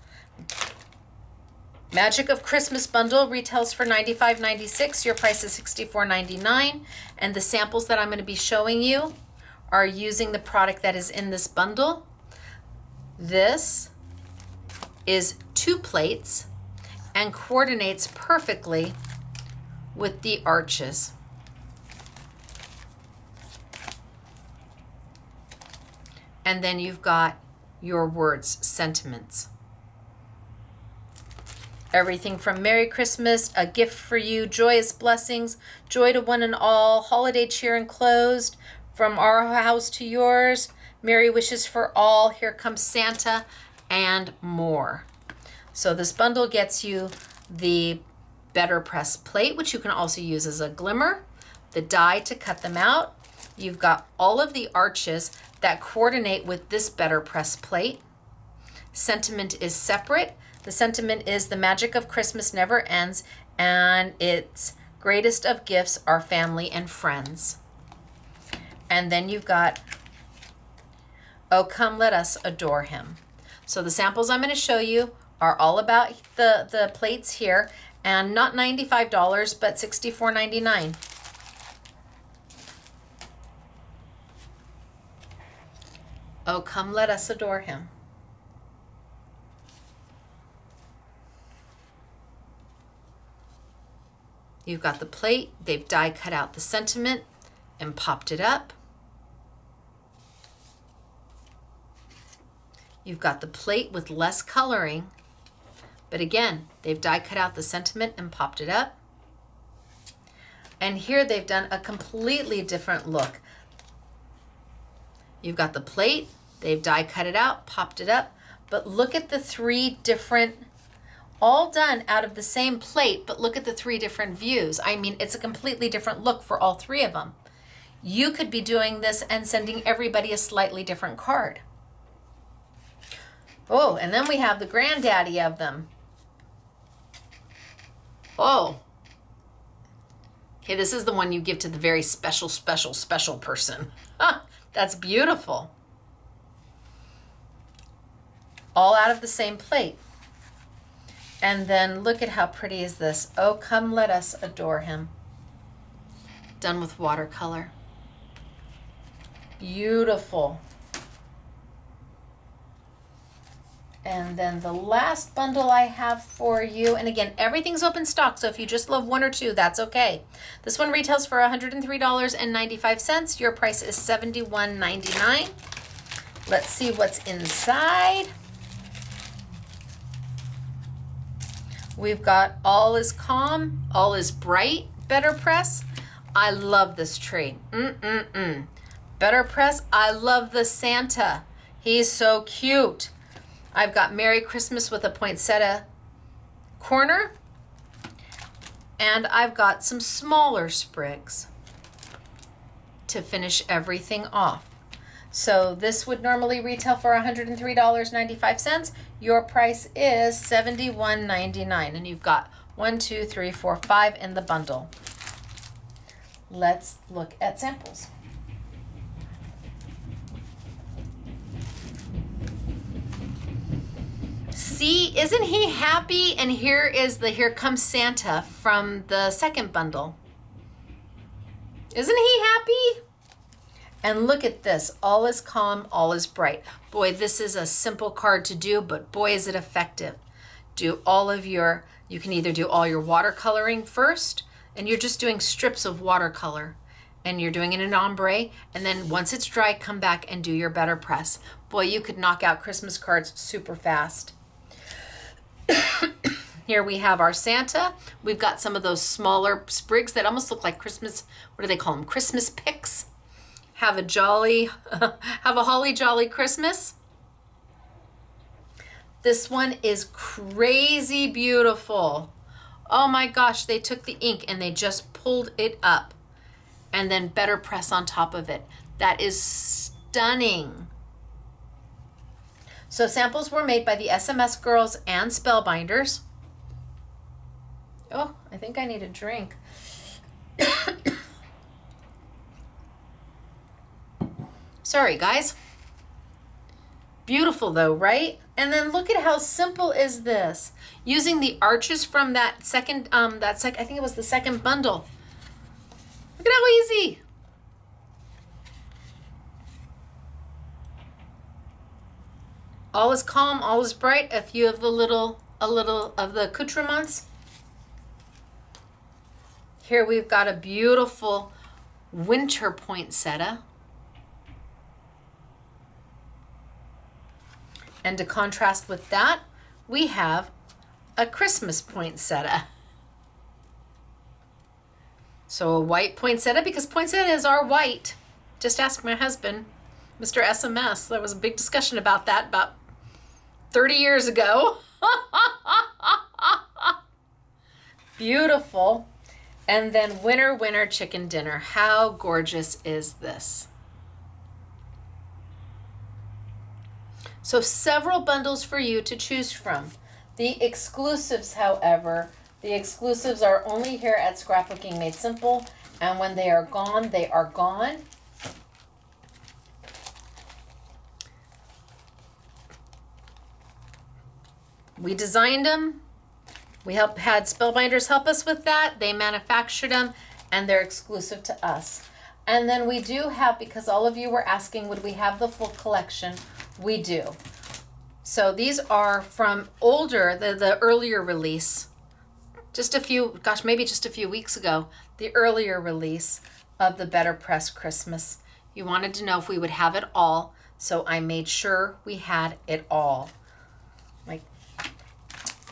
Magic of Christmas bundle, retails for $95.96. Your price is $64.99. And the samples that I'm going to be showing you are using the product that is in this bundle. This is 2 plates and coordinates perfectly with the arches. And then you've got your words, sentiments. Everything from Merry Christmas, a gift for you, joyous blessings, joy to one and all, holiday cheer enclosed, from our house to yours, merry wishes for all, here comes Santa, and more. So this bundle gets you the BetterPress plate, which you can also use as a glimmer, the die to cut them out. You've got all of the arches that coordinate with this BetterPress plate. Sentiment is separate. The sentiment is the magic of Christmas never ends, and its greatest of gifts are family and friends. And then you've got, oh, come let us adore him. So the samples I'm going to show you are all about the plates here, and not $95, but $64.99. Oh, come let us adore him. You've got the plate, they've die cut out the sentiment and popped it up. You've got the plate with less coloring, but again, they've die cut out the sentiment and popped it up. And here they've done a completely different look. You've got the plate, they've die cut it out, popped it up, but look at the 3 different, all done out of the same plate, but look at the 3 different views. I mean, it's a completely different look for all 3 of them. You could be doing this and sending everybody a slightly different card. Oh, and then we have the granddaddy of them. Oh. Okay, this is the one you give to the very special person. That's beautiful. All out of the same plate. And then look at how pretty is this. Oh, come let us adore him. Done with watercolor. Beautiful. And then the last bundle I have for you, and again, everything's open stock, so if you just love one or two, that's okay. This one retails for $103.95. Your price is $71.99. Let's see what's inside. We've got All is Calm, All is Bright, BetterPress. I love this tree. BetterPress, I love the Santa. He's so cute. I've got Merry Christmas with a poinsettia corner. And I've got some smaller sprigs to finish everything off. So this would normally retail for $103.95. Your price is $71.99. And you've got 1, 2, 3, 4, 5 in the bundle. Let's look at samples. See, isn't he happy? And here is the Here Comes Santa from the second bundle. Isn't he happy? And look at this, All is Calm, All is Bright. Boy, this is a simple card to do, but boy, is it effective. Do all of your, you can either do all your watercoloring first, and you're just doing strips of watercolor, and you're doing it in ombre, and then once it's dry, come back and do your BetterPress. Boy, you could knock out Christmas cards super fast. Here we have our Santa. We've got some of those smaller sprigs that almost look like Christmas, what do they call them? Christmas picks. Have a holly jolly Christmas. This one is crazy beautiful. Oh my gosh, they took the ink and they just pulled it up and then BetterPress on top of it. That is stunning. So samples were made by the SMS girls and Spellbinders. Oh, I think I need a drink. Sorry, guys. Beautiful though, right? And then look at how simple is this. Using the arches from that second, I think it was the second bundle. Look at how easy. All is calm, all is bright. A few of the little of the accoutrements. Here we've got a beautiful winter poinsettia. And to contrast with that, we have a Christmas poinsettia. So a white poinsettia, because poinsettias are white. Just ask my husband, Mr. SMS. There was a big discussion about that about 30 years ago. Beautiful. And then winter, winter chicken dinner. How gorgeous is this? So several bundles for you to choose from. The exclusives, however, the exclusives are only here at Scrapbooking Made Simple, and when they are gone, they are gone. We designed them. We had Spellbinders help us with that. They manufactured them, and they're exclusive to us. And then we do have, because all of you were asking, would we have the full collection? We do. So these are from older, the earlier release. Maybe just a few weeks ago, the earlier release of the BetterPress Christmas. You wanted to know if we would have it all, so I made sure we had it all. Like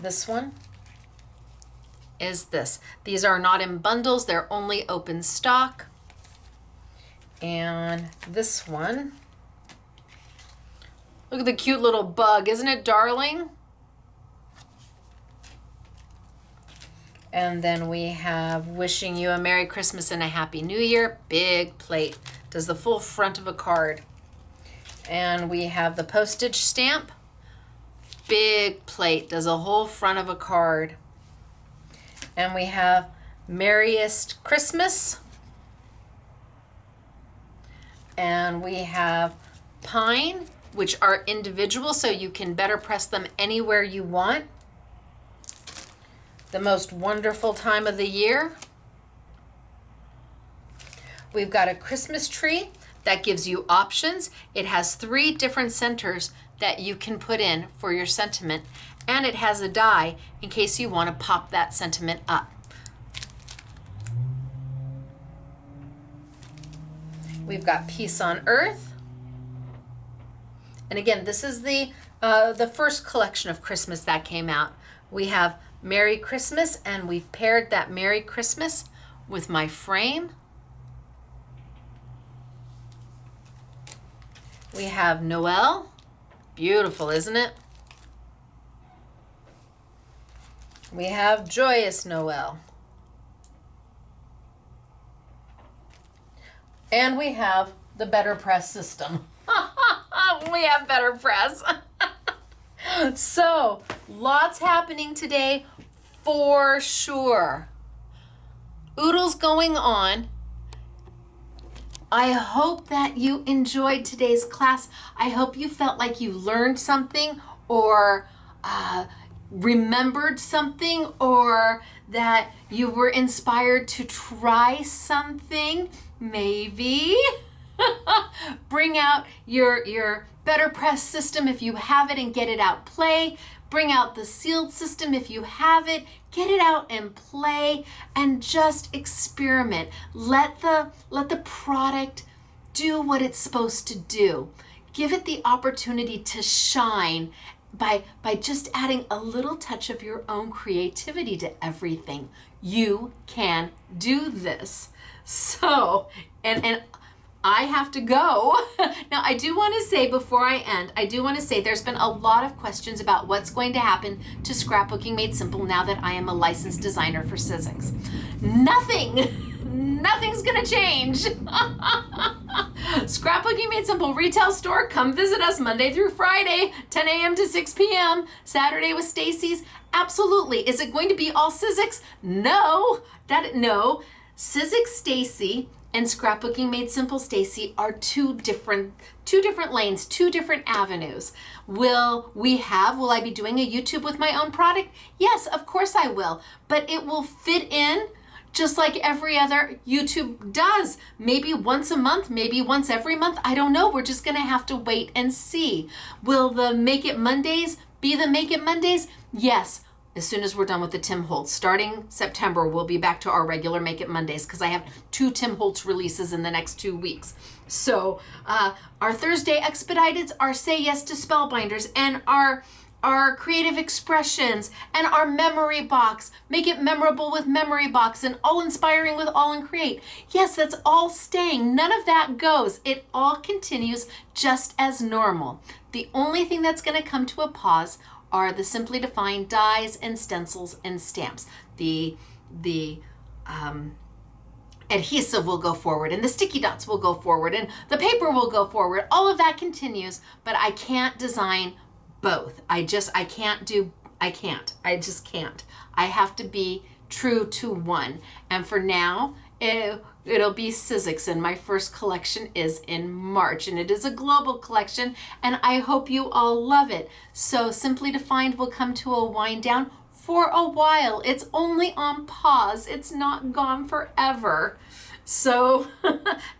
this one is this. These are not in bundles, they're only open stock. And this one, look at the cute little bug. Isn't it darling? And then we have Wishing You a Merry Christmas and a Happy New Year. Big plate. Does the full front of a card. And we have the postage stamp. Big plate. Does a whole front of a card. And we have Merriest Christmas. And we have Pine, which are individual, so you can BetterPress them anywhere you want. The Most Wonderful Time of the Year. We've got a Christmas tree that gives you options. It has 3 different centers that you can put in for your sentiment. And it has a die in case you want to pop that sentiment up. We've got Peace on Earth. And again, this is the first collection of Christmas that came out. We have Merry Christmas, and we've paired that Merry Christmas with my frame. We have Noel. Beautiful, isn't it? We have Joyous Noel. And we have the BetterPress system. We have BetterPress. So, lots happening today for sure. Oodles going on. I hope that you enjoyed today's class. I hope you felt like you learned something or remembered something, or that you were inspired to try something. Maybe bring out your BetterPress system if you have it and get it out, play. Bring out the sealed system if you have it, get it out and play, and just experiment. Let the product do what it's supposed to do. Give it the opportunity to shine by just adding a little touch of your own creativity to everything. You can do this. So, and I have to go. Now, I do want to say before I end, there's been a lot of questions about what's going to happen to Scrapbooking Made Simple now that I am a licensed designer for Sizzix. Nothing's gonna change. Scrapbooking Made Simple retail store. Come visit us Monday through Friday, 10 a.m. to 6 p.m. Saturday with Stacy's. Absolutely. Is it going to be all Sizzix? No. Sizzix Stacy and Scrapbooking Made Simple Stacy are two different lanes, two different avenues. Will I be doing a YouTube with my own product? Yes, of course I will. But it will fit in just like every other YouTube does. Maybe once a month, maybe once every month. I don't know. We're just gonna have to wait and see. Will the Make It Mondays be the Make It Mondays? Yes. As soon as we're done with the Tim Holtz, starting September, we'll be back to our regular Make It Mondays because I have 2 Tim Holtz releases in the next 2 weeks. So our Thursday expediteds, our Say Yes to Spellbinders, and our creative expressions, and our memory box, Make It Memorable with Memory Box, and All Inspiring with All in Create. Yes, that's all staying. None of that goes. It all continues just as normal. The only thing that's going to come to a pause are the Simply Defined dies and stencils and stamps. The adhesive will go forward, and the sticky dots will go forward, and the paper will go forward. All of that continues, but I can't design both. I just can't. I have to be true to one. And for now, it'll be Sizzix, and my first collection is in March, and it is a global collection, and I hope you all love it. So Simply Defined will come to a wind down for a while. It's only on pause. It's not gone forever. So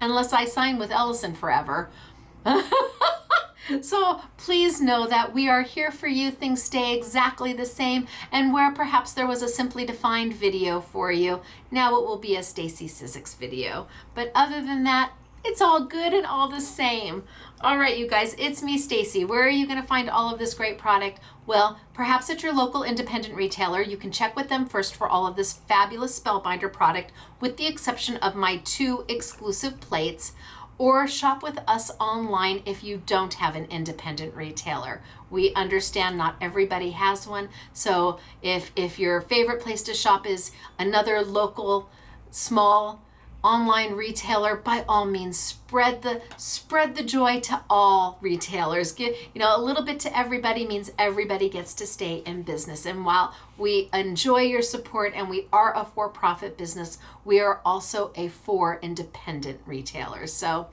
unless I sign with Ellison forever. So please know that we are here for you. Things stay exactly the same, and where perhaps there was a Simply Defined video for you, now it will be a Stacy Sizzix video. But other than that, it's all good and all the same. All right, you guys, it's me, Stacy. Where are you going to find all of this great product? Well, perhaps at your local independent retailer. You can check with them first for all of this fabulous Spellbinder product, with the exception of my 2 exclusive plates. Or shop with us online if you don't have an independent retailer. We understand not everybody has one. So if your favorite place to shop is another local small online retailer, by all means spread the joy to all retailers. Give a little bit to everybody means everybody gets to stay in business. And while we enjoy your support and we are a for-profit business, we are also a for independent retailers. So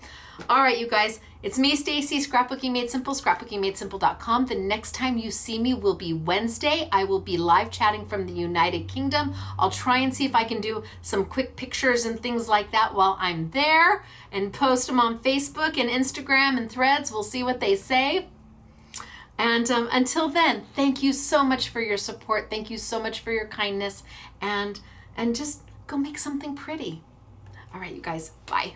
all right, you guys, it's me, Stacy, Scrapbooking Made Simple, scrapbookingmadesimple.com. The next time you see me will be Wednesday. I will be live chatting from the United Kingdom. I'll try and see if I can do some quick pictures and things like that while I'm there and post them on Facebook and Instagram and Threads. We'll see what they say. And until then, thank you so much for your support. Thank you so much for your kindness, and just go make something pretty. All right, you guys, bye.